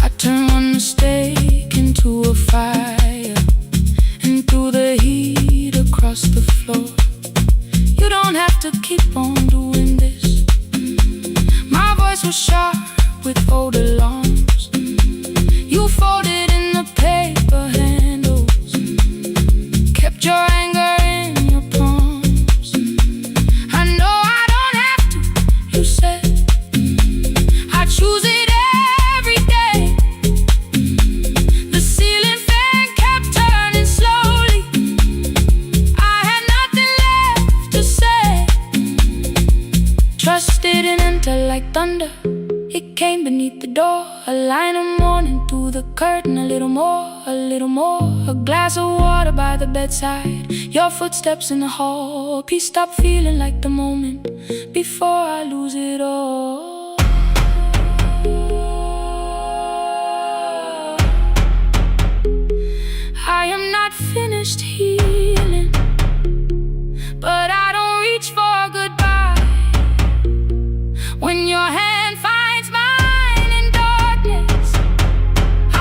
[SPEAKER 2] I turn one mistake into a fire, and through the heat across the floor. You don't have to keep on doing this. My voice was sharp with old alarms. You folded in the paper handles, kept your anger in your palms. I know I don't have to, you said. I choose it every day. The ceiling fan kept turning slowly. I had nothing left to say. Trust didn't enter like thunder. It came beneath the door, a line of mourning through the curtain. A little more, a little more. A glass of water by the bedside, your footsteps in the hall. Peace stopped feeling like the moment before I lose it all. I am not finished healing, but I don't reach for a goodbye. When your hand finds mine in darkness,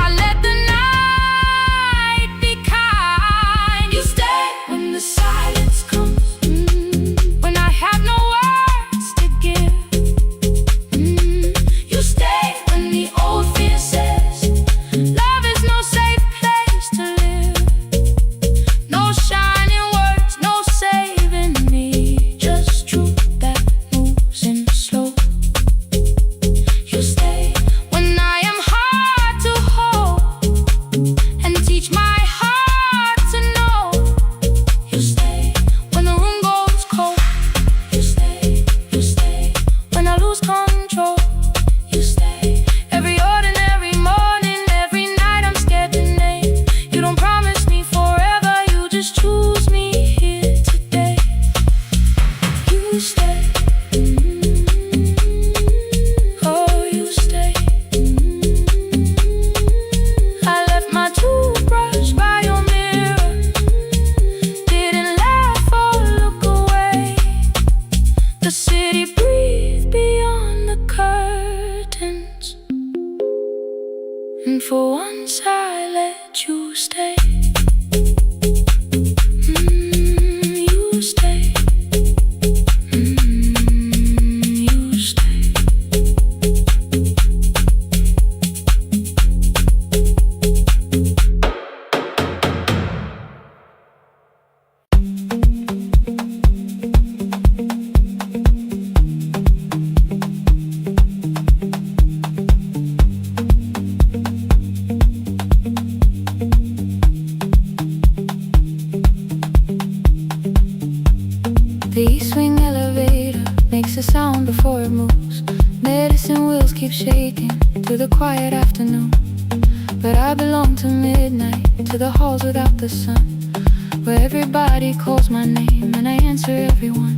[SPEAKER 2] I let the night be kind. You stay when the silence comes, when I have no words to give. You stay when the old fear says love is no safe place to live. No shining words, no saving me, just truth that moves in slow. You stay when I am hard to hold, and teach my heart to know. You stay when the room goes cold. You stay when I lose control. You stay every ordinary morning, every night I'm scared to name. You don't promise me forever, you just choose me here today. You stay. Oh, you stay. I left my toothbrush by your mirror, didn't laugh or look away. The city breathed beyond the curtains, and for once I let you stay. You stay. You stay. The east wing elevator makes a sound before it moves. Medicine wheels keep shaking through the quiet afternoon. But I belong to midnight, to the halls without the sun, where everybody calls my name and I answer everyone.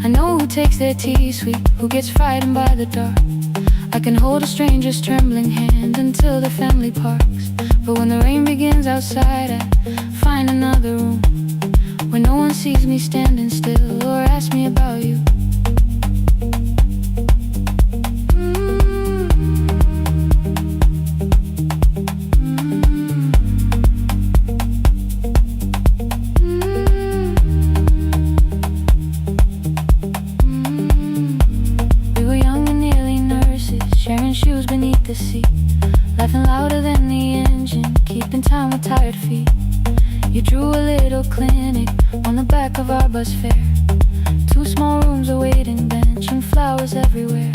[SPEAKER 2] I know who takes their tea sweet, who gets frightened by the dark. I can hold a stranger's trembling hand until the family parks. But when the rain begins outside, I find another room where no one sees me standing still or asks me about you. We were young and nearly nurses, sharing shoes beneath the seat, laughing louder than the engine, keeping time with tired feet. You drew a little clinic on the back of our bus fare, 2 small rooms, a waiting bench, and flowers everywhere.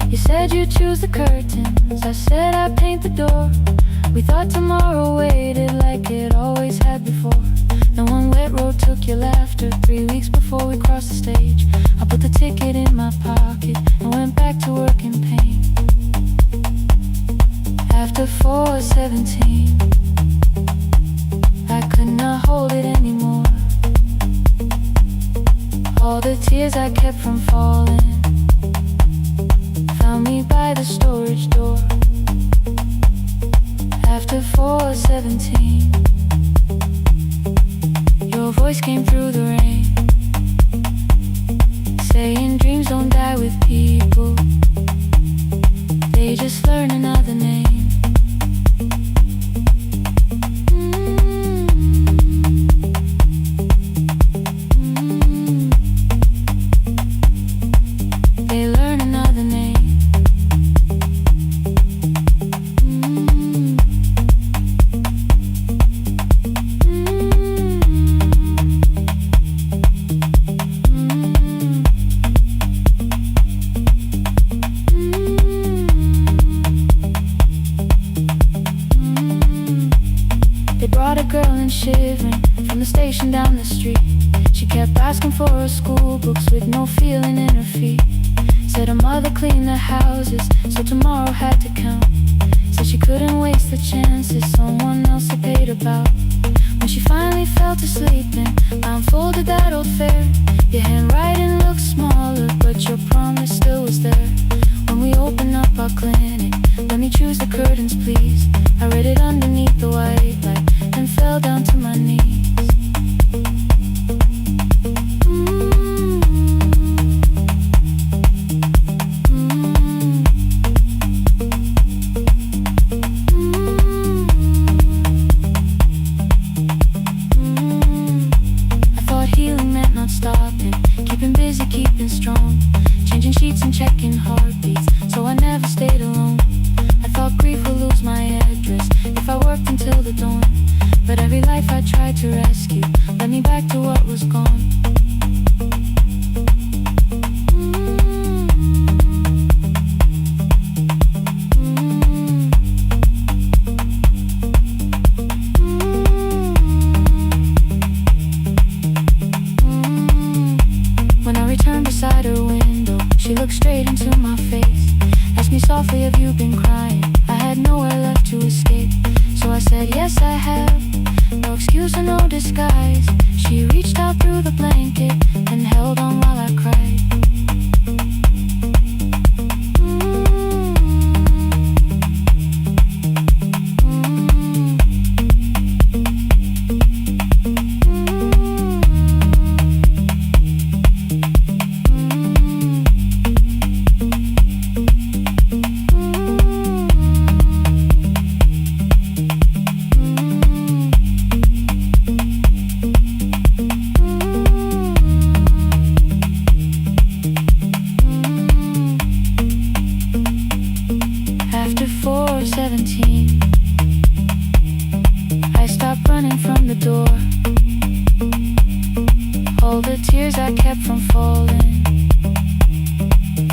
[SPEAKER 2] You said you'd choose the curtains, I said I'd paint the door. We thought tomorrow waited like it always had before. No one wet road took your laughter. 3 weeks before we crossed the stage, I put the ticket in my pocket and went back to work in pain. After 4:17, I could not hold it anymore. All the tears I kept from falling found me by the storage door. After 4:17, your voice came through the rain, saying dreams don't die with people, just learn another name. They learn another name. They brought a girl in shivering from the station down the street. She kept asking for her school books with no feeling in her feet. Said her mother cleaned the houses, so tomorrow had to count. Said she couldn't waste the chances someone else had paid about. When she finally fell to sleeping, I unfolded that old fare. Your handwriting looked smaller, but your promise still was there. When we opened up our clinic, let me choose the curtains please. I read it underneath the white light, then fell down to my knees. Stopping, keeping busy, keeping strong, changing sheets and checking heartbeats, so I never stayed alone. I thought grief would lose my address if I worked until the dawn, but every life I tried to rescue led me back to what was gone. Beside her window, she looked straight into my face. Asked me softly, have you been crying? I had nowhere left to escape, so I said, yes I have. No excuse or no disguise. She reached out through the blanket and held on while I cried. After 4:17, I stopped running from the door. All the tears I kept from falling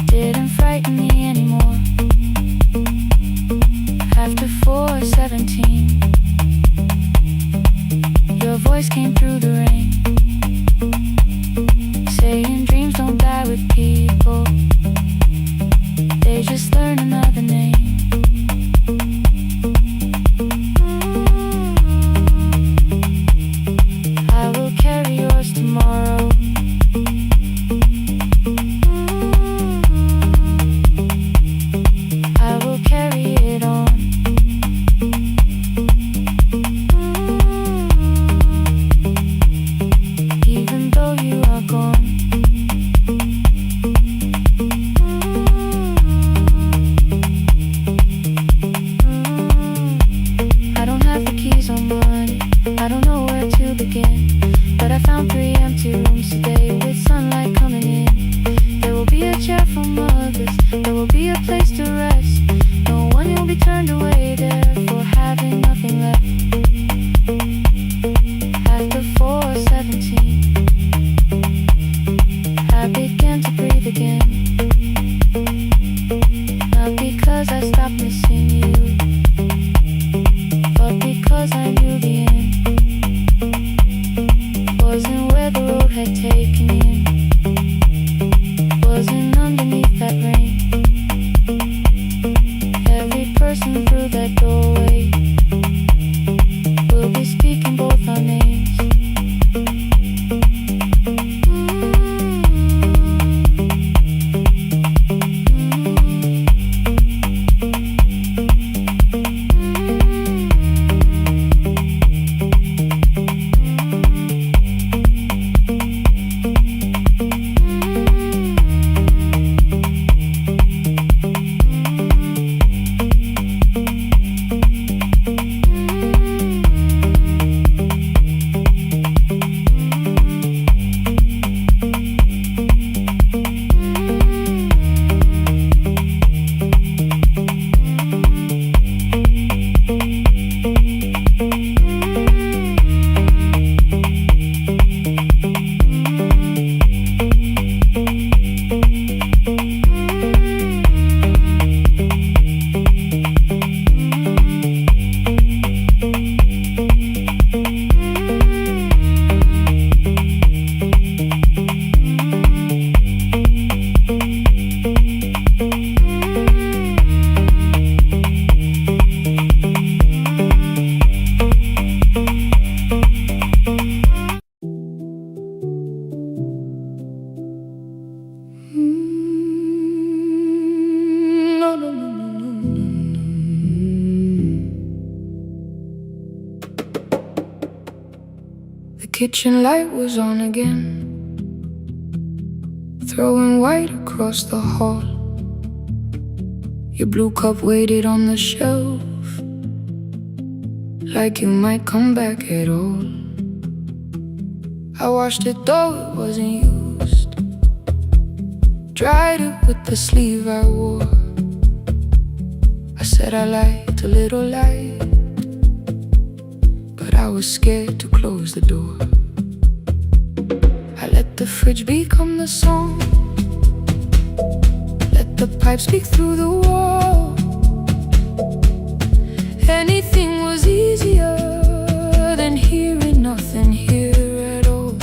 [SPEAKER 2] didn't frighten me anymore. After 4:17, your voice came through the rain, saying dreams don't die with people, they just learn another name. I will carry yours tomorrow. I will carry it on. Even though you are gone. I don't have the keys or money, I don't know where to begin, but I found 3 empty rooms today with sunlight coming in. There will be a chair for mothers, there will be a place to rest. No one will be turned away there for having nothing left. After 4:17, I began to breathe again. Not because I stopped missing you, but because I knew the end wasn't where the road had taken him, wasn't underneath that rain. Every person through that doorway will be speaking both our names. The kitchen light was on again, throwing white across the hall. Your blue cup waited on the shelf, like you might come back at all. I washed it though it wasn't used, dried it with the sleeve I wore. I said I liked a little light, but I was scared to close the door. I let the fridge become the song, let the pipe speak through the wall. Anything was easier than hearing nothing here at all.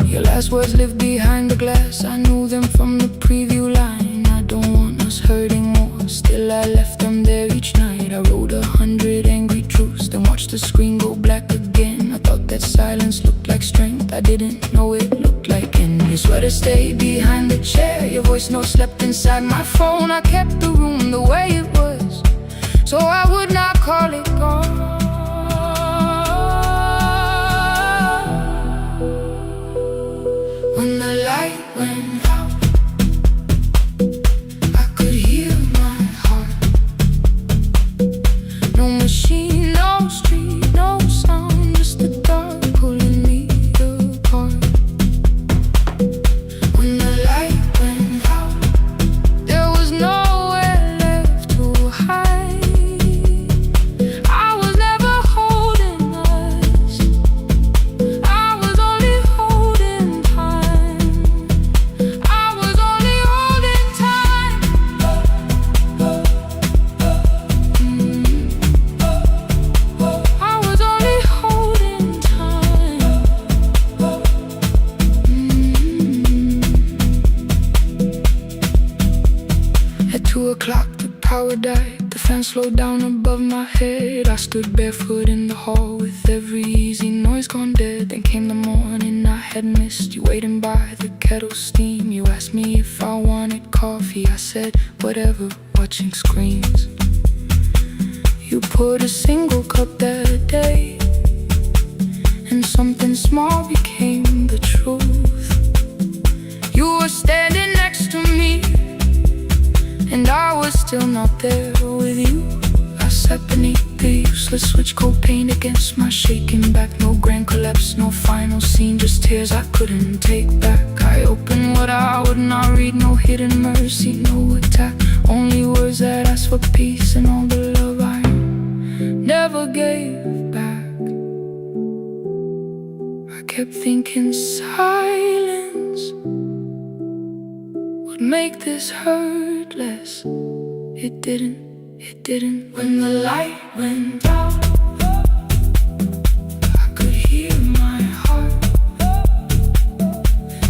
[SPEAKER 2] Your last words lived behind the glass, I knew them from the preview line. I don't want us hurting more, still I left them there each night. I wrote 100 angry truths, then watched the screen go black again. I thought that silence looked like strength, I didn't know it looked like end. Your sweater stayed behind the chair, your voice note slept inside my phone. I kept the room the way it was, so I would not call it gone. When the light went out, I could hear my heart. No machine, no street, no sound, just the dark pulling me apart. When the light went out, there was nowhere left to hide. I was never holding us, I was only holding time. I was only holding time. I was only holding time. At 2 o'clock the power died, the fan slowed down above my head. I stood barefoot in the hall with every easy noise gone dead. Then came the morning I had missed, you waiting by the kettle steam. You asked me if I wanted coffee, I said whatever, watching screens. You poured a single cup that day, and something small became the truth. You were standing next to me, and I was still not there with you. I sat beneath the useless switch coat paint against my shaking back. No grand collapse, no final scene, just tears I couldn't take back. I opened what I would not read, no hidden mercy, no attack, only words that asked for peace and all the love I never gave back. I kept thinking silence would make this hurt less. It didn't. When the light went out, I could hear my heart.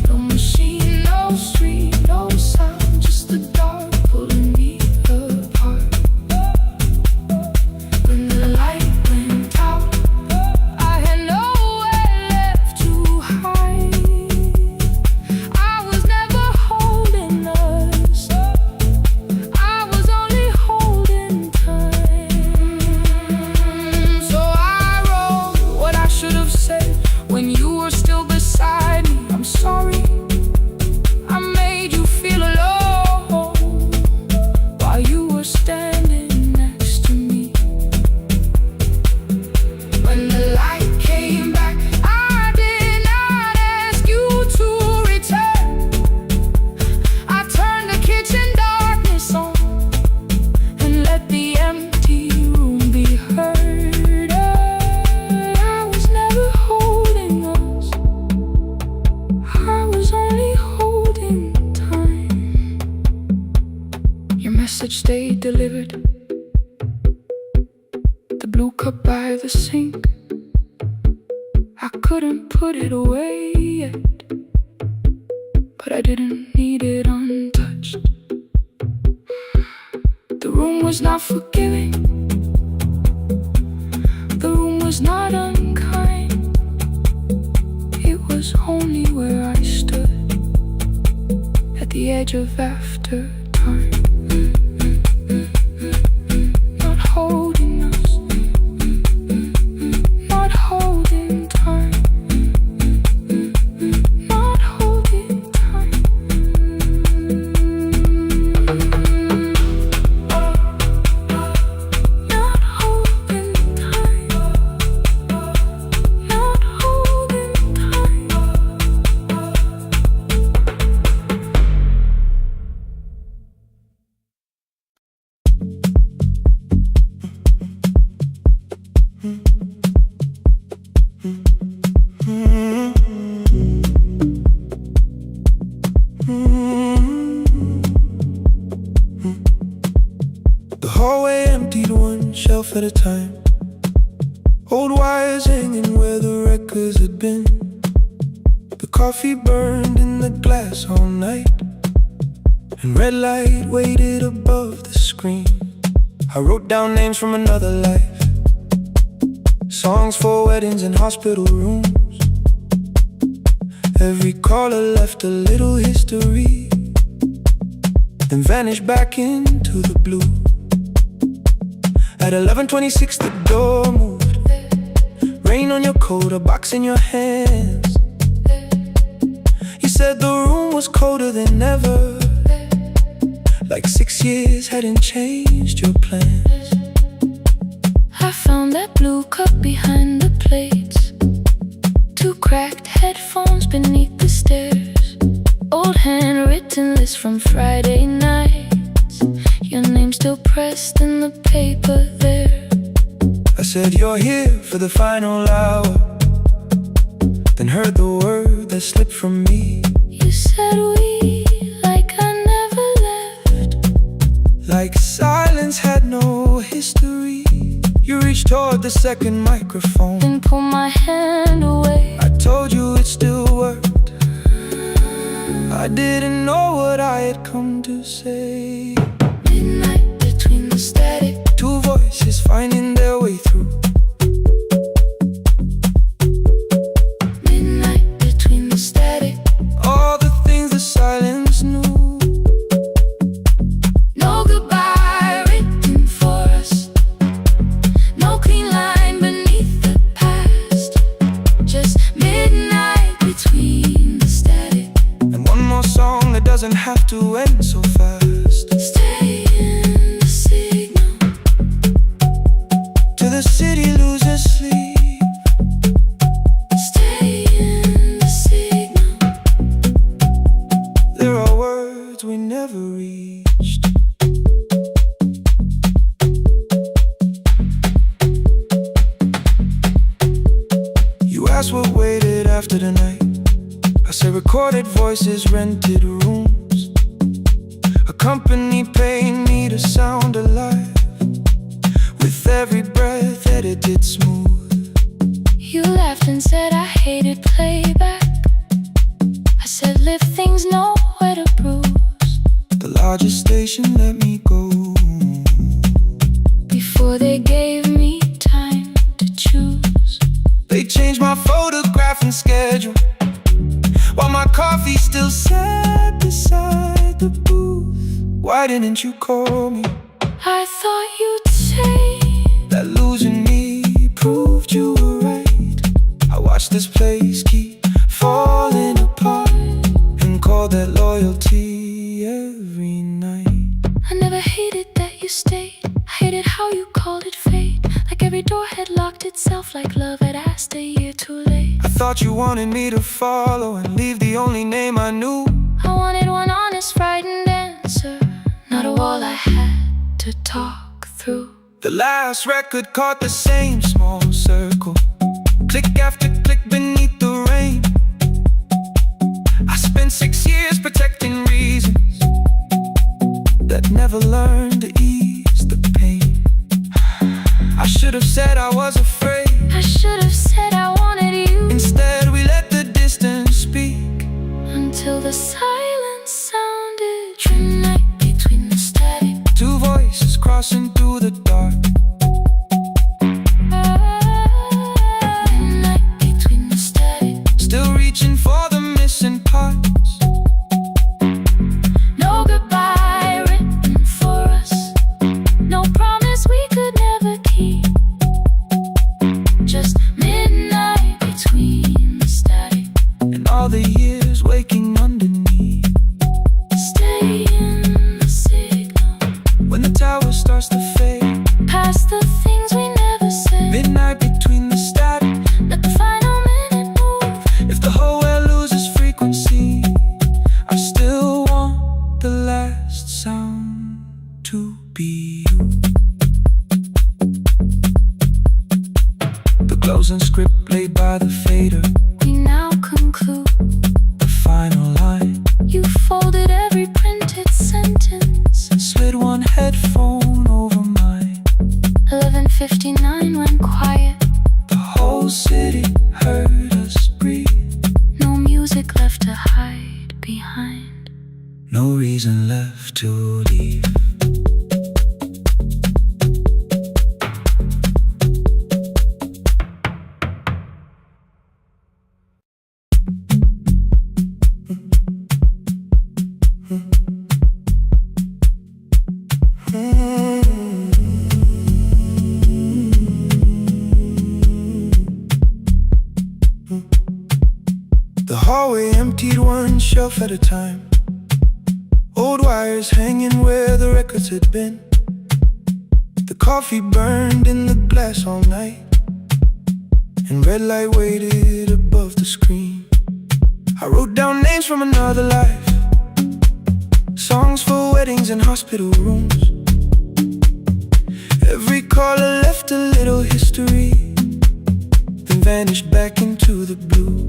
[SPEAKER 2] No machine, no street, no sound, just the dark pulling me apart. When the light went out, I had nowhere left to hide. I was never holding us, I was only holding time. So I wrote what I should have said when you were still beside me. I'm sorry, I made you feel alone while you were standing next to me. When the light came back, I did not ask you to return. I turned the kitchen darkness on and let the empty room be heard. I was never holding us, I was only holding time. Your message stayed delivered, the blue cup by the sink. I couldn't put it away yet, but I didn't need it untouched. The room was not forgiving, the room was not unkind. It was only where I stood, at the edge of after time. Not holding us, not holding time, not holding time. Not holding time, not holding time.
[SPEAKER 3] The hallway emptied one shelf at a time. Old wires hanging where the records had been. The coffee burned in the glass all night, and red light waited above the screen. I wrote down names from another life, songs for weddings and hospital rooms. Every caller left a little history, then vanished back into the blue. At 11:26 the door moved. Rain on your coat, a box in your hands. You said the room was colder than ever, like 6 years hadn't changed your plans.
[SPEAKER 2] I found that blue cup behind the plates, 2 cracked headphones beneath the stairs, old handwritten list from Friday nights, your name still pressed in the paper there.
[SPEAKER 3] I said you're here for the final hour, then heard the word that slipped from me.
[SPEAKER 2] You said we, like I never left,
[SPEAKER 3] like silence had no history. You reached toward the second microphone,
[SPEAKER 2] then pulled my hand away.
[SPEAKER 3] I told you it still worked. I didn't know what I had come to say.
[SPEAKER 2] Midnight between the static,
[SPEAKER 3] 2 voices finding their way through.
[SPEAKER 2] midnight between the static.
[SPEAKER 3] All the things the silence knew.
[SPEAKER 2] No goodbye written for us, no clean line beneath the past, just midnight between the static.
[SPEAKER 3] And one more song that doesn't have to end so fast.
[SPEAKER 2] Stay in the signal
[SPEAKER 3] Till the city loses sleep.
[SPEAKER 2] stay in the signal.
[SPEAKER 3] There are words we never reached. You asked what waited after the night. I said recorded voices, rented rooms, a company paying me to sound alive, with every breath edited smooth.
[SPEAKER 2] You laughed and said I hated playback. I said live things nowhere to bruise,
[SPEAKER 3] The largest station let me go.
[SPEAKER 2] before they gave me time to choose.
[SPEAKER 3] They changed my photograph and schedule, while my coffee still sat beside the booth. Why didn't you call me?
[SPEAKER 2] I thought you'd say
[SPEAKER 3] That losing me proved you were right. I watched this place keep falling apart, and called that loyalty every night.
[SPEAKER 2] I never hated that you stayed. I hated how you called it fate, like every door had locked itself, like love had asked a year too late.
[SPEAKER 3] I thought you wanted me to follow and leave the only name I knew.
[SPEAKER 2] I wanted one honest, frightened answer, not a wall I had to talk through.
[SPEAKER 3] The last record caught the same small circle, click after click beneath the rain. I spent 6 years protecting reasons that never learned to ease the pain. I should have said I was afraid.
[SPEAKER 2] I should have said I wanted you.
[SPEAKER 3] Instead we let the distance speak,
[SPEAKER 2] Until the silence sounded midnight between the static.
[SPEAKER 3] 2 voices crossing through the dark.
[SPEAKER 2] Midnight between the static.
[SPEAKER 3] Still reaching for the missing parts.
[SPEAKER 1] left to leave.
[SPEAKER 3] The hallway emptied one shelf at a time. Old wires hanging where the records had been. The coffee burned in the glass all night, and red light waited above the screen. I wrote down names from another life, songs for weddings and hospital rooms. Every caller left a little history, then vanished back into the blue.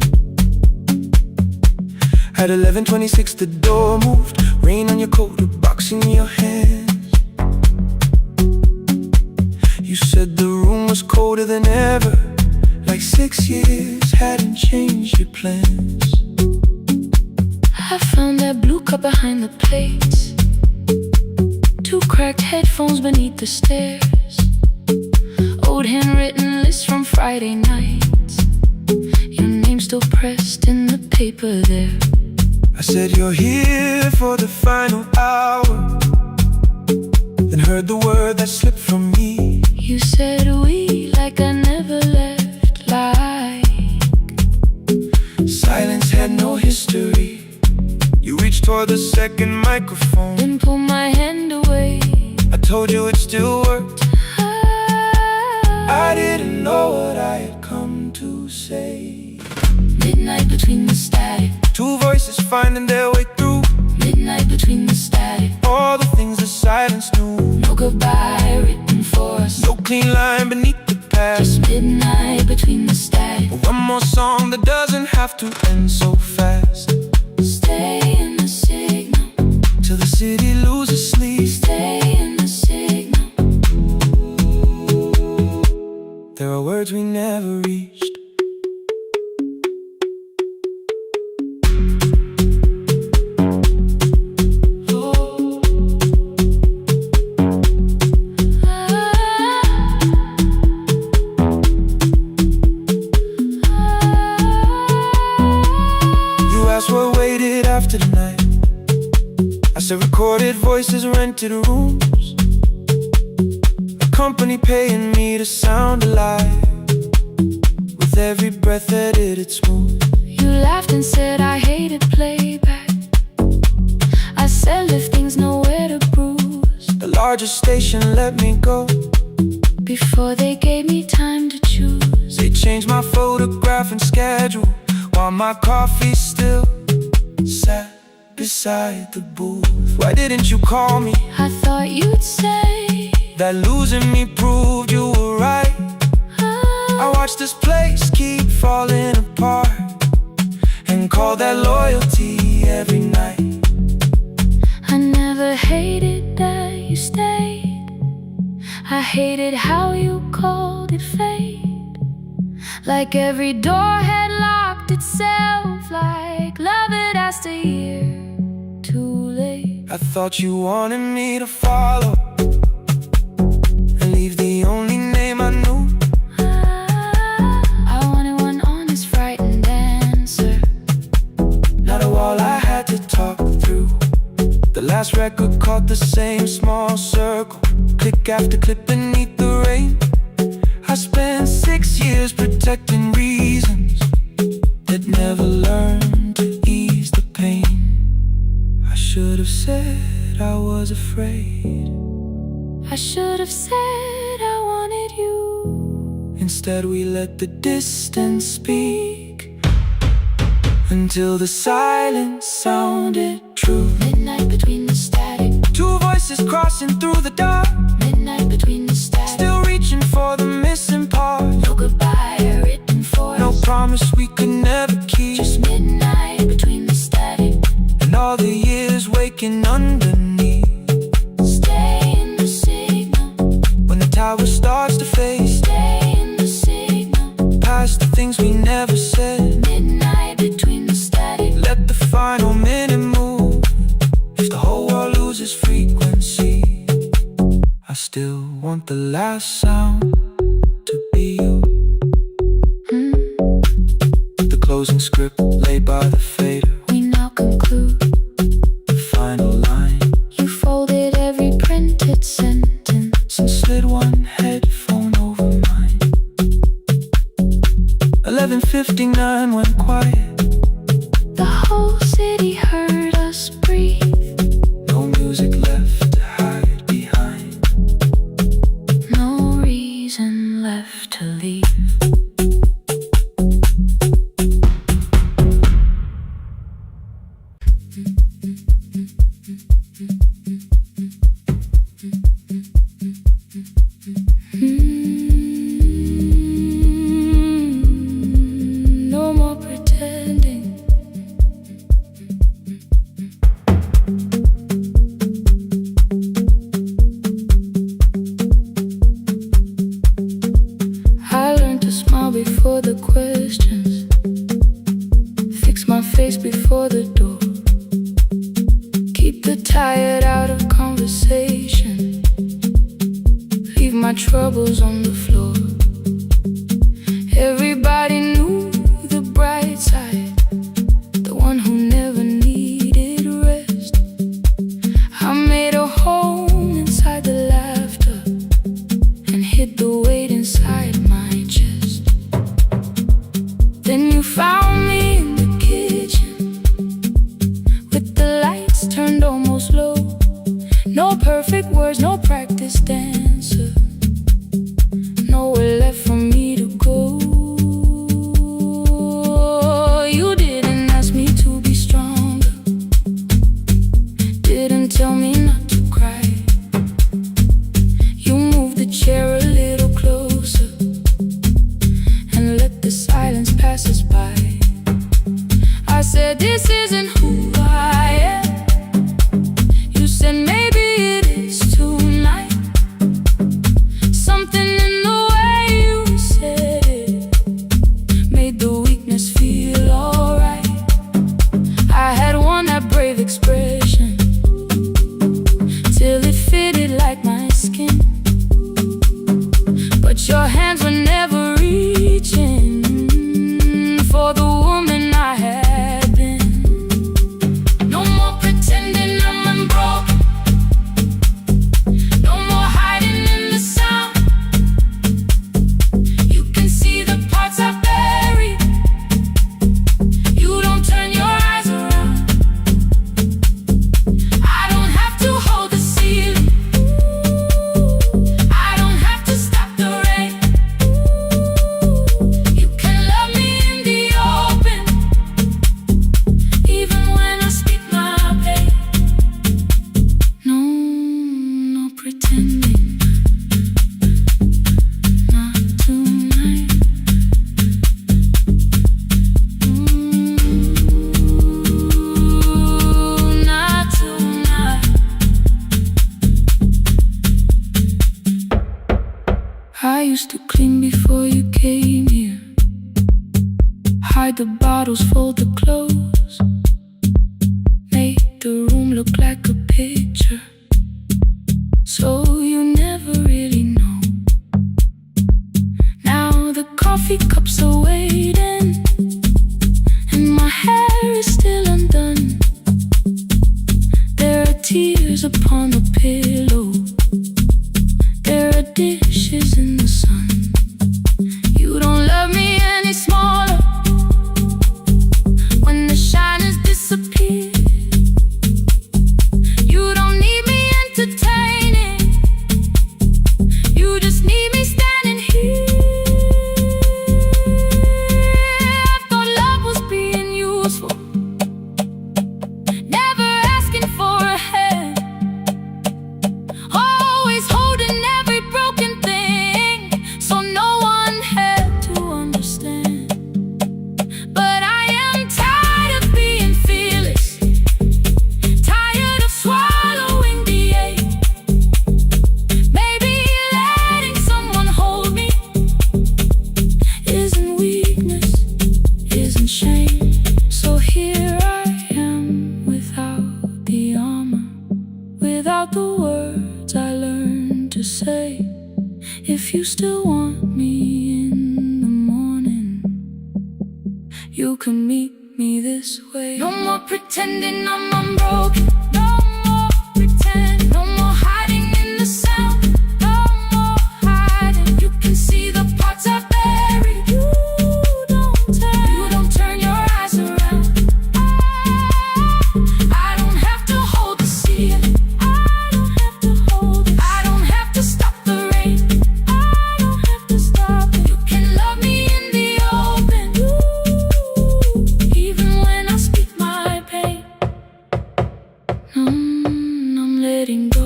[SPEAKER 3] At 11:26 the door moved, rain on your coat, a box in your hands. You said the room was colder than ever, like 6 years hadn't changed your plans.
[SPEAKER 2] I found that blue cup behind the plates, 2 cracked headphones beneath the stairs, old handwritten lists from Friday nights, your name still pressed in the paper there.
[SPEAKER 3] I said you're here for the final hour, then heard the word that slipped from me.
[SPEAKER 2] You said we like I never left, like
[SPEAKER 3] silence had no history. You reached toward the second microphone,
[SPEAKER 2] then pulled my hand away.
[SPEAKER 3] I told you it still worked. I didn't know what I had come to say.
[SPEAKER 2] Midnight between the static,
[SPEAKER 3] 2 voices finding their way through.
[SPEAKER 2] midnight between the static,
[SPEAKER 3] All the things the silence knew.
[SPEAKER 2] no goodbye written for us,
[SPEAKER 3] No clean line beneath the past.
[SPEAKER 2] just midnight between the static.
[SPEAKER 3] One more song that doesn't have to end so fast.
[SPEAKER 2] Stay in the signal,
[SPEAKER 3] Till the city loses sleep.
[SPEAKER 2] stay in the signal.
[SPEAKER 3] There are words we never reached. What waited after the night? I said recorded voices, rented rooms, a company paying me to sound alive, with every breath edited smooth.
[SPEAKER 2] You laughed and said I hated playback. I said lifting's nowhere to bruise,
[SPEAKER 3] The largest station let me go
[SPEAKER 2] before they gave me time to choose.
[SPEAKER 3] They changed my photograph and schedule, while my coffee still sat beside the booth. Why didn't you call me?
[SPEAKER 2] I thought you'd say
[SPEAKER 3] That losing me proved you were right. I watched this place keep falling apart, and call that loyalty every night.
[SPEAKER 2] I never hated that you stayed, I hated how you called it fate, like every door had locked itself, like love had asked a year too late.
[SPEAKER 3] I thought you wanted me to follow and leave the only name I knew.
[SPEAKER 2] I wanted one honest, frightened answer,
[SPEAKER 3] Not a wall I had to talk through. The last record caught the same small circle, click after clip beneath the rain. I spent 6 years protecting reasons that never learned to ease the pain. I should have said I was afraid.
[SPEAKER 2] I should have said I wanted you.
[SPEAKER 3] Instead we let the distance speak, until the silence sounded true.
[SPEAKER 2] Midnight between the static,
[SPEAKER 3] 2 voices crossing through the dark,
[SPEAKER 2] midnight between the static,
[SPEAKER 3] still reaching for the missing part.
[SPEAKER 2] no goodbye written for
[SPEAKER 3] No
[SPEAKER 2] us,
[SPEAKER 3] promise we could never keep.
[SPEAKER 2] just midnight between the static.
[SPEAKER 3] And all the years waking underneath.
[SPEAKER 2] Stay in the signal,
[SPEAKER 3] When the tower starts to fade,
[SPEAKER 2] stay in the signal.
[SPEAKER 3] past the things we never said.
[SPEAKER 2] Midnight between the static,
[SPEAKER 3] Let the final minute move. If the whole world
[SPEAKER 1] loses frequency. I still want the last sound to be you. The closing script laid by the fader.
[SPEAKER 2] We now conclude
[SPEAKER 1] The final line.
[SPEAKER 2] You folded every printed sentence
[SPEAKER 1] And slid one headphone over mine. 11:59 went quiet.
[SPEAKER 2] The whole city heard us breathe.
[SPEAKER 1] No music left to hide behind.
[SPEAKER 2] No reason left to leave. No more pretending. I learned to smile before the questions, fix my face before the door, keep the tired out of conversation, leave my troubles on the floor. Everybody knew the bright side, the one who never needed rest. I made a home inside the laughter and hid the weight inside my chest. Then you found me in the kitchen with the lights turned almost low. No perfect words, no practice dancer, nowhere left for me to go. You didn't ask me to be stronger, didn't tell me not to cry. You moved the chair a little closer and let the silence pass us by. I said, this isn't who I am. You said, maybe it is tonight. Something in the way you said it made the weakness feel alright. I had worn that brave expression till it fitted like my skin, but your hands were never reaching for the woman I had been. No more pretending I'm unbroken, no more hiding in the sound. You can see the parts I buried, you don't turn your eyes around. I don't have to hold the ceiling, I don't have to stop the rain. You can love me in the open, even when I speak my pain. No, no pretending, not tonight. Not tonight. I used to clean before you came here, hide the bottles, fold the clothes, make the room look like a picture, so you never really know. Now the coffee cups are waiting and my hair is still undone. There are tears upon the pillow, there are dishes in the sun. You don't love me any smaller when the shine has disappeared. You don't need me entertaining, you just need me standing here. I thought love was being useful, never asking for a hand, always holding every broken thing. without the words I learned to say. If you still want me in the morning, you can meet me this way. No more pretending I'm unbroken. No more pretend. No more hiding in the sound. No more hiding. You can see the parts I buried. You don't turn your eyes around. I don't have to hold to see it. I don't have to hold it. I don't have to stop the rain. I don't have to stop it. You can love me in the open, even when I speak my pain. I'm letting go.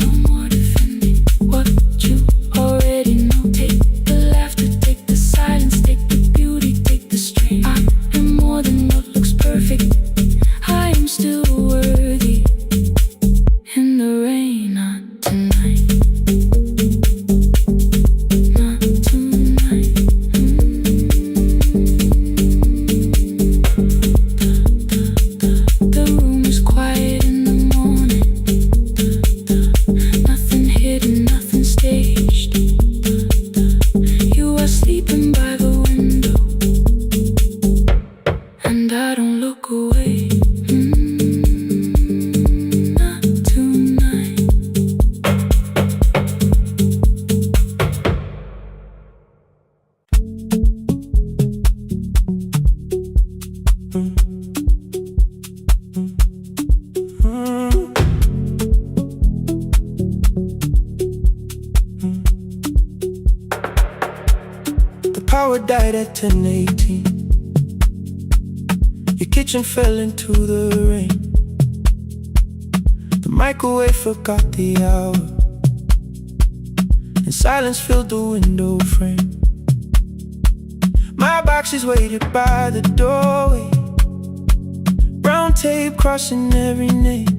[SPEAKER 2] No more defending what you already know. Take the laughter, take the silence, take the beauty, take the strain. I am more than what looks perfect. I am still worthy. In the rain, not tonight. Not tonight. The room is quiet in the morning. Nothing hidden, nothing staged. You are sleeping by the window, and I don't look away. Not tonight.
[SPEAKER 3] The power died at 10:18. Your kitchen fell into the rain. The microwave forgot the hour, and silence filled the window frame. My boxes waited by the doorway, brown tape crossing every name.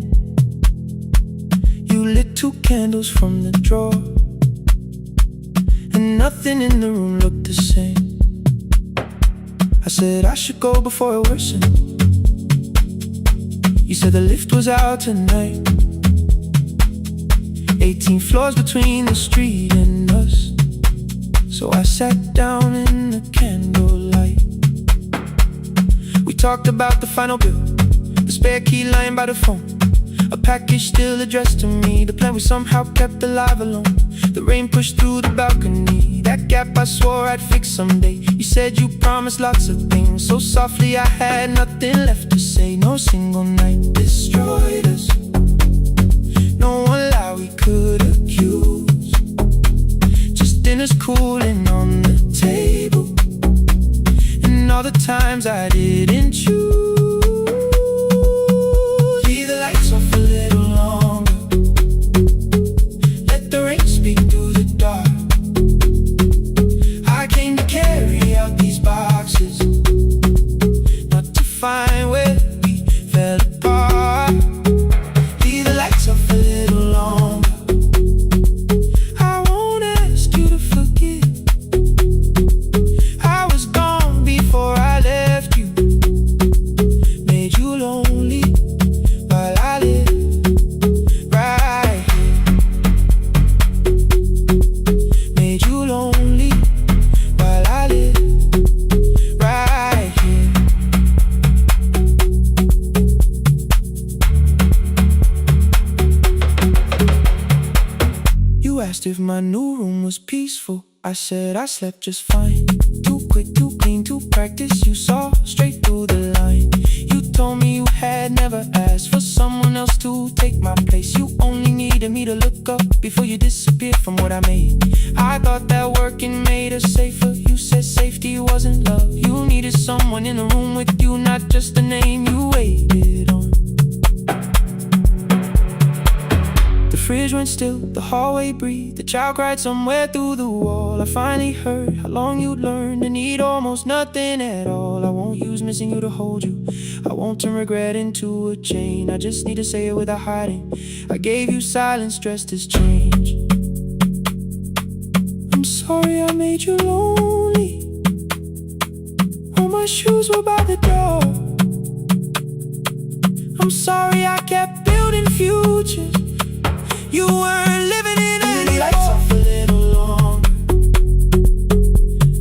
[SPEAKER 3] You lit 2 candles from the drawer, and nothing in the room looked the same. I said I should go before it worsened. You said the lift was out tonight. 18 floors between the street and us. So I sat down in the candlelight. We talked about the final bill, the spare key lying by the phone, a package still addressed to me, the plan we somehow kept alive alone. The rain pushed through the balcony, that gap I swore I'd fix someday. You said you promised lots of things, so softly I had nothing left to say. No single night destroyed us, no one lie we could accuse. Just dinners cooling on the table, and all the times I didn't choose. Leave the lights off a little longer, let the rain speak through the dark. I came to carry out these boxes, not to find where we fell apart. Leave the lights off a little longer. I won't ask you to forget. I was gone before I left you, made you lonely while I live right here. Made you lonely while I live right here. You asked if my new room was peaceful. I said I slept just fine. Too quick, too clean, too practiced. You saw straight through the line. You told me you had never asked for someone else to take my place. You only needed me to look up before you disappeared from what I made. I thought that working made us safer. You said safety wasn't love. You needed someone in the room with you, not just a name you waited on. The fridge went still, the hallway breathed, the child cried somewhere through the wall. I finally heard how long you'd learned to need almost nothing at all. I won't use missing you to hold you, I won't turn regret into a chain. I just need to say it without hiding. I gave you silence dressed as change. I'm sorry I made you lonely. All my shoes were by the door. I'm sorry I kept building futures
[SPEAKER 1] You weren't living in any lights off a little longer.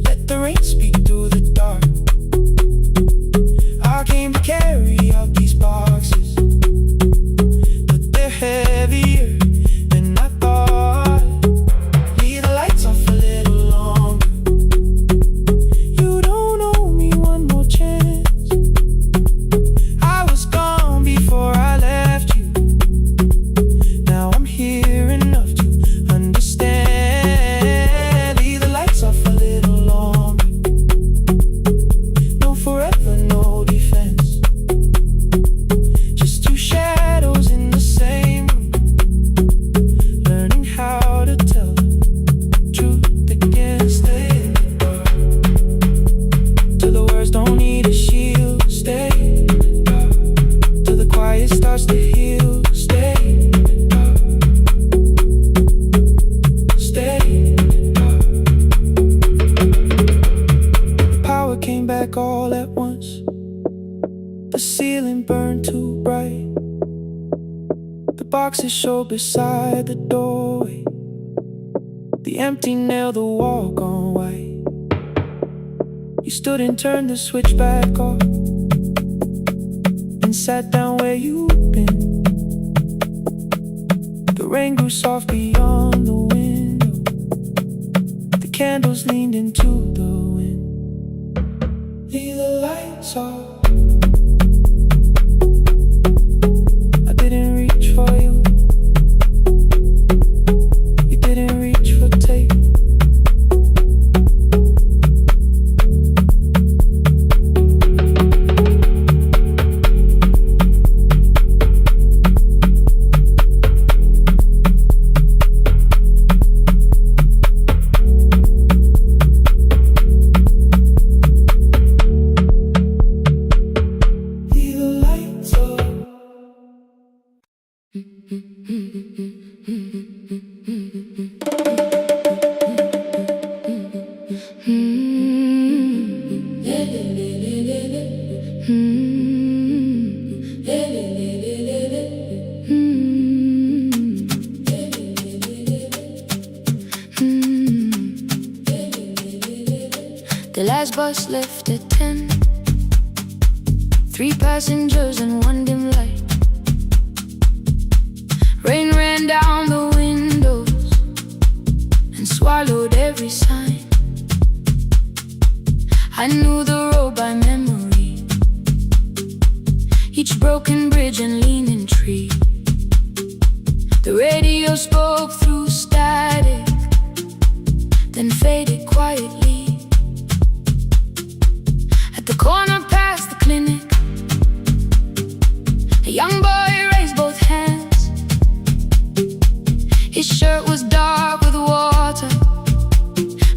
[SPEAKER 1] Let the rain speak through the dark. I came to carry out these boxes, but they're heavier than I thought. Leave the lights off a little longer. You don't owe me one more chance. I was gone before I left you. Now I'm here enough to understand. Leave the lights off a little longer. No forever, no defense. Just two shadows in the same room, learning how to tell the truth again. Stay in the dark till the words don't need a shield. Stay in the dark till the quiet starts to heal. Stay in the dark. Stay in the dark. Power came back all at once. The ceiling burned too bright. The boxes show beside the doorway. The empty nail, the wall gone white. You stood and turned the switch back off and sat down where you'd been. The rain grew soft beyond the window. The candles leaned into the wind. Leave the lights off. I didn't reach for you. You didn't reach for tape. Leave the lights off.
[SPEAKER 2] The last bus left at 10. 3 passengers and 1 dim light. Rain ran down the windows and swallowed every sign. I knew the road by memory, each broken bridge and leaning tree. The radio spoke through static, then faded quietly. At the corner past the clinic, a young boy raised both hands. His shirt was dark with water,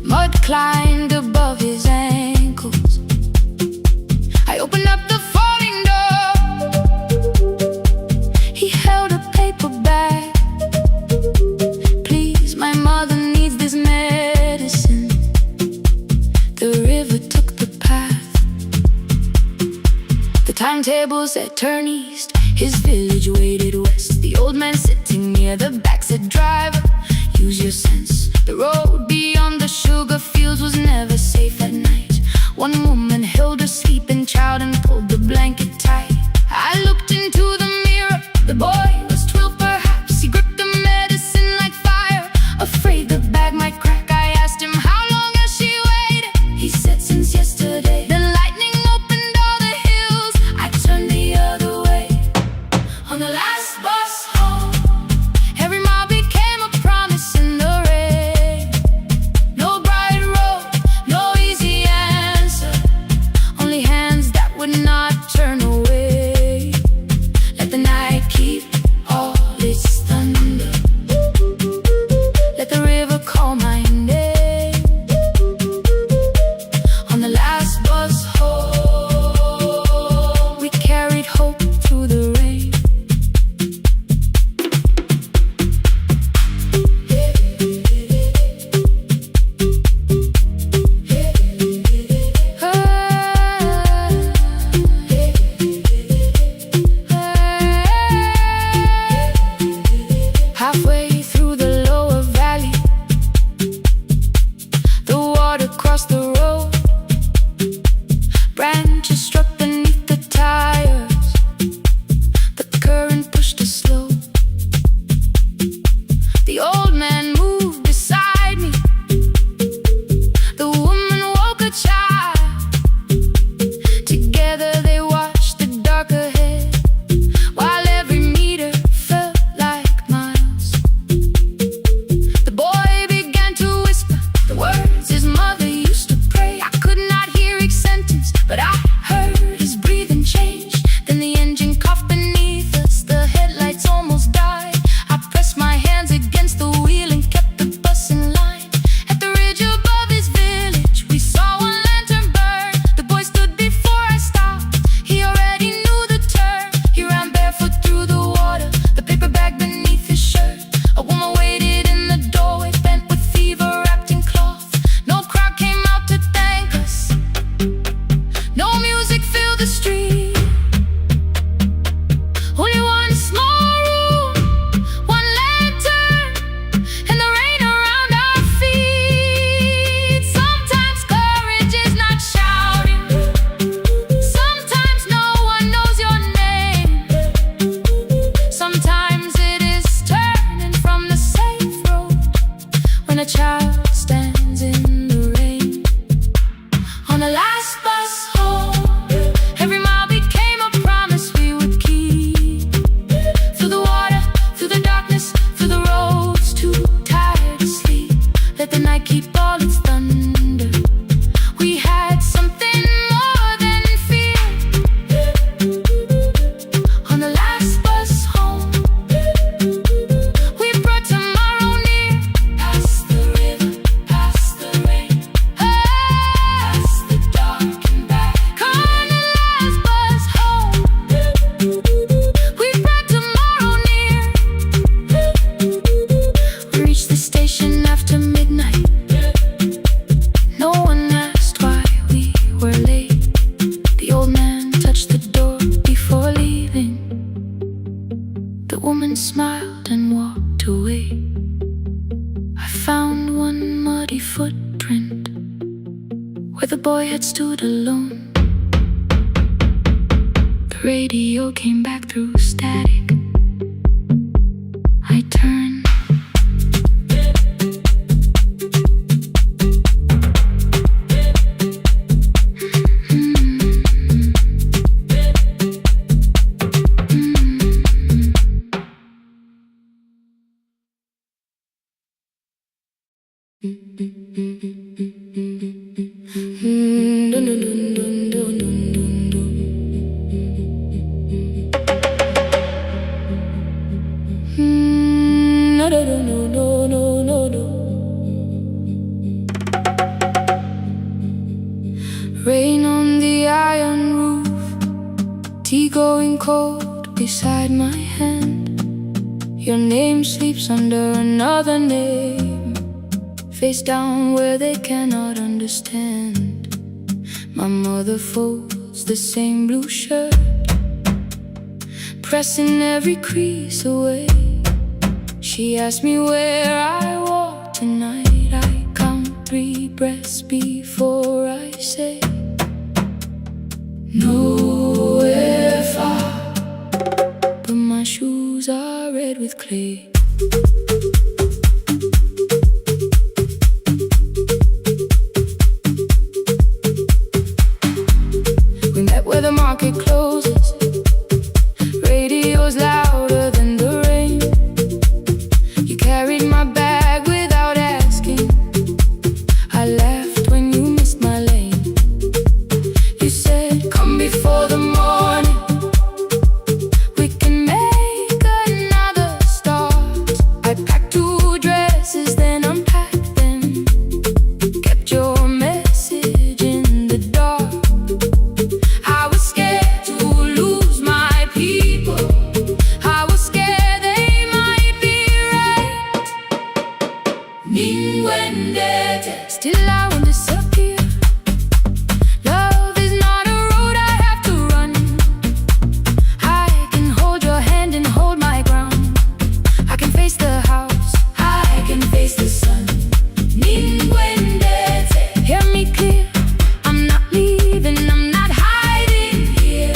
[SPEAKER 2] mud climbed above his ankles. I opened up the folding door. He held a paper bag. Please, my mother needs this medicine. The river took the path. The timetable said turn east. His village waited west. The old man sitting near the back said, driver, use your sense. The road beyond the sugar fields was never safe at night. One woman held her sleeping child and pulled the blanket tight. I looked into the mirror. The boy was 12 perhaps. He gripped the medicine like fire, afraid the bag might crack. I asked him, how long has she waited? He said, since yesterday. Then lightning opened all the hills. I turned the other way. On the last bus home, every mile became a promise in the rain. laughed and walked away. I found one muddy footprint where the boy had stood alone. The radio came back through static. I turned. Rain on the iron roof, tea going cold beside my hand. Your name sleeps under another name, face down where they cannot understand. My mother folds the same blue shirt, pressing every crease away. She asked me where I walk tonight. I count 3 breaths before I say nowhere far, but my shoes are red with clay. We met where the market closes, radio's louder than the rain. You carried my bag without asking. I laughed when you missed my lane. You said, come before the morning, we can make another start. I packed 2 dresses, then unpacked them, kept your message in the dark. I was scared to lose my people, I was scared they might be right. Still I won't disappear. Love is not a road I have to run. I can hold your hand and hold my ground. I can face the house, I can face the sun. Hear me clear, I'm not leaving, I'm not hiding here.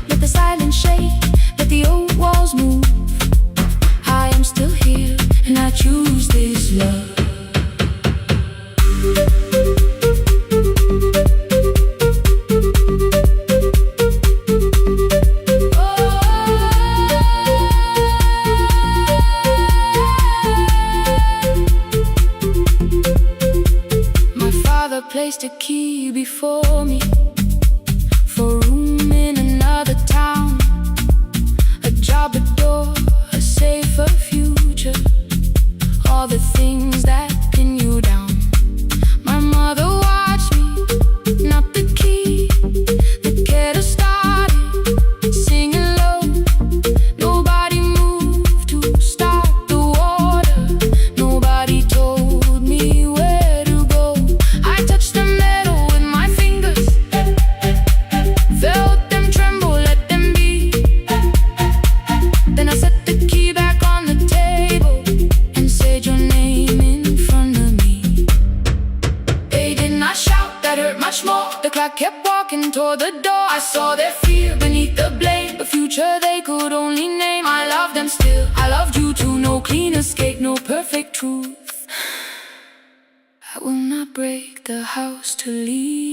[SPEAKER 2] Let the silence shake, let the old walls move. I am still here, and I choose this love. My father placed a key before me for room in another town, a job, a door, a safer future, all the things that pin you down. My mother watched me, not the key, the kettle started singing low. Nobody moved to start the water, nobody told me where to go. I touched the metal with my fingers, felt them tremble, let them be. Then I set the key back on the table and said your name in front of me. They did not shout, that hurt much more. The clock kept walking toward the door. I saw their fear beneath the blame, a future they could only name. I loved them still, I loved you too. No clean escape, no perfect truth. I will not break the house to leave,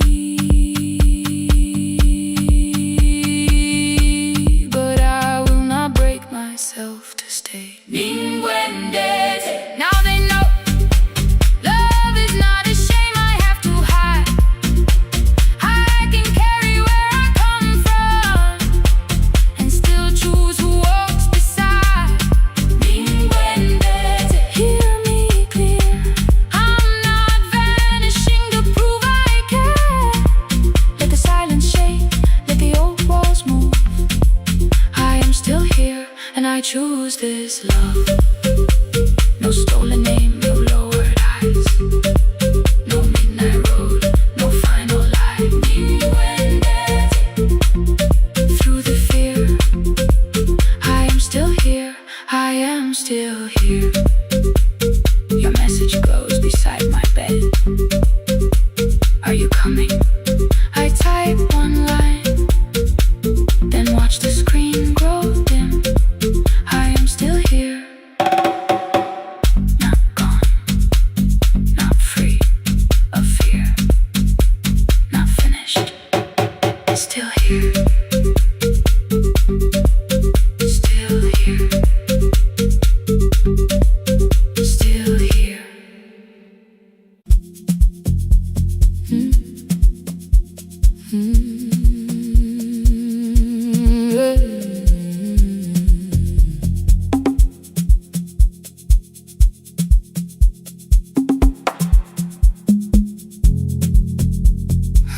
[SPEAKER 2] but I will not break myself to stay. Now they know love is not a shame I have to hide. I can carry where I come from and still choose who walks beside. Hear me clear, I'm not vanishing to prove I care. am still here. Your message glows beside my bed. Are you coming? I type one line, then watch the screen grow dim. I am still here. Not gone, not free of fear, not finished. Still here. Still here. Still here.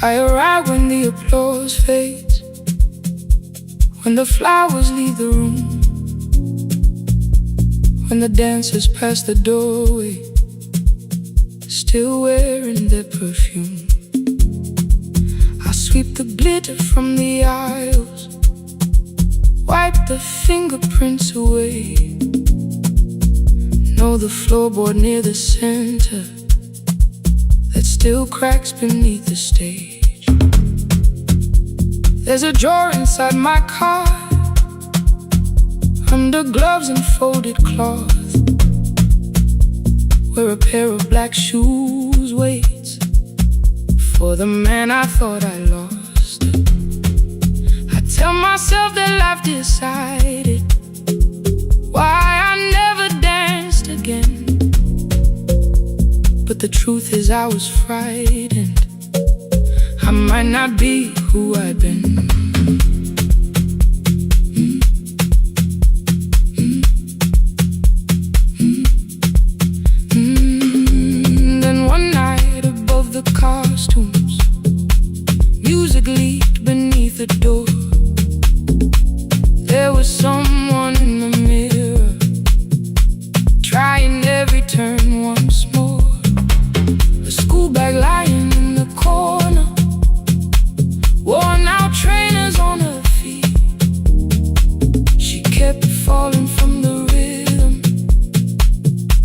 [SPEAKER 2] I arrive when the applause fades, when the flowers leave the room, when the dancers pass the doorway, still wearing their perfume. I sweep the glitter from the aisles, wipe the fingerprints away. Know the floorboard near the center that still cracks beneath the stage. There's a drawer inside my car, under gloves and folded cloth, where a pair of black shoes waits for the man I thought I lost. I tell myself that life decided why I never danced again, but the truth is I was frightened. I might not be who I've been. Then one night above the costumes, music leaked beneath the door. There was someone in the mirror, trying every turn once more. A school bag lying in the corner, worn out trainers on her feet. She kept falling from the rhythm,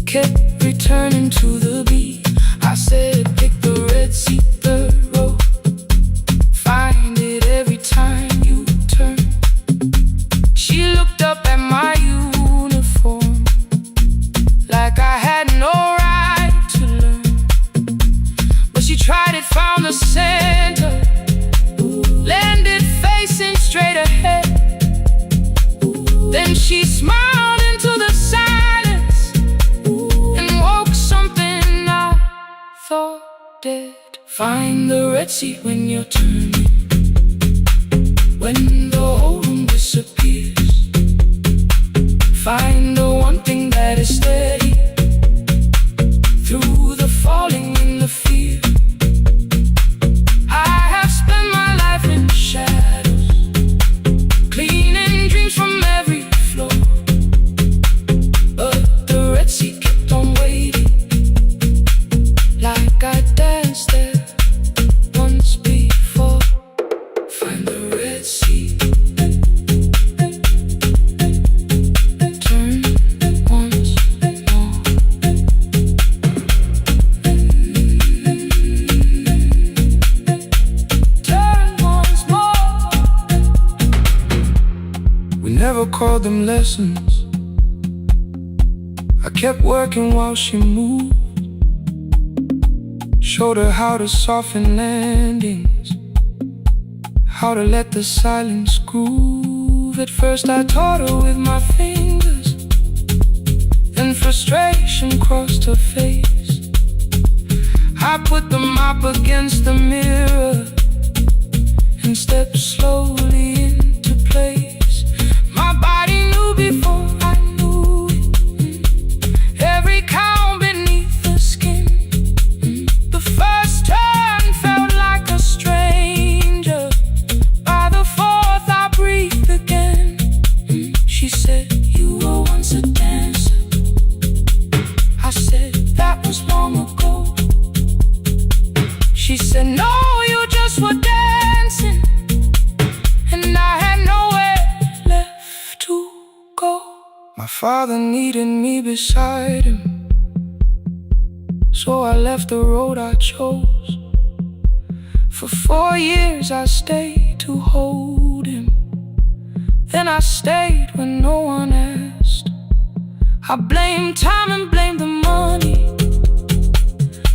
[SPEAKER 2] kept returning to the beat. I said, pick the red seat, third row, find it every time you turn. She looked up at my uniform like I had no right to learn, but she tried it, found the center, landed facing straight ahead. Then she smiled into the silence and woke something I thought dead. Find the red seat when you're turning, when the whole room disappears. Find the one thing that is steady through the falling and the fear. I have spent my life in shadows, cleaning dreams from every floor, but the red seat kept on waiting, like I danced there once before. Find the red seat, turn once more. Turn once more. We never called them lessons. I kept working while she moved, showed her how to soften landings, how to let the silence groove. At first I taught her with my fingers, then frustration crossed her face. I put the mop against the mirror and stepped slowly into place. My body knew before I knew it, every count beneath the skin. The first turn felt like a stranger, by the fourth I breathed again. She said, you were once a dancer. I said, that was long ago. She said, no, you just were dancing. And I had
[SPEAKER 1] Father needed me beside him, so I left the road I chose. For 4 years I stayed to hold him. Then I stayed when no one asked. I blamed time and blamed the money,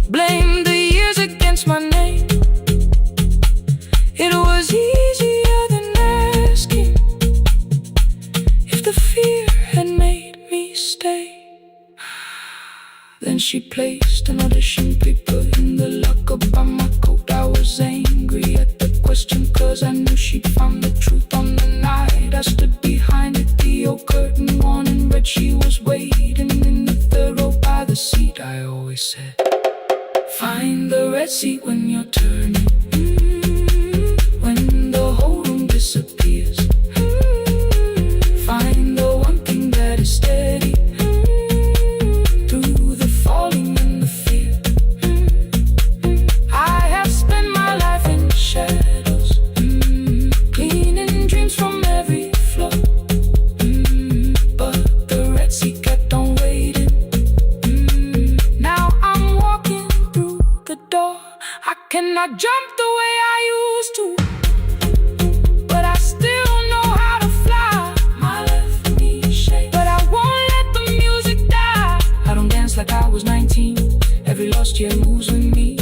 [SPEAKER 1] blamed the years against my name. It was easier than asking if the fear had made me stay. Then she placed an audition paper in the locker by my coat. I was angry at the question, cause I knew she'd found the truth on the night I stood behind it. The old curtain worn in red, she was waiting in the third row by the seat. I always said, find the red seat when you're turning. When the whole room disappears, find the one thing that is steady through the falling and the fear. I have spent my life in shadows, cleaning dreams from every floor, but the red seat kept on waiting. Now I'm walking through the door. I cannot jump the way I used to, but I still know how to fly. My left knee shakes, but I won't let the music die. I don't dance like I was 19. Every lost year moves with me.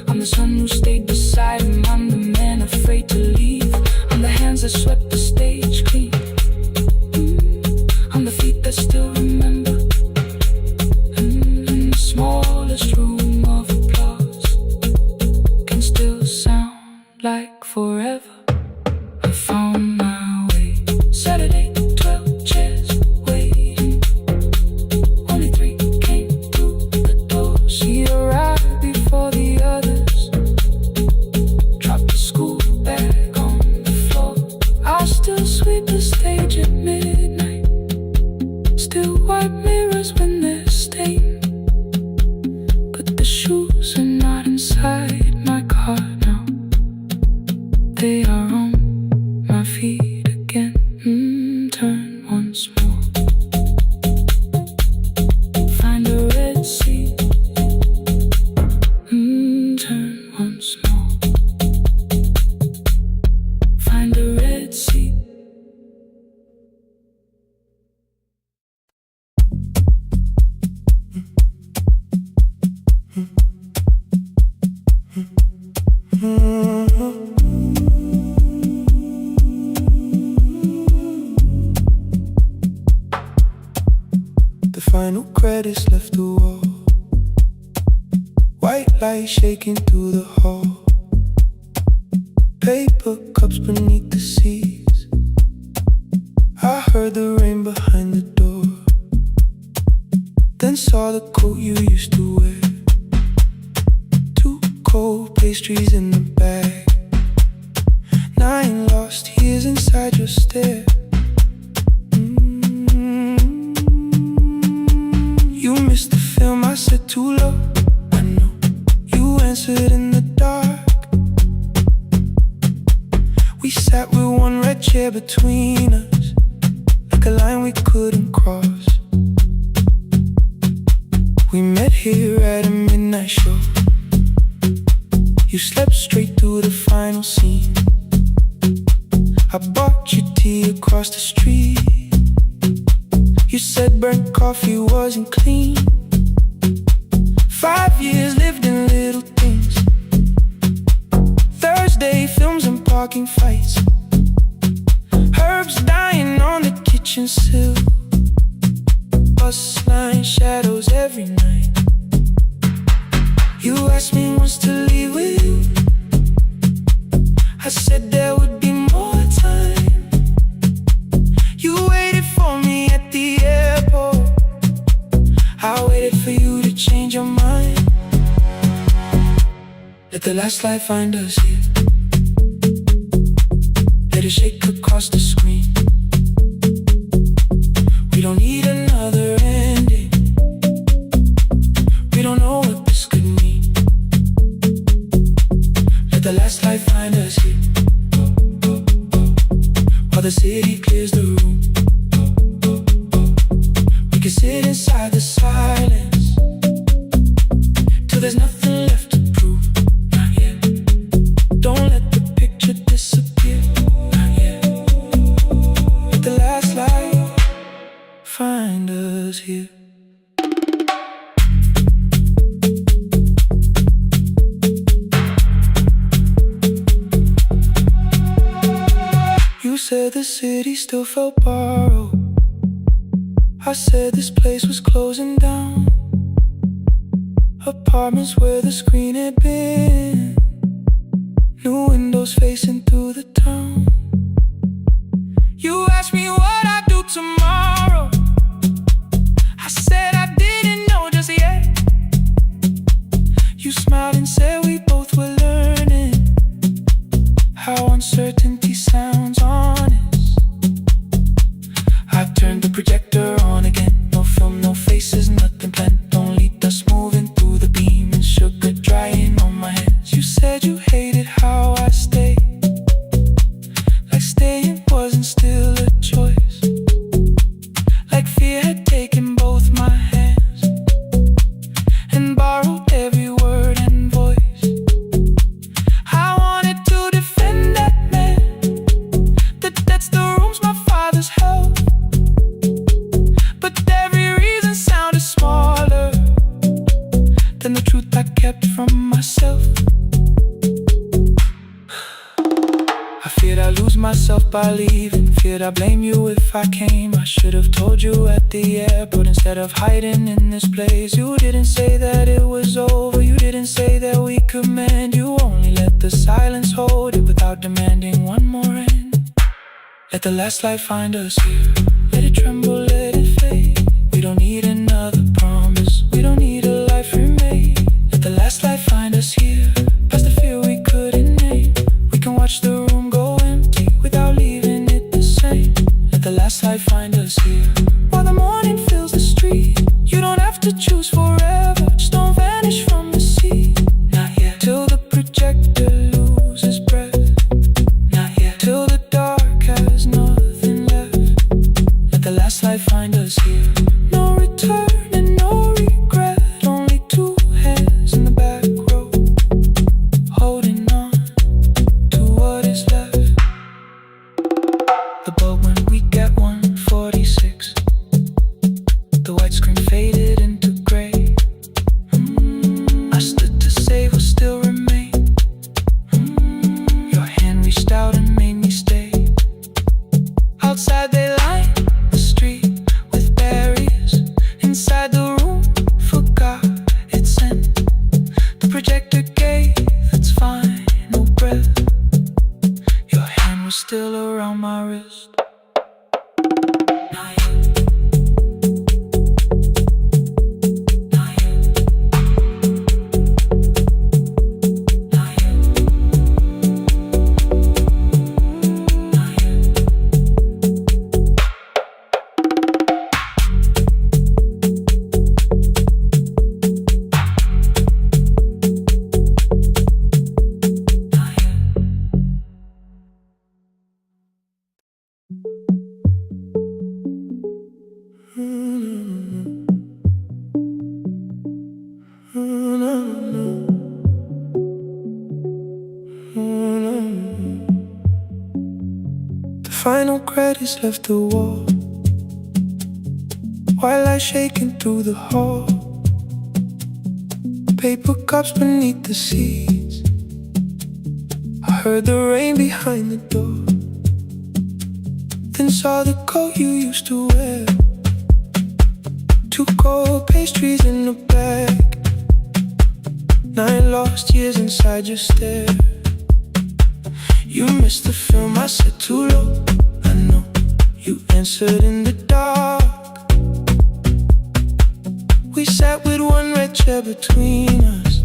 [SPEAKER 1] I'm the son who stayed beside him. I'm the man afraid to leave. I'm the hands that swept the stage clean. I'm the feet that still remember. In the smallest room of applause can still sound like forever. I found my way. Saturday, 12 chairs waiting. Only 3 came through the door. She arrived before the others, dropped the school bag on the floor. I'll still sweep the stage at midnight, still wipe mirrors when they're stained. But the shoes are not inside my car now. They are on my feet again. Turn once more. Find a red seat. Turn once more. Find a red seat. The final credits left the wall. White light shaking through the hall. Paper cups beneath the seats. I heard the rain behind the door. Then saw the coat you used to wear. 2 cold pastries in the bag. 9 lost years inside your stare. You missed the film, I said too low. I know you answered in the dark. We sat with 1 red chair between us, like a line we couldn't cross. We met here at a midnight show. You slept straight through the final scene. I bought you tea across the street. You said burnt coffee wasn't clean. 5 years lived in little things. Thursday films and parking fights. Herbs dying on the kitchen sill. Bus line shadows every night. You asked me once to leave with you. I said there would be more time. You waited for me at the airport. I waited for you to change your mind. Let the last light find us here. Let it shake across the screen. We don't need another ending. We don't know what this could mean. Let the last light find us here, while the city clears the room. inside the silence, till there's nothing left to prove. Not yet. Don't let the picture disappear. Not yet. Let the last light find us here. You said the city still felt borrowed. I said this place was closing down. Apartments where the screen had been, new windows facing through the town. You asked me what I'd do tomorrow. I said I didn't know just yet. You smiled and said we both were learning how uncertainty sounds honest. I turned the projector on again. No film, no faces, nothing planned. Only dust moving through the beam and sugar drying on my hands. You said you hated how I stayed, like staying wasn't still a choice, like fear had taken both my hands and borrowed every word and voice. I wanted to defend that man, that's the rooms my father's held, but every reason sounded smaller than the truth I kept from myself. I feared I'd lose myself by leaving, feared I'd blame you if I came. I should have told you at the airport instead of hiding in this place. You didn't say that it was over, you didn't say that we could mend. You only let the silence hold it without demanding one more end. Let the last light find us here. Let it tremble, let it fade. We don't need another promise, we don't need a life remade. Let the last light find us here, past the fear we couldn't name. We can watch the room go empty without leaving it the same. Let the last light find us here, while the morning fills the street. You don't have to choose forever, just don't vanish from the sea. Not yet. Till the projector loses breath. Not yet. Till the dark has nothing left. Let the last light find us here. No return and no regret, only two hands in the back row, holding on to what is left. The bulb when we get 146, the white screen faded into gray. I stood to save what still remained. Your hand reached out and made me stay. Outside they lined the street with barriers. Inside the room forgot its scent. The projector gave its final breath. Your hand was still around my wrist. Not yet. Not yet. Not yet. Not yet. The final credits left the wall, white light shaking through the hall. Paper cups beneath the seats. I heard the rain behind the door, then saw the coat you used to wear. Two cold pastries in a bag, 9 lost years inside your stare. You missed the film, I said too low. I know, you answered in the dark. We sat with one red chair between us,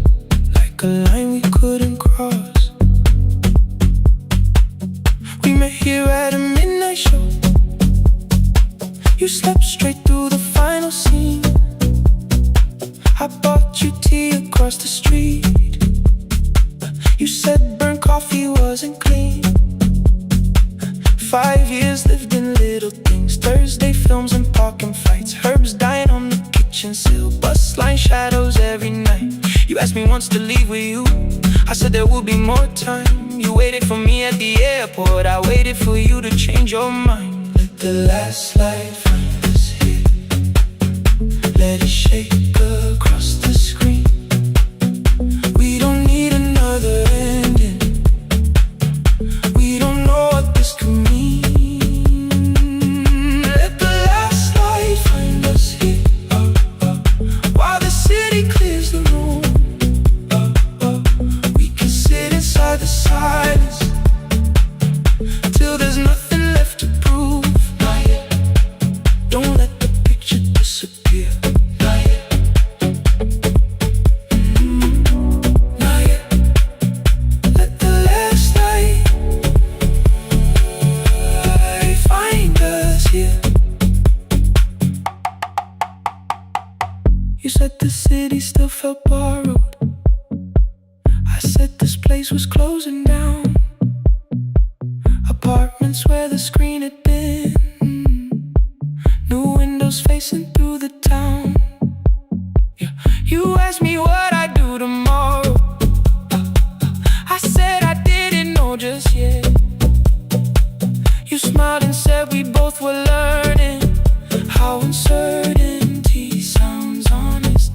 [SPEAKER 1] like a line we couldn't cross. We met here at a midnight show. You slept straight through the final scene. I bought you tea across the street. You said burnt coffee wasn't clean. 5 years lived in little things, Thursday films and parking fights, herbs dying on the kitchen sill, bus line shadows every night. You asked me once to leave with you, I said there would be more time. You waited for me at the airport, I waited for you to change your mind. Let the last light find us here, let it shake across the screen. We don't need another ending, we don't know what this could mean. Let the last light find us here, while the city clears the room. We can sit inside the silence till there's nothing left to prove. Not yet. Don't let the picture disappear. Not yet. Not yet. Let the last light find us here. You said the city still felt borrowed, I said this place was closing down. Apartments where the screen had been, new windows facing through the town. Yeah. You asked me what I'd do tomorrow, I said I didn't know just yet. You smiled and said we both were learning how uncertainty sounds honest.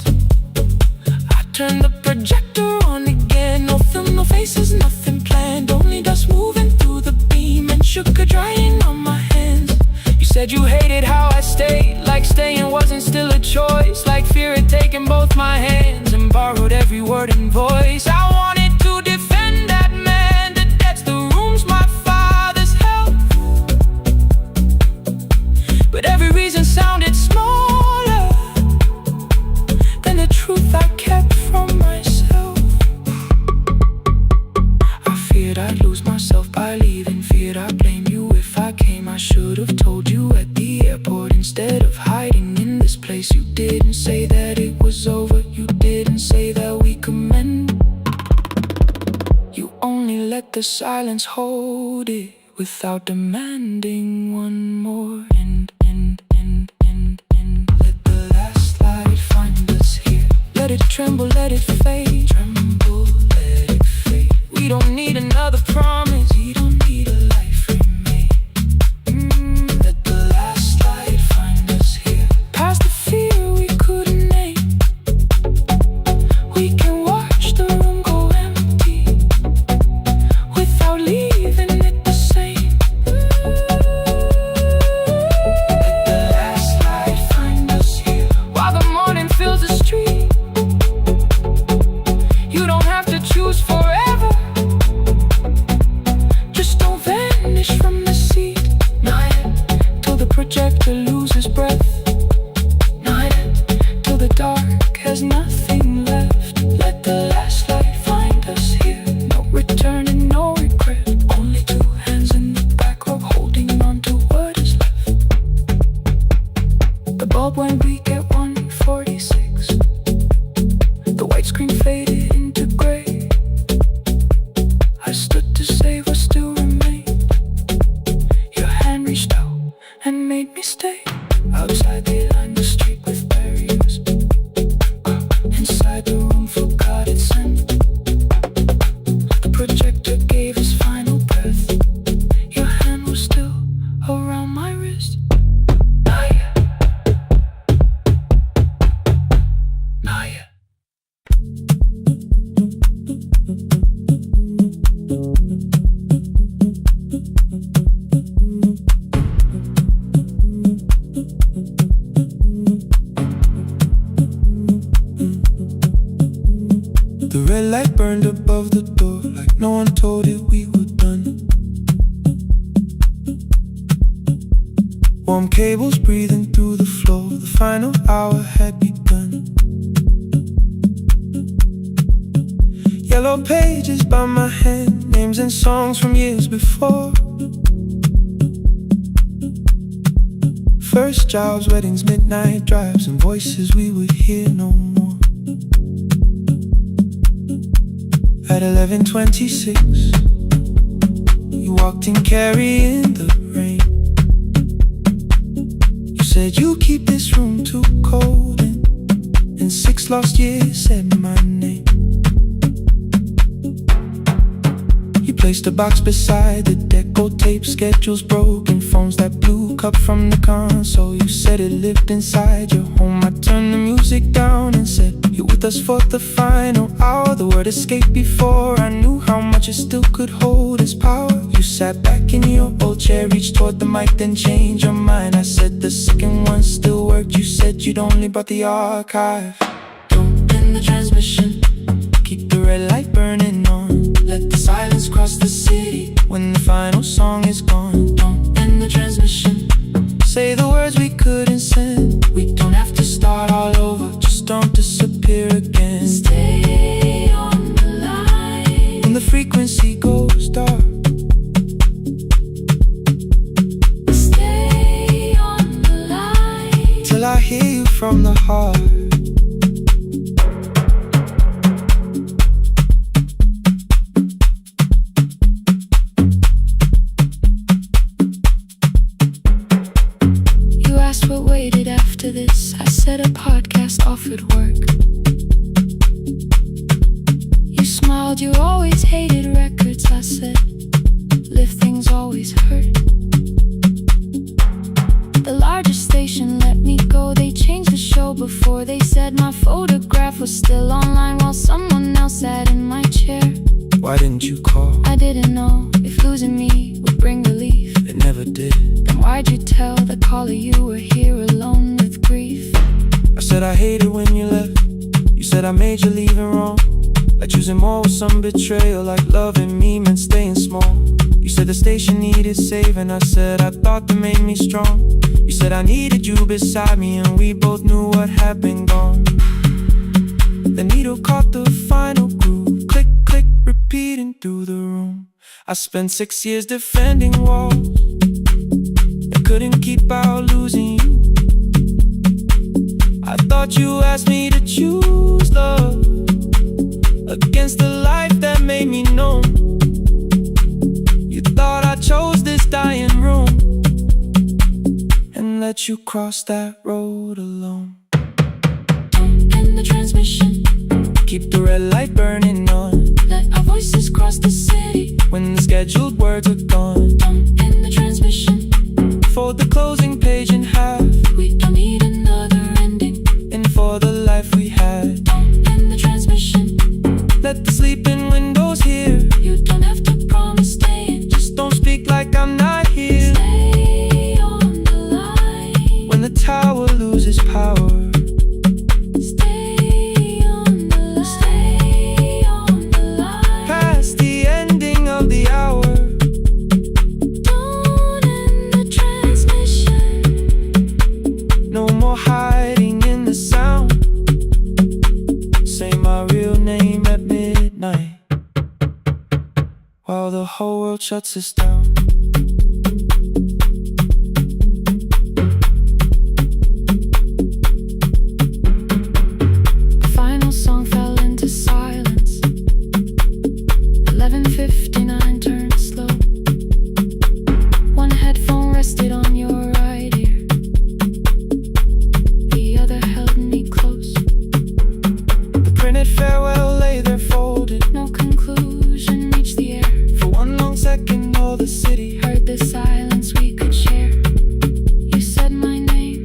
[SPEAKER 1] I turned the projector on again, no film, no faces, nothing planned, only dust moving through the beam and sugar drying on my hands. You said you hated how I stayed, like staying wasn't still a choice, like fear had taken both my hands and borrowed every word and voice. I wanted to defend that man, the debts, the rooms my fathers held, but every reason sounded smaller than the truth I kept from myself. I feared I'd lose myself by leaving, feared I'd blame you if I came. I should have told you at the airport instead of hiding in this place. You didn't say that it was over, you didn't say that we could mend. You only let the silence hold it without demanding one more end. Let the last light find us here, let it tremble, let it fade. Tremble, let it fade. We don't need another promise, we don't need a life remade. Let the last light find us here, past the fear we couldn't name. We can watch the room go empty without leaving it the same. Let the last light find us here, while the morning fills the street. You don't have to choose forever, just don't vanish from the seat. Not yet. Till the projector loses breath. Not yet. Till the dark has nothing left. Let the last light find us here, no return and no regret, only two hands in the back row holding on to what is left. The bulb went weak at 1:46, the white screen faded into gray. I stood to save what still remained. Your hand reached out and made me stay. Outside they lined the street with barriers, inside the room forgot its scent. The projector gave his final breath, your hand was still around my wrist. Not yet. Not yet. The red light burned above the door, like no one told it we were done. Warm cables breathing through the floor, the final hour had begun. Yellow pages by my hand, names and songs from years before. First jobs, weddings, midnight drives, and voices we would hear no more. At 11:26, you walked in carrying the rain. You said you keep this room too cold, and text last year said my name. You placed a box beside the deco tape, schedules broken, phones that blew, cup from the console. You said it lived inside your home. I turned the music down and said, you're with us for the final hour. The word escaped before I knew how much it still could hold its power. You sat back in your old chair, reached toward the mic, then changed your mind. I said the second one still worked. You said you'd only brought the archive. Don't end the transmission, keep the red light burning on. Let the silence cross the city when the final song is gone. Don't end the transmission, say the words we couldn't send. We don't have to start all over, just don't disappear again. Stay on the line when the frequency goes dark. Stay on the line till I hear you from the heart.
[SPEAKER 2] What waited after this? I said a podcast offered work. You smiled, you always hated records. I said, live things always hurt. The largest station let me go. They changed the show before they said my photograph was still online while someone else sat in my chair.
[SPEAKER 1] Why didn't you call?
[SPEAKER 2] I didn't know if losing me would bring relief.
[SPEAKER 1] It never did.
[SPEAKER 2] Then why'd you tell the caller you were here alone with grief?
[SPEAKER 1] I said I hated when you left. You said I made you leaving wrong, like choosing more with some betrayal, like loving me meant staying small. You said the station needed saving. I said I thought that made me strong. You said I needed you beside me, and we both knew what had been gone. The needle caught the final groove, click, click, repeating through the room. I spent 6 years defending walls, I couldn't keep out losing you. I thought you asked me to choose love against the life that made me known. You thought I chose this dying room and let you cross that road alone.
[SPEAKER 2] Don't end the transmission,
[SPEAKER 1] keep the red light burning on.
[SPEAKER 2] let our voices cross the city
[SPEAKER 1] when the scheduled words are gone.
[SPEAKER 2] Don't end the transmission,
[SPEAKER 1] fold the closing page in half.
[SPEAKER 2] we don't need another ending.
[SPEAKER 1] And for the life we had,
[SPEAKER 2] Don't end the transmission,
[SPEAKER 1] let the sleeping windows hear.
[SPEAKER 2] you don't have to promise staying.
[SPEAKER 1] Just don't speak like I'm not here.
[SPEAKER 2] Stay on the line
[SPEAKER 1] When the tower loses power,
[SPEAKER 2] stay on the line, stay on the line.
[SPEAKER 1] past the ending of the hour.
[SPEAKER 2] Don't end the transmission,
[SPEAKER 1] No more hiding in the sound. Say my real name at midnight while the whole world shuts us down.
[SPEAKER 2] the final song fell into silence. 11:59 turned slow. One headphone rested on your right ear, the other held me close.
[SPEAKER 1] The printed farewell lay there folded.
[SPEAKER 2] No conclusion reached the air.
[SPEAKER 1] For one long second all the city
[SPEAKER 2] Heard the silence we could share. You said my name,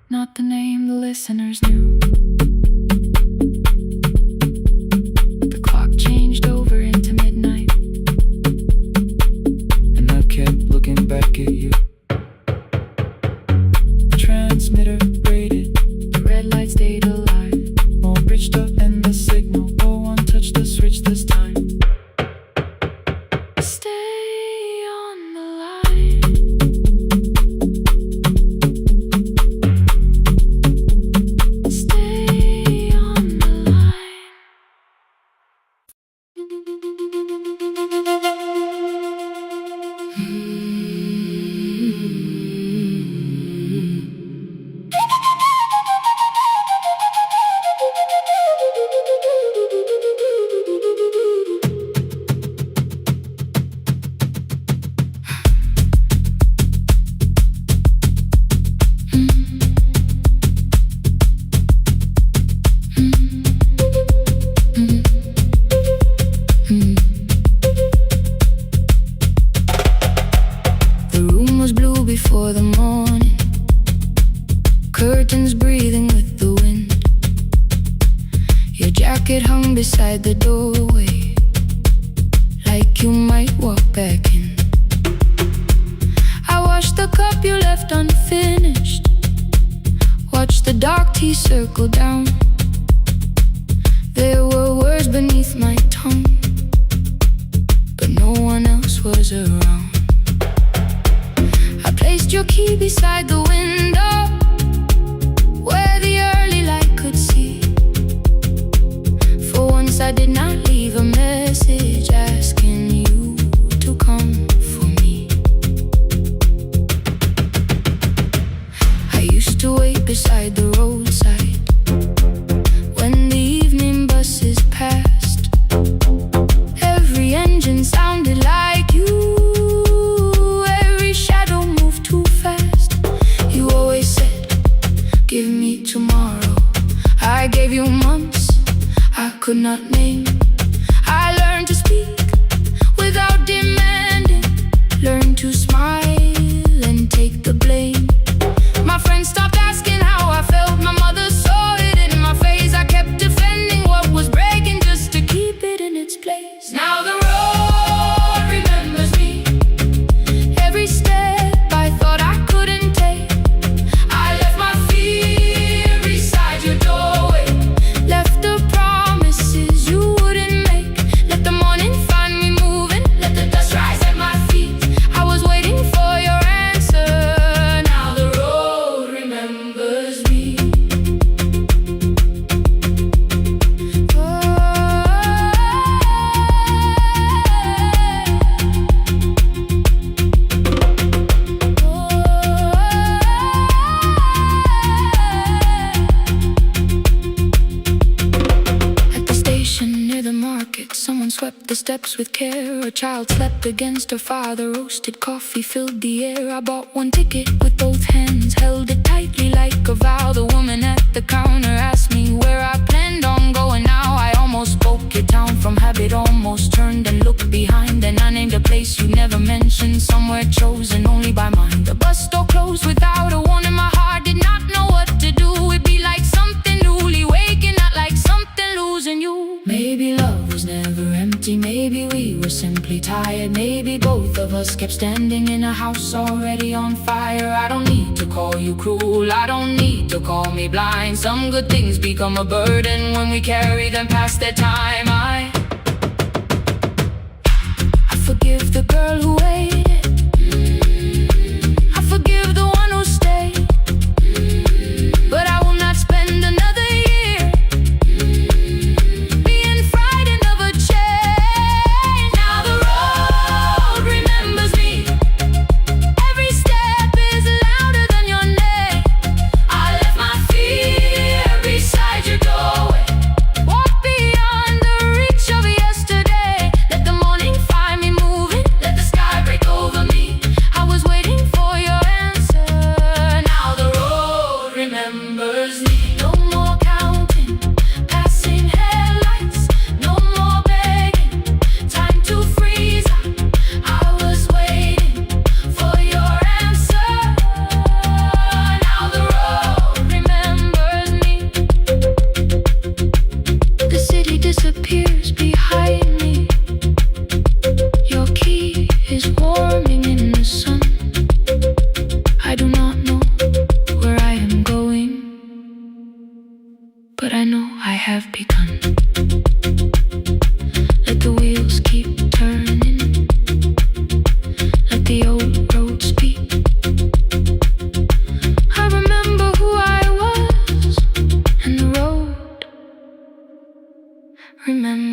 [SPEAKER 2] not the name the listeners knew. The clock changed over into midnight.
[SPEAKER 1] and I kept looking back at you. The transmitter rated,
[SPEAKER 2] The red light stayed alive.
[SPEAKER 1] more bridged up and the signal. No one touched the switch this time.
[SPEAKER 2] Stay on the line. Stay beside the doorway, like you might walk back in. I washed the cup you left unfinished, watched the dark tea circle down. There were words beneath my tongue, but no one else was around. I placed your key beside the window, where the early light could see. For once I did not leave a message asking you to come for me. I used to wait beside the roadside when the evening buses passed. Every engine sounded like you, every shadow moved too fast. You always said, give me tomorrow. I gave you months I could not name. I learned to speak without demanding, learned to smile and take the blame. My friends stopped asking how I felt, my mother saw it in my face. I kept defending what was breaking just to keep it in its place. Now the road remembers me, every step I thought I couldn't take. I left my fear beside your doorway, left the promises you wouldn't make. Let the morning find me moving, let the dust rise at my feet. I was waiting for your answer, now the road remembers me. At the station near the market, someone swept the steps with care. A child slept against her father, roasted coffee filled the air. I bought one ticket with both hands, held it tightly like a vow. The woman at the counter asked me where I planned on going now. I almost spoke your town from habit, almost turned and looked behind. Then I named a place you never mentioned, somewhere chosen only by mine. The bus store closed without a warning, my heart did not know what to do. It'd be like something newly waking, not like something losing you. Maybe love was never empty, maybe we were simply tired. Maybe both of us kept standing in a house already on fire. I don't need to call you cruel, I don't need to call me blind. Some good things become a burden when we carry them past their time. I forgive the girl who waited, I forgive the one who stayed, but I will not spend another year being frightened of a change. Now the road remembers me, every step is louder than your name. I left my fear beside your doorway, walk beyond the reach of yesterday. Let the morning find me moving, let the sky break over me. I was waiting for your answer, now the road remembers me. No more counting, passing headlights, no more begging, time to freeze. I was waiting for your answer, now the road remembers me. The city disappears behind me, your key is warming in the sun. I do not know where I am going, but I know I have begun. Let the wheels keep turning, let the old road speak. I remember who I was, and the road remembers